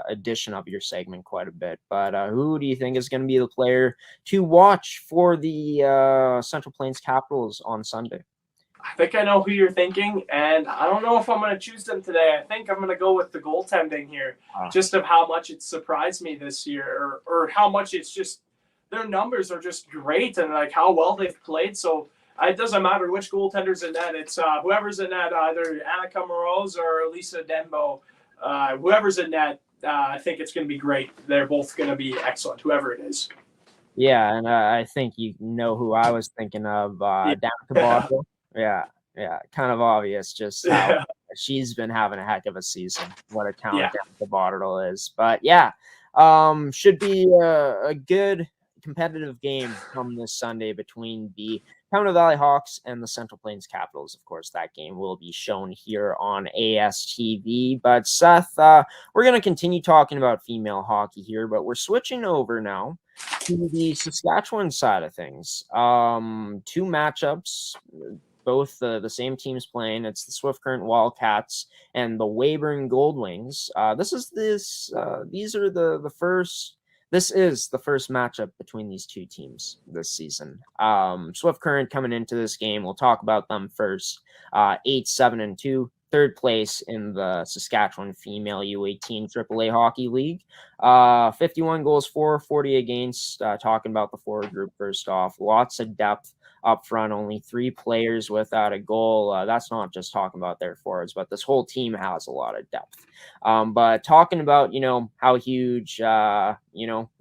edition of your segment quite a bit. But who do you think is going to be the player to watch for the Central Plains Capitals on Sunday? I think I know who you're thinking, and I don't know if I'm going to choose them today. I think I'm going to go with the goaltending here, just of how much it surprised me this year, or how much it's just their numbers are just great, and like how well they've played. So it doesn't matter which goaltender's in net. It's whoever's in net, either Annika Moroz or Lisa Denbo. Whoever's in net, I think it's going to be great. They're both going to be excellent, whoever it is. Yeah, and I think you know who I was thinking of, Danica Botterill. Yeah, kind of obvious just how she's been having a heck of a season. What a talent Danica Botterill is. But yeah, should be a good competitive game come this Sunday between the Pembina Valley Hawks and the Central Plains Capitals. Of course, that game will be shown here on ASTV. But Seth, we're going to continue talking about female hockey here, but we're switching over now to the Saskatchewan side of things. Two matchups, both the same teams playing. It's the Swift Current Wildcats and the Weyburn Goldwings. This is the first matchup between these two teams this season. Swift Current coming into this game, we'll talk about them first. 8-7-2, third place in the Saskatchewan Female U18 AAA Hockey League. 51 goals for, 40 against. Talking about the forward group first off, lots of depth up front. Only 3 players without a goal. That's not just talking about their forwards, but this whole team has a lot of depth. But talking about, how huge,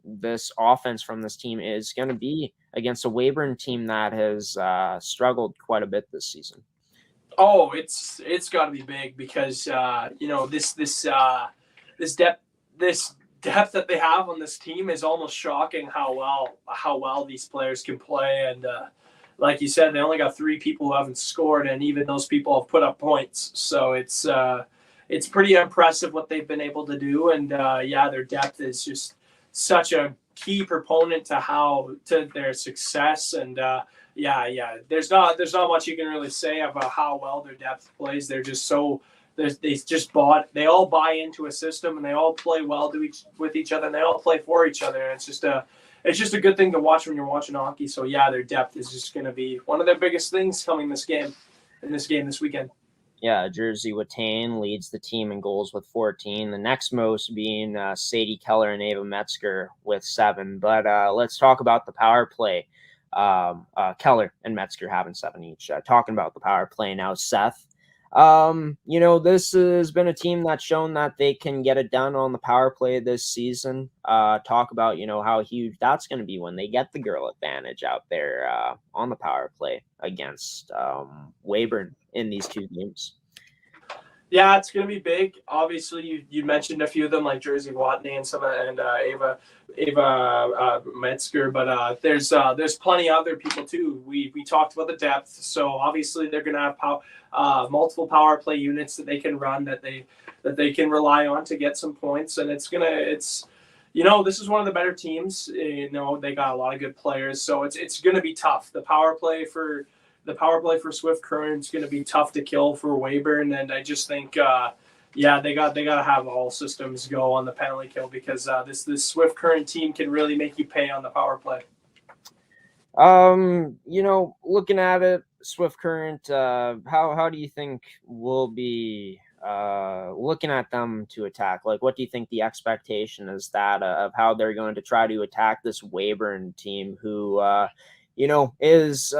this offense from this team is going to be against a Weyburn team that has struggled quite a bit this season. Oh, it's got to be big because this depth that they have on this team is almost shocking how well these players can play. And like you said, they only got 3 people who haven't scored, and even those people have put up points. So it's pretty impressive what they've been able to do. And their depth is just such a key proponent to their success. And there's not much you can really say about how well their depth plays. They're just they all buy into a system, and they all play well with each other, and they all play for each other. And it's just a good thing to watch when you're watching hockey. So their depth is just going to be one of their biggest things coming this weekend. Yeah, Jersey Watain leads the team in goals with 14. The next most being Sadie Keller and Ava Metzger with 7. But let's talk about the power play. Keller and Metzger having 7 each. Talking about the power play now, Seth. This has been a team that's shown that they can get it done on the power play this season. Talk about, how huge that's going to be when they get the girl advantage out there on the power play against Weyburn in these 2 games. Yeah, it's going to be big. Obviously, you mentioned a few of them like Jersey Watney and Ava Metzger, but there's plenty other people too. We talked about the depth, so obviously they're going to have multiple power play units that they can run that they can rely on to get some points, and this is one of the better teams. They got a lot of good players, so it's going to be tough. The power play for Swift Current is going to be tough to kill for Weyburn, and I just think they got to have all systems go on the penalty kill because this Swift Current team can really make you pay on the power play. Looking at it, Swift Current, how do you think we'll be looking at them to attack? Like, what do you think the expectation is that of how they're going to try to attack this Weyburn team who is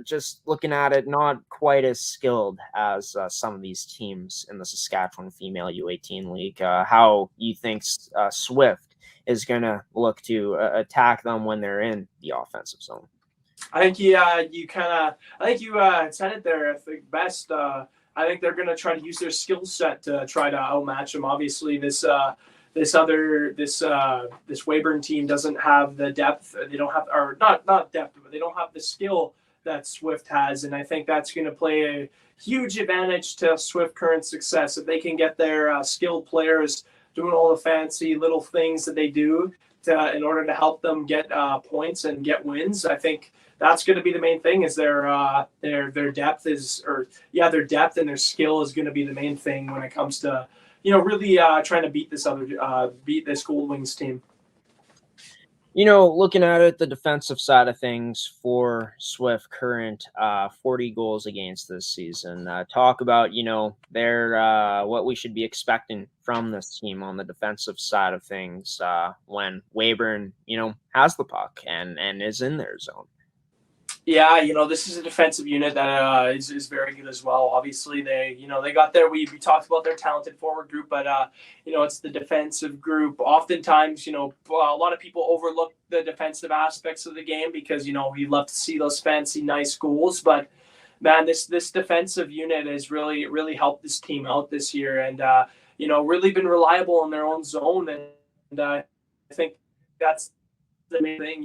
just looking at it not quite as skilled as some of these teams in the Saskatchewan Female U18 League. How you think Swift is going to look to attack them when they're in the offensive zone? I think you said it there. I think best. I think they're going to try to use their skill set to try to outmatch them. Obviously, this Weyburn team doesn't have the depth. They don't have, or not depth, but they don't have the skill that Swift has, and I think that's going to play a huge advantage to Swift Current success if they can get their skilled players doing all the fancy little things that they do in order to help them get points and get wins. I think that's going to be the main thing. Is their depth their depth and their skill is going to be the main thing when it comes to really trying to beat this Gold Wings team. Looking at it, the defensive side of things for Swift Current, 40 goals against this season. Talk about, their what we should be expecting from this team on the defensive side of things when Weyburn, has the puck and is in their zone. Yeah, this is a defensive unit that is very good as well. Obviously, they got there. We talked about their talented forward group, but it's the defensive group. Oftentimes, a lot of people overlook the defensive aspects of the game because we love to see those fancy, nice goals. But man, this defensive unit has really helped this team out this year, and really been reliable in their own zone. And I think that's the main thing,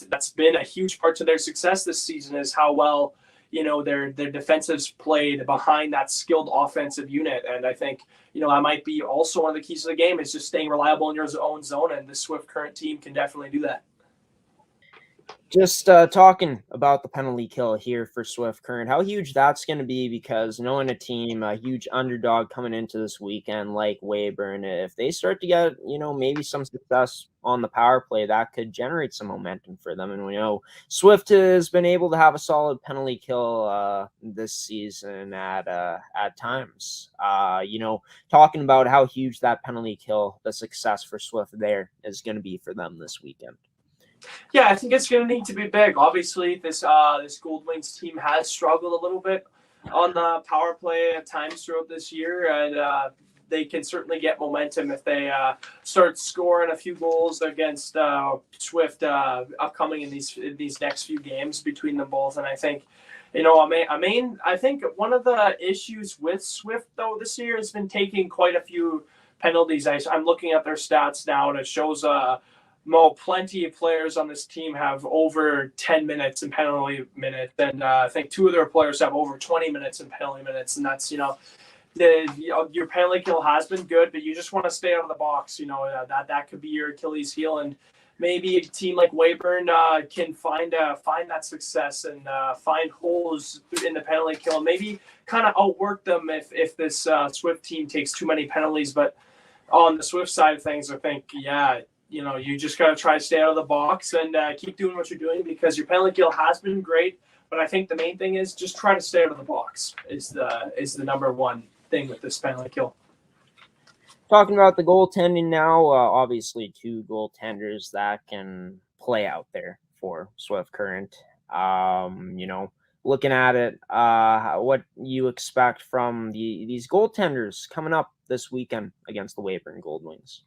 that's been a huge part to their success this season is how well, their defensives played behind that skilled offensive unit. And I think, that might be also one of the keys to the game is just staying reliable in your own zone. And the Swift Current team can definitely do that. Just talking about the penalty kill here for Swift Current, how huge that's going to be because knowing a team, a huge underdog coming into this weekend like Weyburn, if they start to get, maybe some success on the power play, that could generate some momentum for them. And we know Swift has been able to have a solid penalty kill this season at times. Talking about how huge that penalty kill, the success for Swift there is going to be for them this weekend. Yeah, I think it's going to need to be big. Obviously, this Gold Wings team has struggled a little bit on the power play at times throughout this year, and they can certainly get momentum if they start scoring a few goals against Swift upcoming in these next few games between them both. And I think, I think one of the issues with Swift though this year has been taking quite a few penalties. I'm looking at their stats now, and it shows plenty of players on this team have over 10 minutes in penalty minutes, and I think 2 of their players have over 20 minutes in penalty minutes, and that's your penalty kill has been good, but you just want to stay out of the box. That could be your Achilles heel, and maybe a team like Weyburn can find that success and find holes in the penalty kill, and maybe kind of outwork them if this Swift team takes too many penalties. But on the Swift side of things, I think you just got to try to stay out of the box and keep doing what you're doing, because your penalty kill has been great. But I think the main thing is just try to stay out of the box is the number one thing with this penalty kill. Talking about the goaltending now, obviously 2 goaltenders that can play out there for Swift Current. Looking at it, what you expect from these goaltenders coming up this weekend against the Weyburn Gold Wings?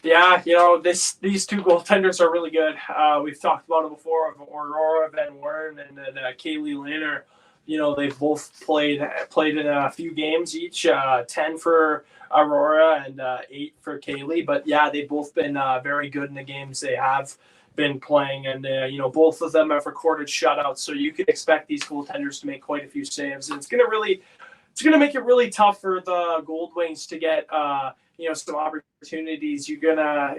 Yeah, these 2 goaltenders are really good. We've talked about it before, of Aurora Van Wern and then Kaylee Lanner. They've both played in a few games each, 10 for Aurora and 8 for Kaylee. But yeah, they've both been very good in the games they have been playing, and both of them have recorded shutouts. So you can expect these goaltenders to make quite a few saves, and it's gonna make it really tough for the Gold Wings to get some opportunities. You're gonna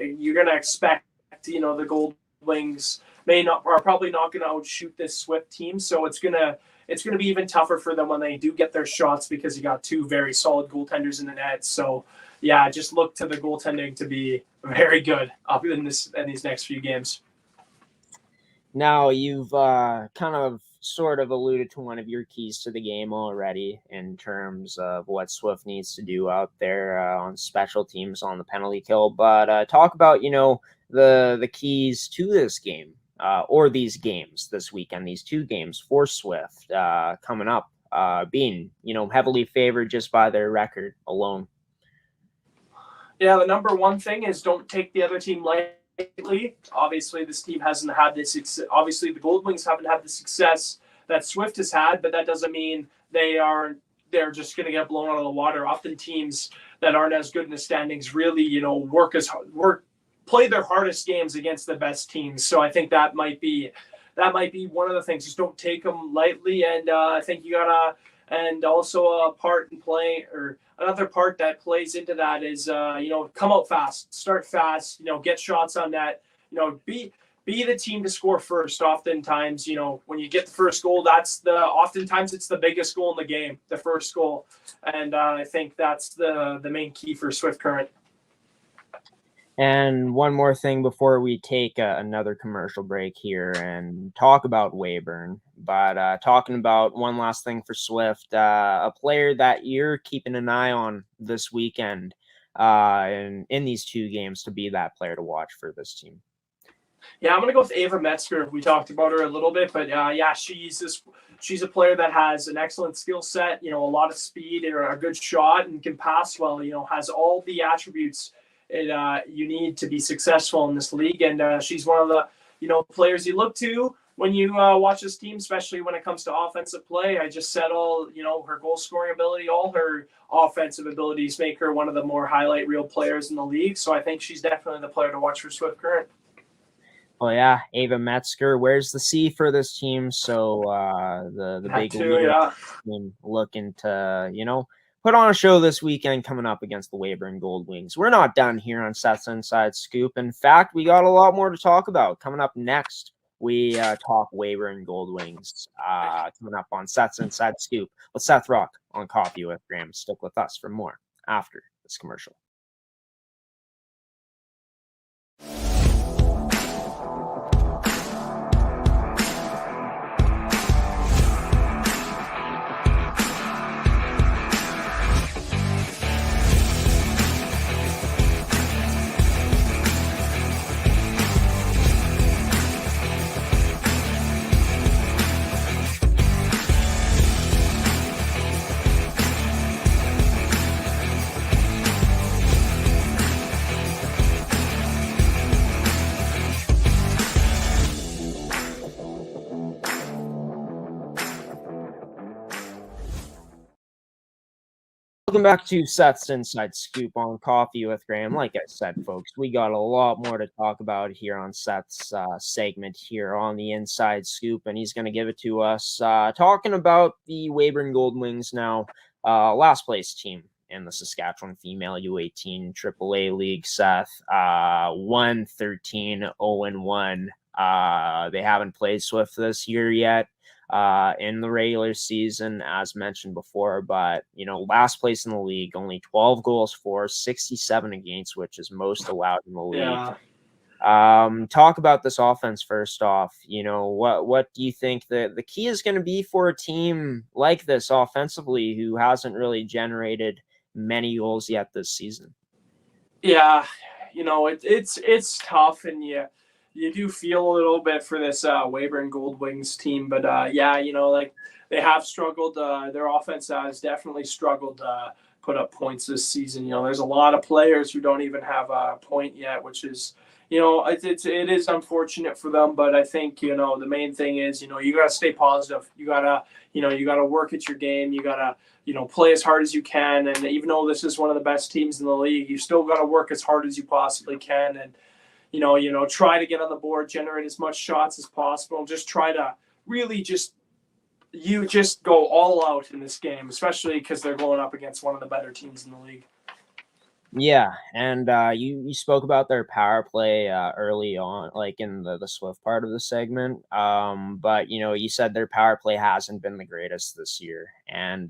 expect the Gold Wings are probably not gonna outshoot this Swift team, so it's gonna be even tougher for them when they do get their shots, because you got 2 very solid goaltenders in the net. So yeah, just look to the goaltending to be very good up in these next few games. Now, you've kind of sort of alluded to one of your keys to the game already in terms of what Swift needs to do out there on special teams on the penalty kill. But talk about, the keys to this game or these games this weekend, these 2 games for Swift coming up, being, heavily favored just by their record alone. Yeah, the number one thing is don't take the other team lightly. Obviously, this team hasn't had this. Obviously, the Gold Wings haven't had the success that Swift has had, but that doesn't mean they're just going to get blown out of the water. Often teams that aren't as good in the standings really, play their hardest games against the best teams. So I think that might be one of the things. Just don't take them lightly, and I think you gotta. And also a part in play, or another part that plays into that is, come out fast, start fast, get shots on net, be the team to score first. Oftentimes, when you get the first goal, oftentimes it's the biggest goal in the game, the first goal. And I think that's the main key for Swift Current. And one more thing before we take another commercial break here and talk about Weyburn, but talking about one last thing for Swift, a player that you're keeping an eye on this weekend in these 2 games to be that player to watch for this team. Yeah, I'm going to go with Ava Metzger. We talked about her a little bit, but she's a player that has an excellent skill set, a lot of speed, or a good shot, and can pass well, has all the attributes you need to be successful in this league. And she's one of the, players you look to when you watch this team, especially when it comes to offensive play. I just said her goal scoring ability, all her offensive abilities make her one of the more highlight reel players in the league. So I think she's definitely the player to watch for Swift Current. Well, yeah, Ava Metzger wears the C for this team. So the big team looking to, put on a show this weekend coming up against the Weyburn Gold Wings. We're not done here on Seth's Inside Scoop. In fact, we got a lot more to talk about. Coming up next, we talk Weyburn Gold Wings. Coming up on Seth's Inside Scoop with Seth Rock on Coffee with Graeme. Stick with us for more after this commercial. Welcome back to Seth's Inside Scoop on Coffee with Graeme. Like I said, folks, we got a lot more to talk about here on Seth's segment here on the Inside Scoop, and he's going to give it to us talking about the Weyburn Gold Wings now, last place team in the Saskatchewan Female U18 AAA League, Seth. 1-13-0-1. They haven't played Swift this year yet. In the regular season, as mentioned before, but last place in the league, only 12 goals for, 67 against, which is most allowed in the league. Yeah. Talk about this offense first off. What do you think the key is going to be for a team like this offensively who hasn't really generated many goals yet this season? Yeah, it's tough, and you do feel a little bit for this Weyburn Gold Wings team, but they have struggled. Their offense has definitely struggled to put up points this season. There's a lot of players who don't even have a point yet, which is, it is unfortunate for them. But I think the main thing is you got to stay positive. You gotta work at your game. You gotta play as hard as you can. And even though this is one of the best teams in the league, you still got to work as hard as you possibly can. And try to get on the board, generate as much shots as possible, and just try to really just go all out in this game, especially because they're going up against one of the better teams in the league. Yeah, and you spoke about their power play early on, like in the Swift part of the segment. But you said their power play hasn't been the greatest this year, and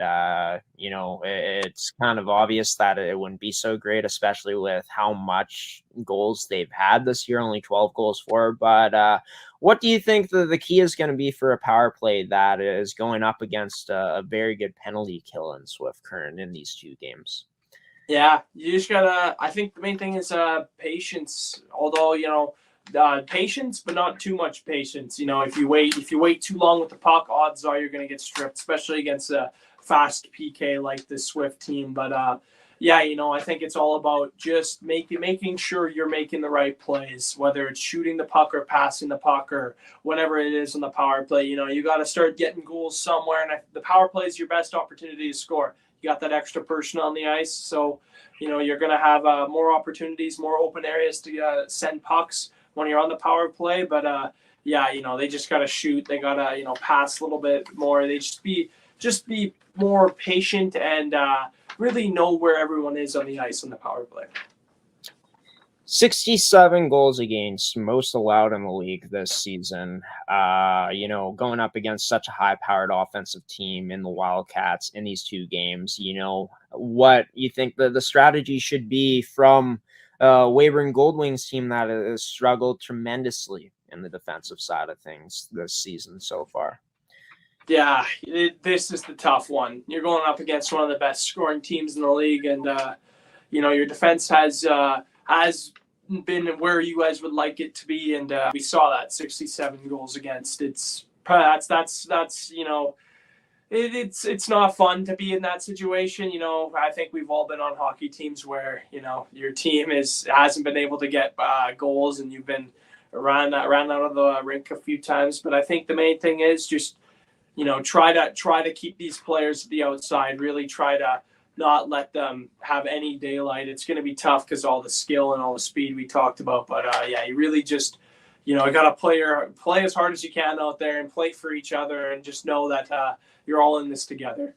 it's kind of obvious that it wouldn't be so great, especially with how much goals they've had this year, only 12 goals for. But what do you think the key is going to be for a power play that is going up against a very good penalty kill in Swift Current in these two games? Yeah, you just gotta. I think the main thing is patience. Although patience, but not too much patience. If you wait too long with the puck, odds are you're gonna get stripped, especially against a fast PK like this Swift team. But I think it's all about just making sure you're making the right plays, whether it's shooting the puck or passing the puck or whatever it is on the power play. You got to start getting goals somewhere, and the power play is your best opportunity to score. You got that extra person on the ice, so you're going to have more opportunities, more open areas to send pucks when you're on the power play. But they just got to shoot. They got to pass a little bit more. They just be more patient and really know where everyone is on the ice on the power play. 67 goals against, most allowed in the league this season. Going up against such a high-powered offensive team in the Wildcats in these two games, what you think the strategy should be from Weyburn Gold Wings team that has struggled tremendously in the defensive side of things this season so far? Yeah, this is the tough one. You're going up against one of the best scoring teams in the league, and your defense has been where you guys would like it to be, and we saw that 67 goals against. It's not fun to be in that situation. I think we've all been on hockey teams where your team hasn't been able to get goals, and you've been ran out of the rink a few times. But I think the main thing is just try to keep these players at the outside. Really try to not let them have any daylight. It's going to be tough because all the skill and all the speed we talked about. But you really just got to play as hard as you can out there and play for each other, and just know that you're all in this together.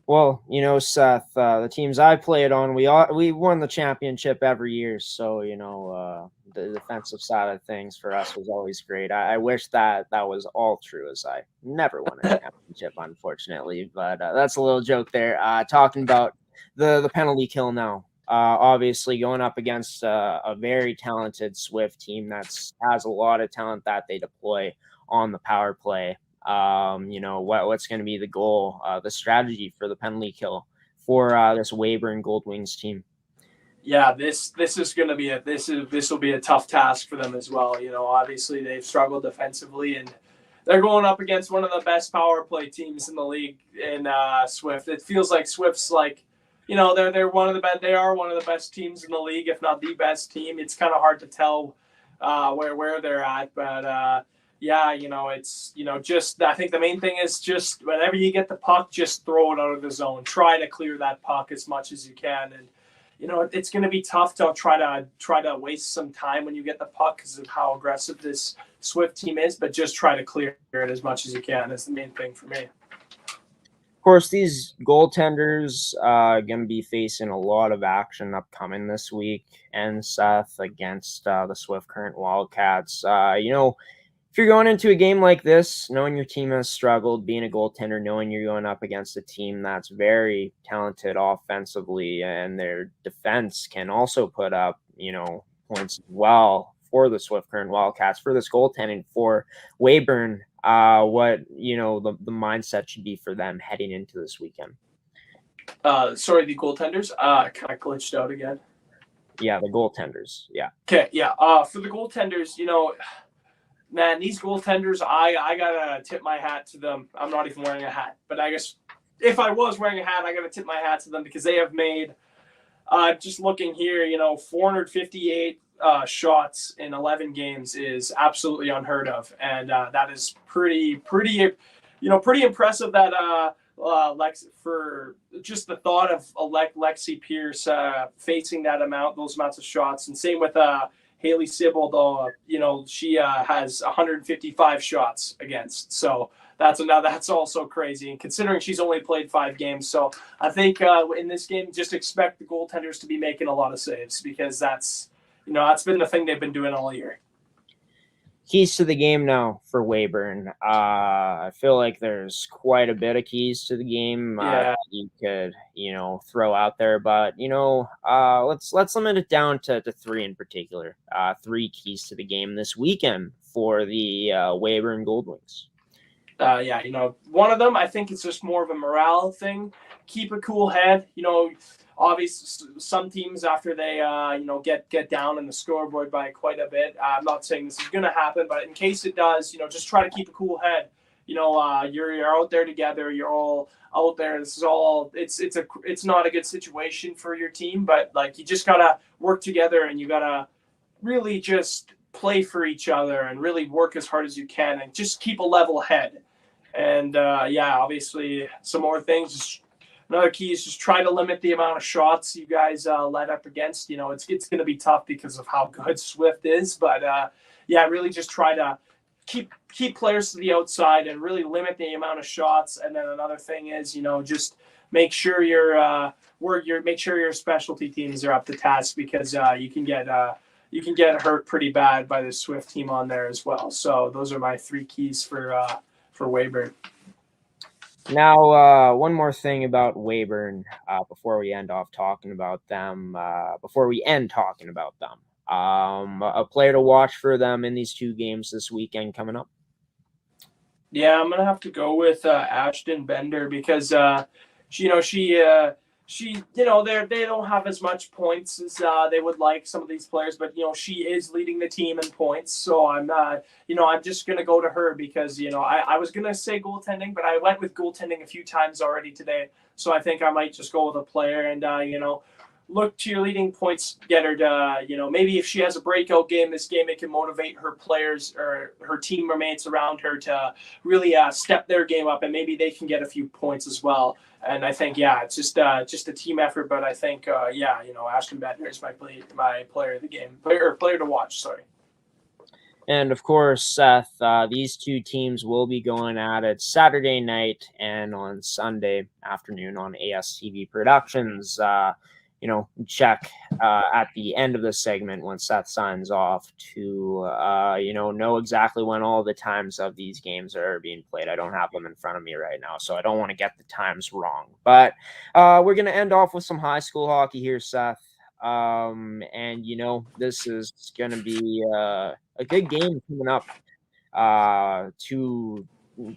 Well, Seth, the teams I played on, we won the championship every year. So, the defensive side of things for us was always great. I wish that was all true, as I never won a championship, unfortunately. But that's a little joke there. Talking about the penalty kill now. Obviously, going up against a very talented Swift team that has a lot of talent that they deploy on the power play. What's going to be the goal, the strategy for the penalty kill for this Weyburn Gold Wings team? Yeah, this is going to be this will be a tough task for them as well. Obviously they've struggled defensively, and they're going up against one of the best power play teams in the league in Swift. It feels like Swift's like, they're one of the best. They are one of the best teams in the league, if not the best team. It's kind of hard to tell where they're at, but yeah, it's, just, I think the main thing is just whenever you get the puck, just throw it out of the zone. Try to clear that puck as much as you can. And, it's going to be tough to try to waste some time when you get the puck because of how aggressive this Swift team is, but just try to clear it as much as you can is the main thing for me. Of course, these goaltenders are going to be facing a lot of action upcoming this week, and Seth against the Swift Current Wildcats. If you're going into a game like this, knowing your team has struggled, being a goaltender, knowing you're going up against a team that's very talented offensively, and their defense can also put up, points as well for the Swift Current Wildcats, for this goaltending for Weyburn, what, the mindset should be for them heading into this weekend. Sorry, the goaltenders, kind of glitched out again. Yeah, the goaltenders. Yeah. Okay. Yeah. For the goaltenders, man, these goaltenders, I gotta tip my hat to them. I'm not even wearing a hat, but I guess if I was wearing a hat, I gotta tip my hat to them because they have made, just looking here, 458 shots in 11 games is absolutely unheard of, and that is pretty impressive. That for just the thought of Lexi Pearce facing those amounts of shots, and same with Haley Sibbald, though, she has 155 shots against. So that's also crazy. And considering she's only played 5 games. So I think in this game, just expect the goaltenders to be making a lot of saves because that's been the thing they've been doing all year. Keys to the game now for Weyburn. I feel like there's quite a bit of keys to the game you could, throw out there, but let's limit it down to 3 in particular. 3 keys to the game this weekend for the Weyburn Goldwings. One of them, I think it's just more of a morale thing. Keep a cool head. Obviously, some teams after they get down in the scoreboard by quite a bit. I'm not saying this is going to happen, but in case it does, just try to keep a cool head. You're out there together. You're all out there. This is all. It's not a good situation for your team, but you just gotta work together and you gotta really just play for each other and really work as hard as you can and just keep a level head. And obviously, some more things. Another key is just try to limit the amount of shots you guys let up against. It's going to be tough because of how good Swift is, but really just try to keep players to the outside and really limit the amount of shots. And then another thing is, just make sure your specialty teams are up to task because you can get hurt pretty bad by the Swift team on there as well. So those are my 3 keys for Weyburn. Now, one more thing about Weyburn before we end talking about them. A player to watch for them in these 2 games this weekend coming up. Yeah, I'm gonna have to go with Ashton Bender because she they don't have as much points as they would like, some of these players, but she is leading the team in points. So I'm I'm just gonna go to her because I was gonna say goaltending, but I went with goaltending a few times already today. So I think I might just go with a player and look to your leading points getter to maybe if she has a breakout game this game, it can motivate her players or her teammates around her to really step their game up, and maybe they can get a few points as well. And I think it's just a team effort, but I think Ashton Bender is my player of the game, player to watch. Sorry. And of course, Seth, these 2 teams will be going at it Saturday night and on Sunday afternoon on ASTV Productions. Check at the end of the segment when Seth signs off to, know exactly when all the times of these games are being played. I don't have them in front of me right now, so I don't want to get the times wrong. But we're going to end off with some high school hockey here, Seth. And, this is going to be a good game coming up. 2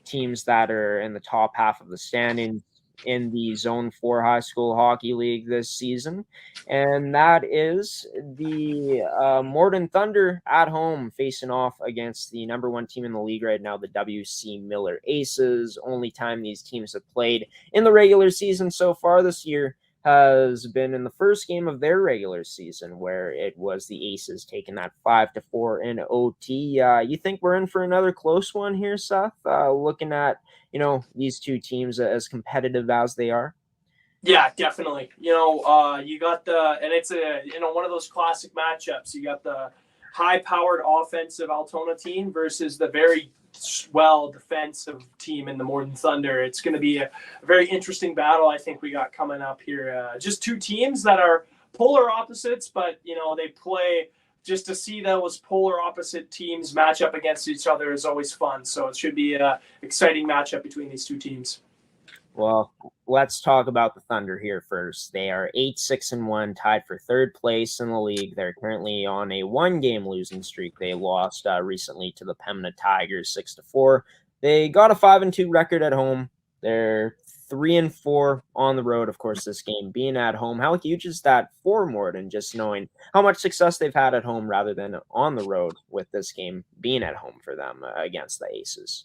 teams that are in the top half of the standings in the Zone 4 High School Hockey League this season, and that is the Morden Thunder at home facing off against the number 1 team in the league right now, the WC Miller Aces. Only time these teams have played in the regular season so far this year, has been in the first game of their regular season, where it was the Aces taking that 5-4 in OT. You think we're in for another close one here, Seth? Looking at these two teams as competitive as they are. Yeah, definitely. You got and it's one of those classic matchups. You got the high-powered offensive Altona team versus the very well defensive team in the Morden Thunder. It's going to be a very interesting battle, I think, we got coming up here. Just two teams that are polar opposites, but they play. Just to see those polar opposite teams match up against each other is always fun. So it should be an exciting matchup between these two teams. Well, let's talk about the Thunder here first. They are 8-6-1, tied for third place in the league. They're currently on a 1-game losing streak. They lost recently to the Pembina Tigers 6-4. They got a 5-2 record at home. They're 3-4 on the road. Of course, this game being at home. How huge is that for Morden? Just knowing how much success they've had at home rather than on the road, with this game being at home for them against the Aces.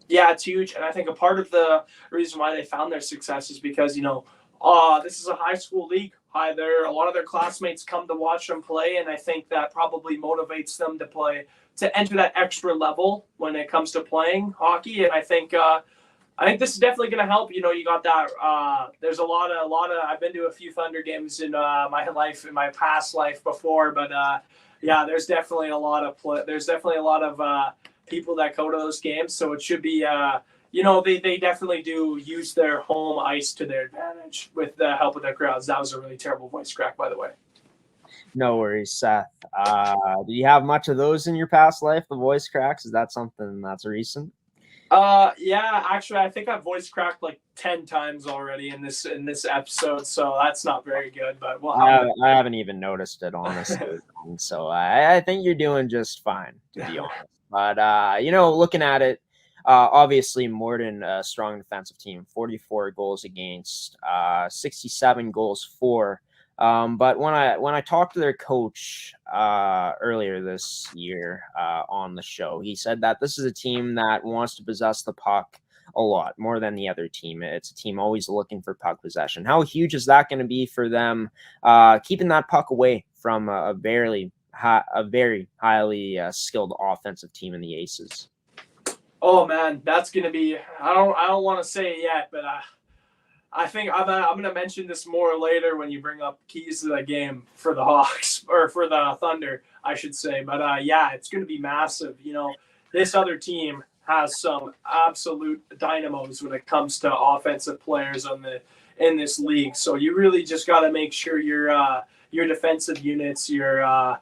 Yeah, it's huge. And I think a part of the reason why they found their success is because, this is a high school league. A lot of their classmates come to watch them play, and I think that probably motivates them to enter that extra level when it comes to playing hockey. And I think this is definitely going to help. You got that. There's a lot of. I've been to a few Thunder games in my past life before, but there's definitely a lot of people that go to those games. So it should be, they definitely do use their home ice to their advantage with the help of their crowds. That was a really terrible voice crack, by the way. No worries, Seth. Do you have much of those in your past life, the voice cracks? Is that something that's recent? Yeah, actually, I think I've voice cracked like 10 times already in this episode, so that's not very good. But I haven't even noticed it, honestly. So I think you're doing just fine, to be honest. But looking at it, obviously Morden, a strong defensive team, 44 goals against, 67 goals for. But when I talked to their coach earlier this year on the show, he said that this is a team that wants to possess the puck a lot more than the other team. It's a team always looking for puck possession. How huge is that going to be for them, keeping that puck away from a very highly skilled offensive team in the Aces? Oh man, that's going to be. I don't want to say it yet, but I think I'm going to mention this more later when you bring up keys to the game for the Hawks, or for the Thunder, I should say. But it's going to be massive. This other team has some absolute dynamos when it comes to offensive players in this league. So you really just got to make sure your defensive units, your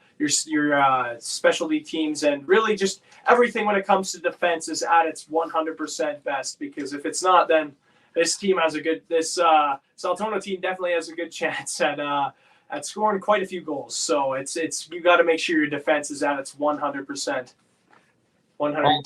specialty teams, and really just everything when it comes to defense is at its 100% best. Because if it's not, then this Altona team definitely has a good chance at scoring quite a few goals. So it's you got to make sure your defense is at its 100%, 110%.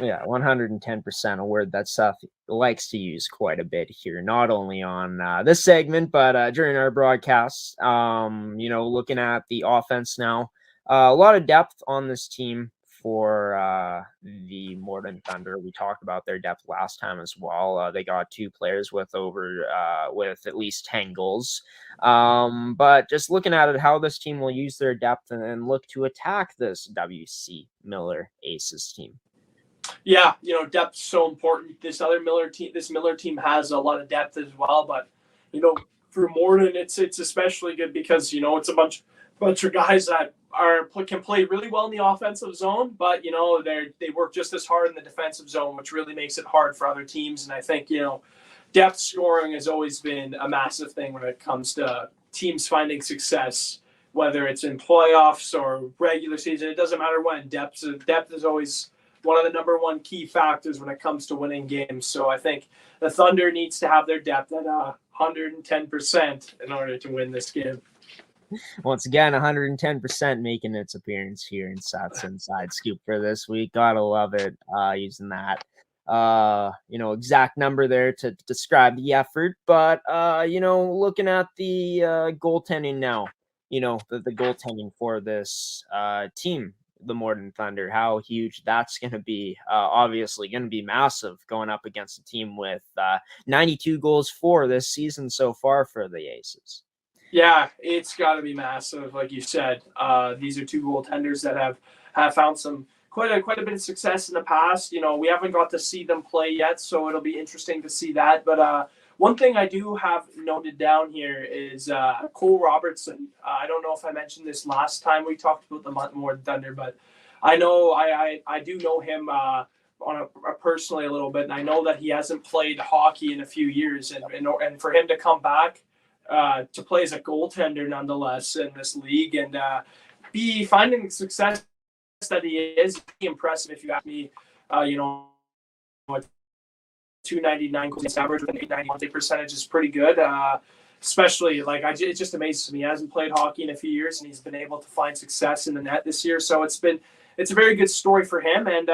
Yeah, 110%, a word that Seth likes to use quite a bit here, not only on this segment, but during our broadcasts. Looking at the offense now, a lot of depth on this team for the Morden Thunder. We talked about their depth last time as well. They got 2 players with at least 10 goals. But just looking at it, how this team will use their depth and look to attack this WC Miller Aces team. Yeah, depth's so important. This Miller team has a lot of depth as well. But for Morden, it's especially good because it's a bunch of guys that can play really well in the offensive zone, but they work just as hard in the defensive zone, which really makes it hard for other teams. And I think depth scoring has always been a massive thing when it comes to teams finding success, whether it's in playoffs or regular season. It doesn't matter when. Depth is always one of the number one key factors when it comes to winning games. So I think the Thunder needs to have their depth at 110% in order to win this game. Once again, 110% making its appearance here in Seth's Inside Scoop for this week. Gotta love it, using that exact number there to describe the effort. But looking at the goaltending now, the goaltending for this team, the Morden Thunder, how huge that's going to be. Obviously going to be massive going up against a team with 92 goals for this season so far for the Aces. Yeah, it's got to be massive, like you said. These are two goaltenders that have found some quite a bit of success in the past. We haven't got to see them play yet, so it'll be interesting to see that. But one thing I do have noted down here is Cole Robertson. I don't know if I mentioned this last time we talked about the Morden Thunder, but I know I do know him on a personally a little bit, and I know that he hasn't played hockey in a few years, and for him to come back to play as a goaltender nonetheless in this league and be finding success that he is impressive. If you ask me, 299 goals average with an 891 percentage is pretty good. Especially it just amazes me. He hasn't played hockey in a few years and he's been able to find success in the net this year. So it's a very good story for him. And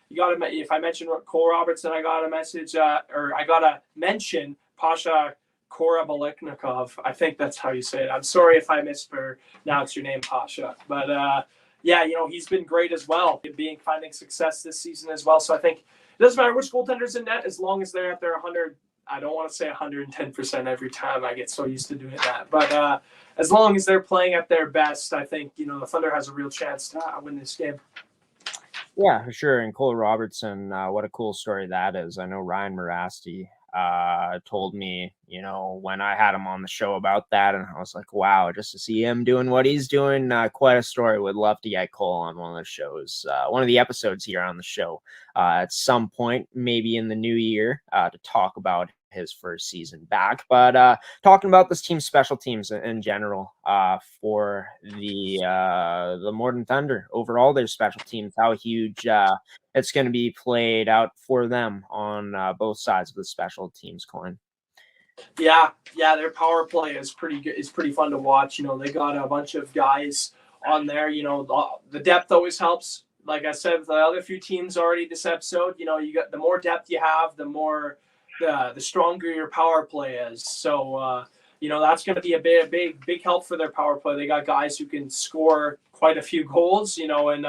if I mention Cole Robertson, I got to mention Pasha Korabaleknikov. I think that's how you say it. I'm sorry if I mispronounced your name, Pasha. But he's been great as well, finding success this season as well. So I think it doesn't matter which goaltender's in net as long as they're at their 100. I don't want to say 110% every time. I get so used to doing that. But as long as they're playing at their best, I think the Thunder has a real chance to win this game. Yeah, for sure. And Cole Robertson, what a cool story that is. I know Ryan Morasti told me, when I had him on the show about that, and I was like, wow, just to see him doing what he's doing, quite a story. Would love to get Cole on one of the shows, one of the episodes here on the show at some point, maybe in the new year, to talk about his first season back. But talking about this team's special teams in general, for the Morden Thunder, overall their special teams, how huge it's going to be played out for them on both sides of the special teams coin. Yeah, their power play is pretty good. It's pretty fun to watch. They got a bunch of guys on there. The depth always helps. Like I said with the other few teams already this episode, you got the more depth you have, the more the stronger your power play is. So that's going to be a big help for their power play. They got guys who can score quite a few goals. And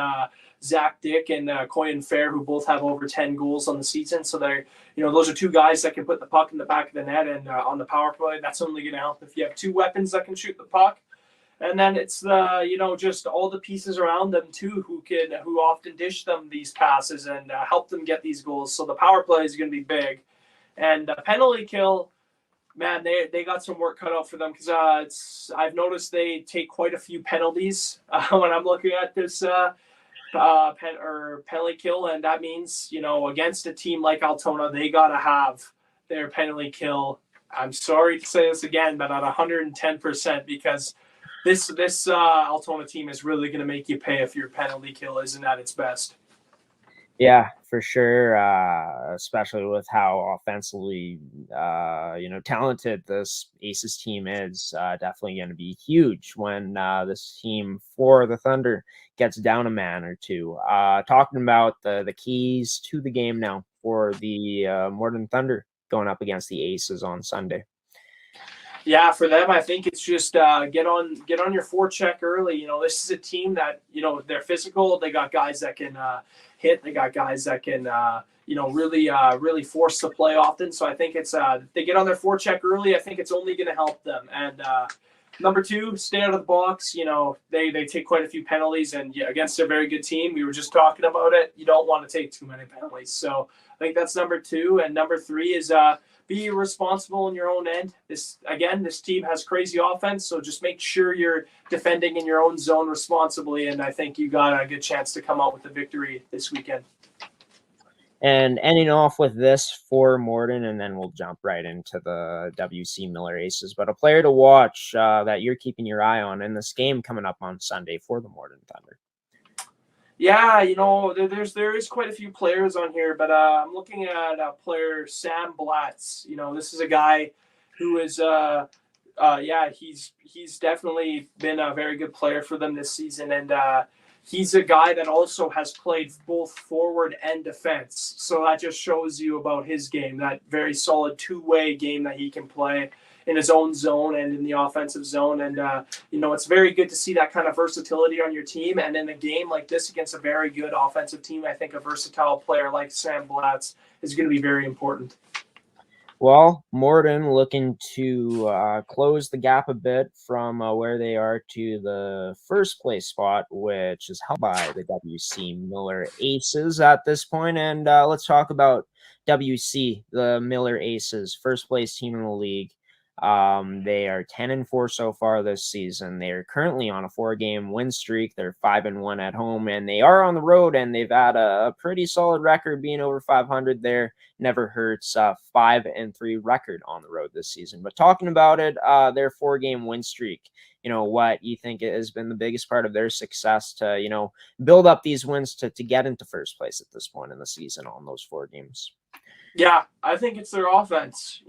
Zach Dick and Coyan Fair, who both have over 10 goals on the season. So they're, those are two guys that can put the puck in the back of the net. And on the power play, that's only going to help if you have two weapons that can shoot the puck. And then it's just all the pieces around them too, who often dish them these passes and help them get these goals. So the power play is going to be big. And penalty kill, man, they got some work cut out for them because I've noticed they take quite a few penalties when I'm looking at this penalty kill, and that means against a team like Altona, they gotta have their penalty kill. I'm sorry to say this again, but at 110%, because this Altona team is really gonna make you pay if your penalty kill isn't at its best. Yeah, for sure. Especially with how offensively, talented this Aces team is, definitely going to be huge when this team for the Thunder gets down a man or two. Talking about the keys to the game now for the Morden Thunder going up against the Aces on Sunday. Yeah, for them, I think it's just get on your forecheck early. This is a team that they're physical. They got guys that can hit. They got guys that can really force the play often. So I think it's they get on their forecheck early. I think it's only going to help them. And number two, stay out of the box. They take quite a few penalties, and against a very good team, we were just talking about it. You don't want to take too many penalties. So I think that's number two. And number three is be responsible in your own end. This team has crazy offense, so just make sure you're defending in your own zone responsibly, and I think you got a good chance to come out with a victory this weekend. And ending off with this for Morden, and then we'll jump right into the WC Miller Aces. But a player to watch that you're keeping your eye on in this game coming up on Sunday for the Morden Thunder. Yeah, there is quite a few players on here, but I'm looking at player Sam Blatz. This is a guy who is, he's definitely been a very good player for them this season, and he's a guy that also has played both forward and defense. So that just shows you about his game, that very solid two-way game that he can play. in his own zone and in the offensive zone. And, it's very good to see that kind of versatility on your team. And in a game like this against a very good offensive team, I think a versatile player like Sam Blatz is going to be very important. Well, Morden looking to close the gap a bit from where they are to the first place spot, which is held by the WC Miller Aces at this point. And let's talk about WC, the Miller Aces, first place team in the league. They are 10-4 so far this season. They are currently on a 4-game win streak. They're 5-1 at home, and they are on the road, and they've had a pretty solid record, being over 500 there. Never hurts. 5-3 record on the road this season. But talking about it, their 4-game win streak, what you think has been the biggest part of their success to, build up these wins to get into first place at this point in the season on those 4 games? Yeah, I think it's their offense.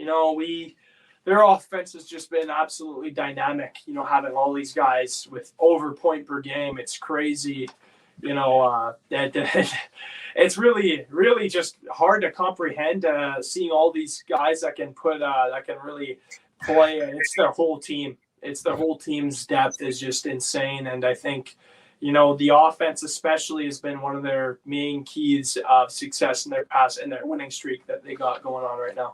Their offense has just been absolutely dynamic, having all these guys with over point per game. It's crazy. It's really, really just hard to comprehend seeing all these guys that can really play. And it's their whole team. It's their whole team's depth is just insane. And I think, the offense especially has been one of their main keys of success in their winning streak that they got going on right now.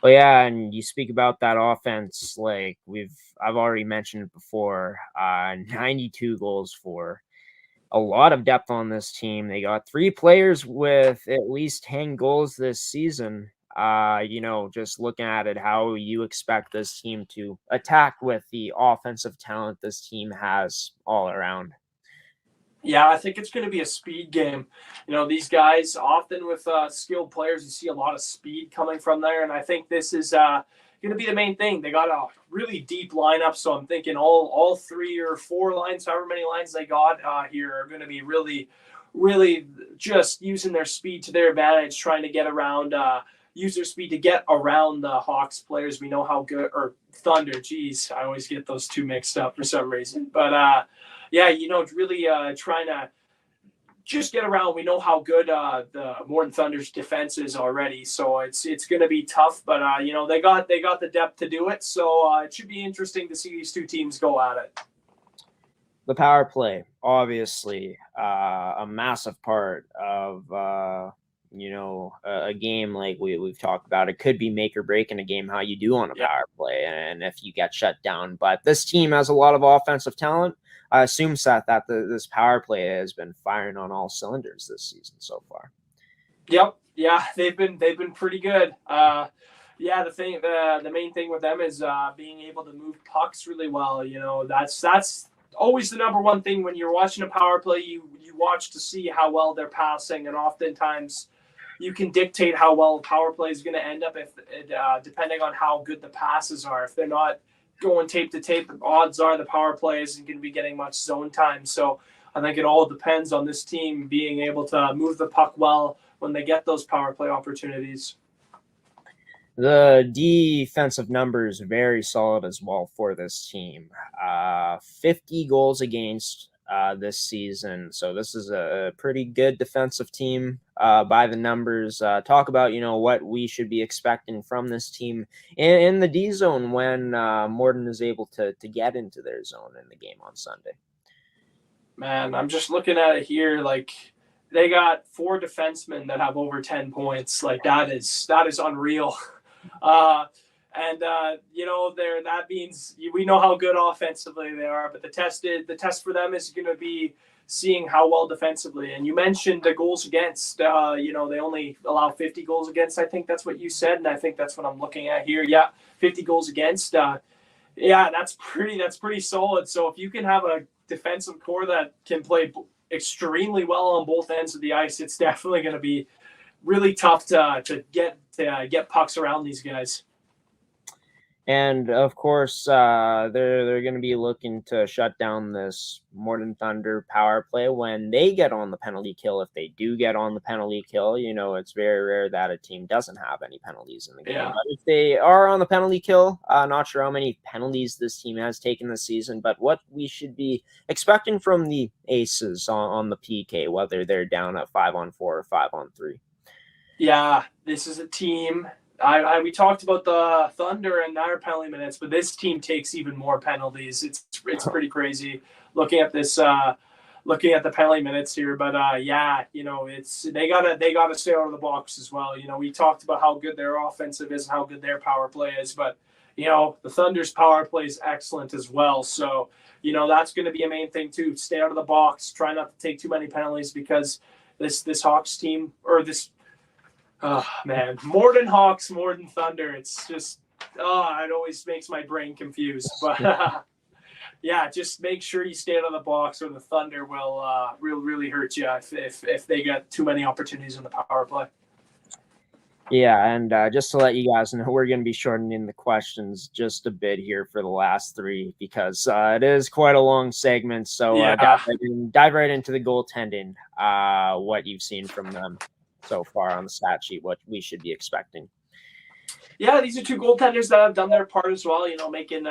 Well, yeah, and you speak about that offense, like I've already mentioned it before, 92 goals for. A lot of depth on this team. They got 3 players with at least 10 goals this season. Just looking at it, how you expect this team to attack with the offensive talent this team has all around. Yeah, I think it's going to be a speed game. These guys, often with skilled players, you see a lot of speed coming from there. And I think this is going to be the main thing. They got a really deep lineup. So I'm thinking all 3 or 4 lines, however many lines they got here, are going to be really, really just using their speed to their advantage, trying to get around, use their speed to get around the Hawks players. We know how good, or Thunder, geez, I always get those 2 mixed up for some reason. But, really trying to just get around. We know how good the Morton Thunder's defense is already, so it's going to be tough. But they got the depth to do it, so it should be interesting to see these 2 teams go at it. The power play, obviously, a massive part of a game like we've talked about. It could be make or break in a game how you do on a power play, and if you get shut down. But this team has a lot of offensive talent. I assume, Seth, that this power play has been firing on all cylinders this season so far. Yep. Yeah, they've been pretty good. The main thing with them is being able to move pucks really well. That's always the number one thing when you're watching a power play. You watch to see how well they're passing, and oftentimes you can dictate how well a power play is going to end up if depending on how good the passes are. If they're not going tape to tape, odds are the power play isn't going to be getting much zone time. So I think it all depends on this team being able to move the puck well when they get those power play opportunities. The defensive numbers very solid as well for this team. 50 goals against this season. So this is a pretty good defensive team by the numbers. Talk about, what we should be expecting from this team in the D zone when Morden is able to get into their zone in the game on Sunday. Man, I'm just looking at it here. Like, they got 4 defensemen that have over 10 points. Like, that is unreal. That means we know how good offensively they are, but the test for them is going to be seeing how well defensively. And you mentioned the goals against, they only allow 50 goals against. I think that's what you said. And I think that's what I'm looking at here. Yeah. 50 goals against. That's pretty solid. So if you can have a defensive core that can play extremely well on both ends of the ice, it's definitely going to be really tough to get pucks around these guys. And of course, they're going to be looking to shut down this Morden Thunder power play when they get on the penalty kill. If they do get on the penalty kill, it's very rare that a team doesn't have any penalties in the game. Yeah. But if they are on the penalty kill, not sure how many penalties this team has taken this season, but what we should be expecting from the Aces on the PK, whether they're down at 5-on-4 or 5-on-3. Yeah, this is a team we talked about the Thunder and their penalty minutes, but this team takes even more penalties. It's pretty crazy looking at this. Looking at the penalty minutes here, but yeah, it's they gotta stay out of the box as well. We talked about how good their offensive is and how good their power play is, but the Thunder's power play is excellent as well. So that's going to be a main thing too. Stay out of the box, try not to take too many penalties, because this Hawks team, or this more than Hawks, more than Thunder. It's just it always makes my brain confused, but. Yeah, just make sure you stay out of the box, or the Thunder will really hurt you if they get too many opportunities in the power play. Yeah, and just to let you guys know, we're going to be shortening the questions just a bit here for the last three, because it is quite a long segment. So dive right into the goaltending, what you've seen from them so far on the stat sheet, what we should be expecting. Yeah, these are two goaltenders that have done their part as well. Making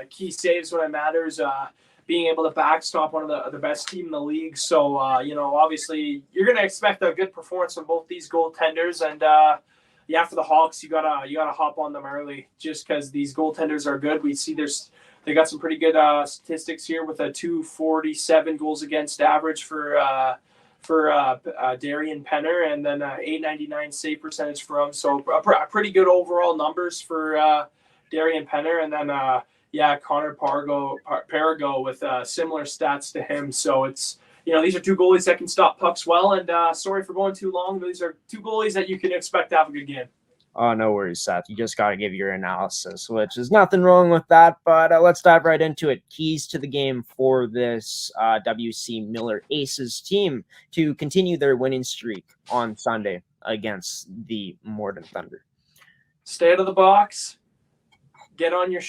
key saves when it matters. Being able to backstop one of the best team in the league. So obviously you're going to expect a good performance from both these goaltenders. And for the Hawks, you gotta hop on them early, just because these goaltenders are good. We see they got some pretty good statistics here, with a 247 goals against average for Darian Penner, and then 899 save percentage for him. So pretty good overall numbers for Darian Penner, and then Connor Parago with similar stats to him. So it's these are two goalies that can stop pucks well. And sorry for going too long, but these are two goalies that you can expect to have a good game. Oh, no worries, Seth. You just got to give your analysis, which is nothing wrong with that. But let's dive right into it. Keys to the game for this W.C. Miller Aces team to continue their winning streak on Sunday against the Morden Thunder. Stay out of the box. Get on your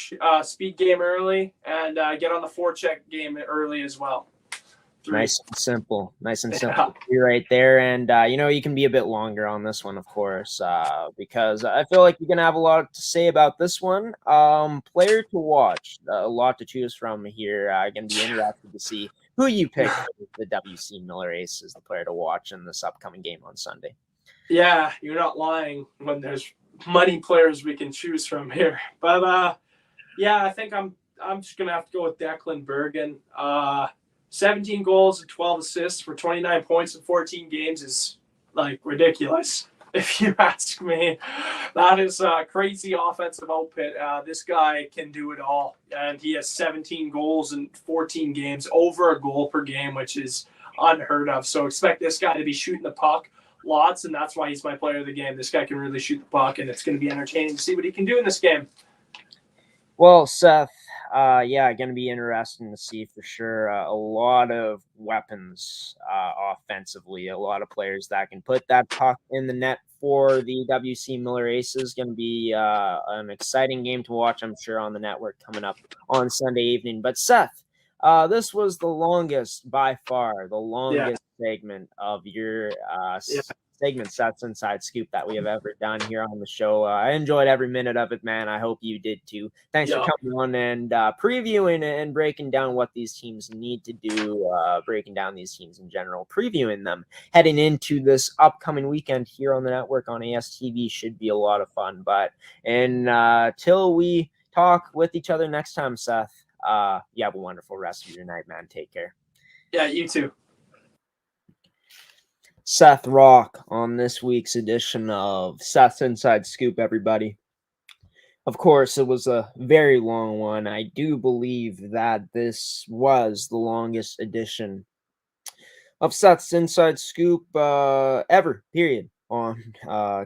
speed game early, and get on the forecheck game early as well. Nice and simple. You're right there. And, you can be a bit longer on this one, of course, because I feel like you're going to have a lot to say about this one. Player to watch, a lot to choose from here. Going to be interested to see who you pick for the W.C. Miller Aces, the player to watch in this upcoming game on Sunday. Yeah, you're not lying when there's many players we can choose from here. But, I think I'm just going to have to go with Declan Bergen. 17 goals and 12 assists for 29 points in 14 games is ridiculous, if you ask me. That is a crazy offensive output. This guy can do it all, and he has 17 goals in 14 games, over a goal per game, which is unheard of. So expect this guy to be shooting the puck lots, and that's why he's my player of the game. This guy can really shoot the puck, and it's going to be entertaining to see what he can do in this game. Well, Seth, going to be interesting to see for sure. A lot of weapons offensively, a lot of players that can put that puck in the net for the W.C. Miller Aces. Going to be an exciting game to watch, I'm sure, on the network coming up on Sunday evening. But Seth, this was the longest segment of your segment, Seth's Inside Scoop, that we have ever done here on the show. I enjoyed every minute of it, man. I hope you did too. Thanks for coming on and previewing and breaking down what these teams need to do, breaking down these teams in general, previewing them heading into this upcoming weekend here on the network on ASTV. Should be a lot of fun. But till we talk with each other next time, Seth, you have a wonderful rest of your night, man. Take care. Yeah, you too. Seth Rock on this week's edition of Seth's Inside Scoop, everybody. Of course, it was a very long one. I do believe that this was the longest edition of Seth's Inside Scoop ever, period, on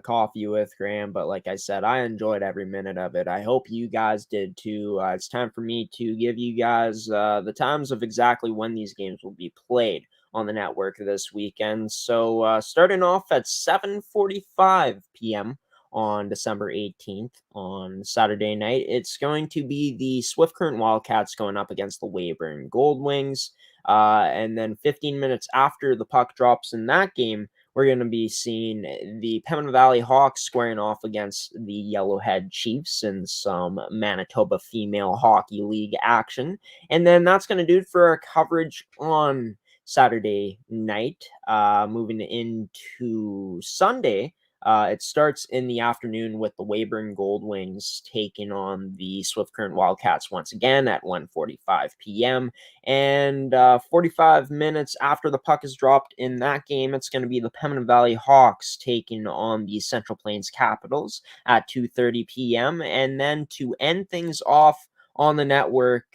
Coffee with Graeme. But like I said, I enjoyed every minute of it. I hope you guys did too. It's time for me to give you guys the times of exactly when these games will be played on the network this weekend. So starting off at 7:45 p.m. on December 18th on Saturday night, it's going to be the Swift Current Wildcats going up against the Weyburn Gold Wings. And then 15 minutes after the puck drops in that game, we're going to be seeing the Pembina Valley Hawks squaring off against the Yellowhead Chiefs in some Manitoba Female Hockey League action. And then that's going to do it for our coverage on Saturday night. Moving into Sunday, It starts in the afternoon with the Weyburn Gold Wings taking on the Swift Current Wildcats once again at 1:45 p.m. And 45 minutes after the puck is dropped in that game, it's going to be the Pembina Valley Hawks taking on the Central Plains Capitals at 2:30 p.m. And then to end things off on the network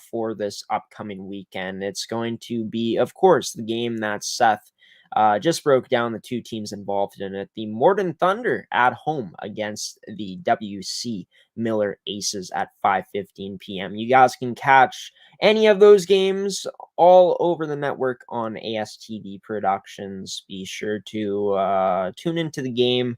for this upcoming weekend, it's going to be, of course, the game that Seth just broke down, the two teams involved in it. The Morden Thunder at home against the WC Miller Aces at 5:15 p.m. You guys can catch any of those games all over the network on ASTV Productions. Be sure to tune into the game,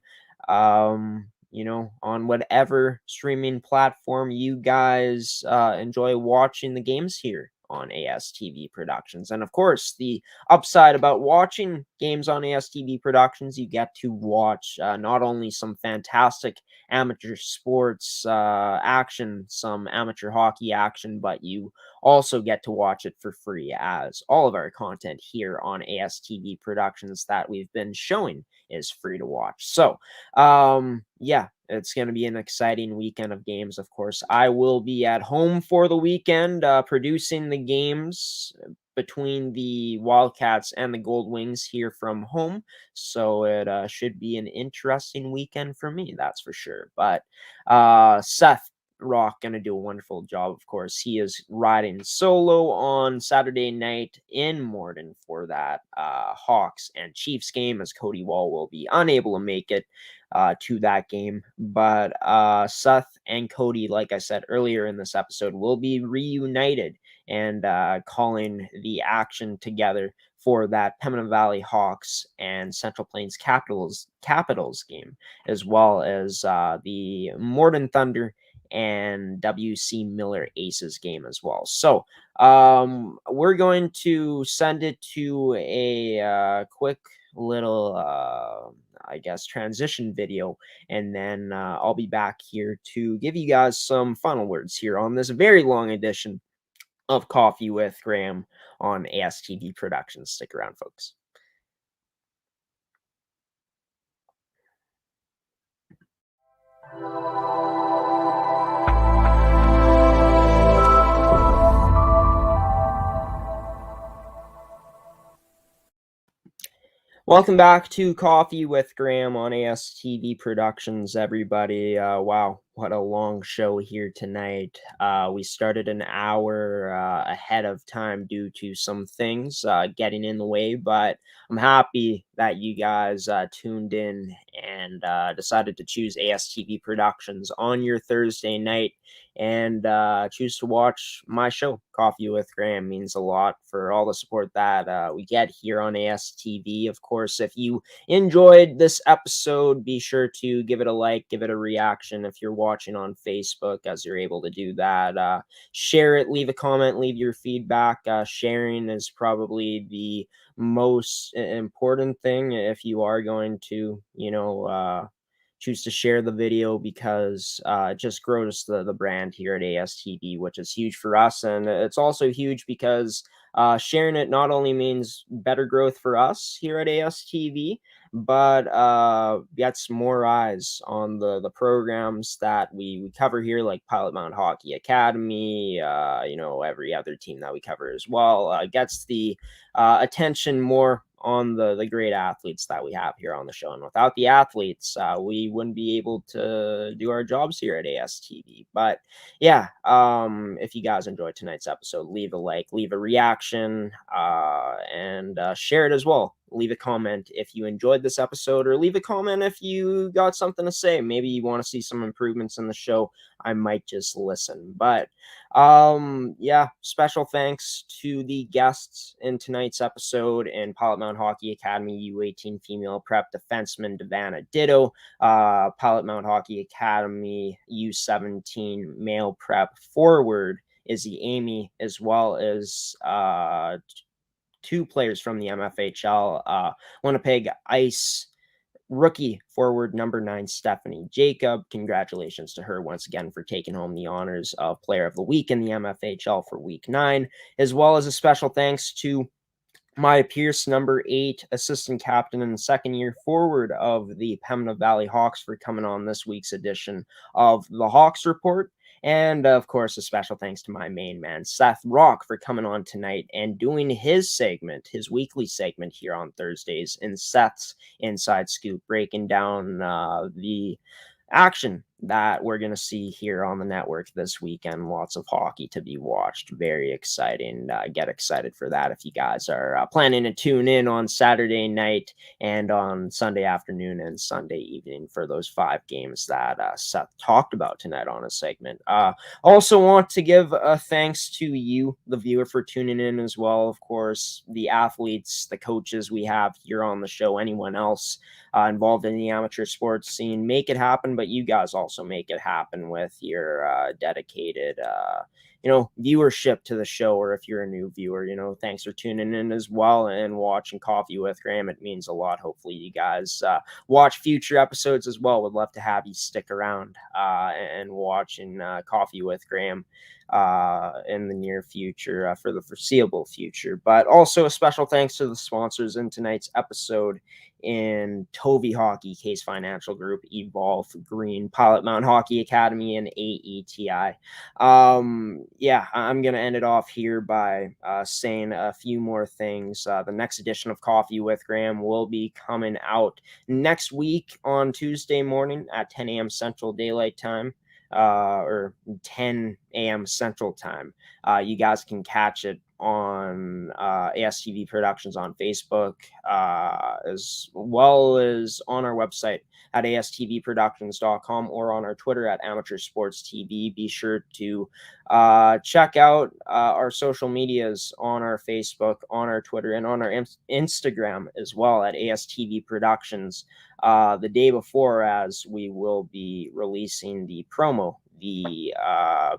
on whatever streaming platform you guys enjoy watching the games here on ASTV Productions. And of course, the upside about watching games on ASTV Productions, you get to watch not only some fantastic amateur sports action, some amateur hockey action, but you also get to watch it for free, as all of our content here on ASTV Productions that we've been showing is free to watch. So, yeah, it's going to be an exciting weekend of games. Of course, I will be at home for the weekend, producing the games between the Wildcats and the Gold Wings here from home. So it should be an interesting weekend for me, that's for sure. But Seth Rock going to do a wonderful job. Of course, he is riding solo on Saturday night in Morden for that Hawks and Chiefs game, as Cody Wall will be unable to make it to that game. But Seth and Cody, like I said earlier in this episode, will be reunited and calling the action together for that Pembina Valley Hawks and Central Plains Capitals game, as well as the Morden Thunder and WC Miller Aces game as well. So we're going to send it to a quick little transition video, and then I'll be back here to give you guys some final words here on this very long edition of Coffee with Graeme on ASTV Productions. Stick around, folks. Welcome back to Coffee with Graeme on ASTV Productions, everybody. Wow, what a long show here tonight. We started an hour ahead of time due to some things getting in the way, but I'm happy that you guys tuned in and decided to choose ASTV Productions on your Thursday night and choose to watch my show, Coffee with Graeme. Means a lot for all the support that we get here on ASTV. Of course, if you enjoyed this episode, be sure to give it a like, give it a reaction. If you're watching on Facebook, as you're able to do that, share it, leave a comment, leave your feedback. Sharing is probably the most important thing if you are going to, choose to share the video, because it just grows the brand here at ASTV, which is huge for us. And it's also huge because sharing it not only means better growth for us here at ASTV, but gets more eyes on the programs that we cover here, like Pilot-Mound Hockey-Academy, every other team that we cover as well. Gets the attention more on the great athletes that we have here on the show. And without the athletes, we wouldn't be able to do our jobs here at ASTV. But yeah, if you guys enjoyed tonight's episode, leave a like, leave a reaction, and share it as well. Leave a comment if you enjoyed this episode, or leave a comment if you got something to say. Maybe you want to see some improvements in the show. I might just listen. But yeah, special thanks to the guests in tonight's episode in Pilot-Mound Hockey-Academy U18 female prep defenseman Davanna Ditto, Pilot-Mound Hockey-Academy U17 male prep forward Izzy Aime, as well as two players from the MFHL, Winnipeg Ice rookie forward number 9 Stephanie Jacob. Congratulations to her once again for taking home the honors of Player of the Week in the MFHL for Week 9, as well as a special thanks to Mya Pearce, number 8, assistant captain and second-year forward of the Pembina Valley Hawks, for coming on this week's edition of the Hawks Report. And, of course, a special thanks to my main man, Seth Rock, for coming on tonight and doing his segment, his weekly segment here on Thursdays in Seth's Inside Scoop, breaking down the action that we're going to see here on the network this weekend. Lots of hockey to be watched. Very exciting. Get excited for that if you guys are planning to tune in on Saturday night and on Sunday afternoon and Sunday evening for those 5 games that Seth talked about tonight on a segment. Also want to give a thanks to you, the viewer, for tuning in as well. Of course, the athletes, the coaches we have here on the show, anyone else involved in the amateur sports scene, make it happen, but you guys also make it happen with your dedicated viewership to the show. Or if you're a new viewer, thanks for tuning in as well and watching Coffee with Graeme. It means a lot. Hopefully you guys watch future episodes as well. Would love to have you stick around and watching Coffee with Graeme in the near future, for the foreseeable future. But also a special thanks to the sponsors in tonight's episode in Tovey Hockey, Case Financial Group, Evolve Green, Pilot-Mound Hockey-Academy, and AETI. I'm going to end it off here by saying a few more things. The next edition of Coffee with Graeme will be coming out next week on Tuesday morning at 10 a.m. Central Daylight Time. Or 10 a.m. Central Time. You guys can catch it on ASTV Productions on Facebook, as well as on our website at astvproductions.com or on our Twitter at Amateur Sports TV. Be sure to check out our social medias on our Facebook, on our Twitter, and on our Instagram as well at ASTV Productions the day before, as we will be releasing the promo, the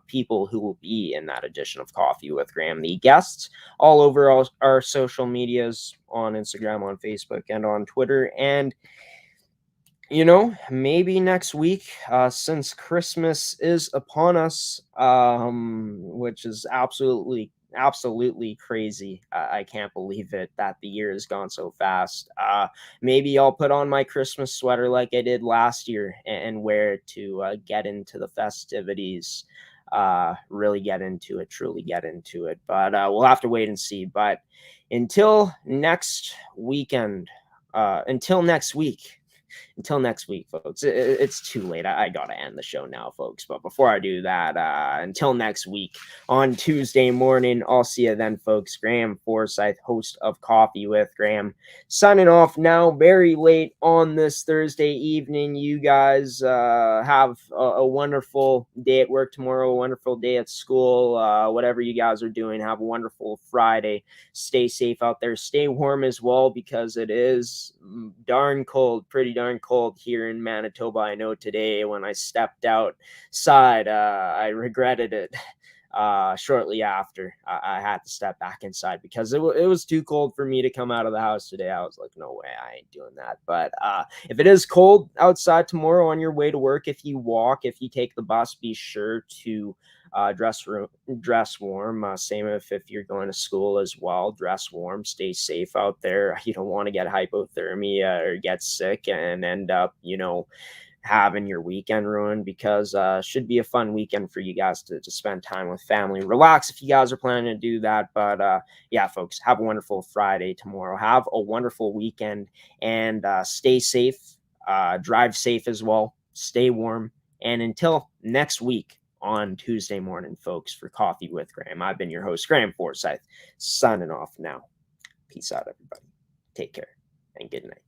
people who will be in that edition of Coffee with Graeme, the guests, all over our social medias on Instagram, on Facebook, and on Twitter. And maybe next week, since Christmas is upon us, which is absolutely crazy. I can't believe it that the year has gone so fast. Maybe I'll put on my Christmas sweater like I did last year and wear it to get into the festivities, really get into it, truly get into it. But we'll have to wait and see. But until next weekend, until next week, folks. It's too late. I gotta end the show now, folks. But before I do that, until next week on Tuesday morning, I'll see you then, folks. Graeme Forsyth, host of Coffee with Graeme, signing off now. Very late on this Thursday evening. You guys have a wonderful day at work tomorrow, a wonderful day at school, whatever you guys are doing. Have a wonderful Friday. Stay safe out there. Stay warm as well, because it is pretty darn cold here in Manitoba. I know today when I stepped outside, I regretted it shortly after I had to step back inside, because it was too cold for me to come out of the house today. I was like, no way, I ain't doing that. But if it is cold outside tomorrow on your way to work, if you walk, if you take the bus, be sure to dress warm. Same if you're going to school as well. Dress warm. Stay safe out there. You don't want to get hypothermia or get sick and end up, having your weekend ruined, because should be a fun weekend for you guys to spend time with family. Relax if you guys are planning to do that. But yeah, folks, have a wonderful Friday tomorrow. Have a wonderful weekend, and stay safe. Drive safe as well. Stay warm. And until next week on Tuesday morning, folks, for Coffee with Graeme, I've been your host, Graeme Forsyth, signing off now. Peace out, everybody. Take care and good night.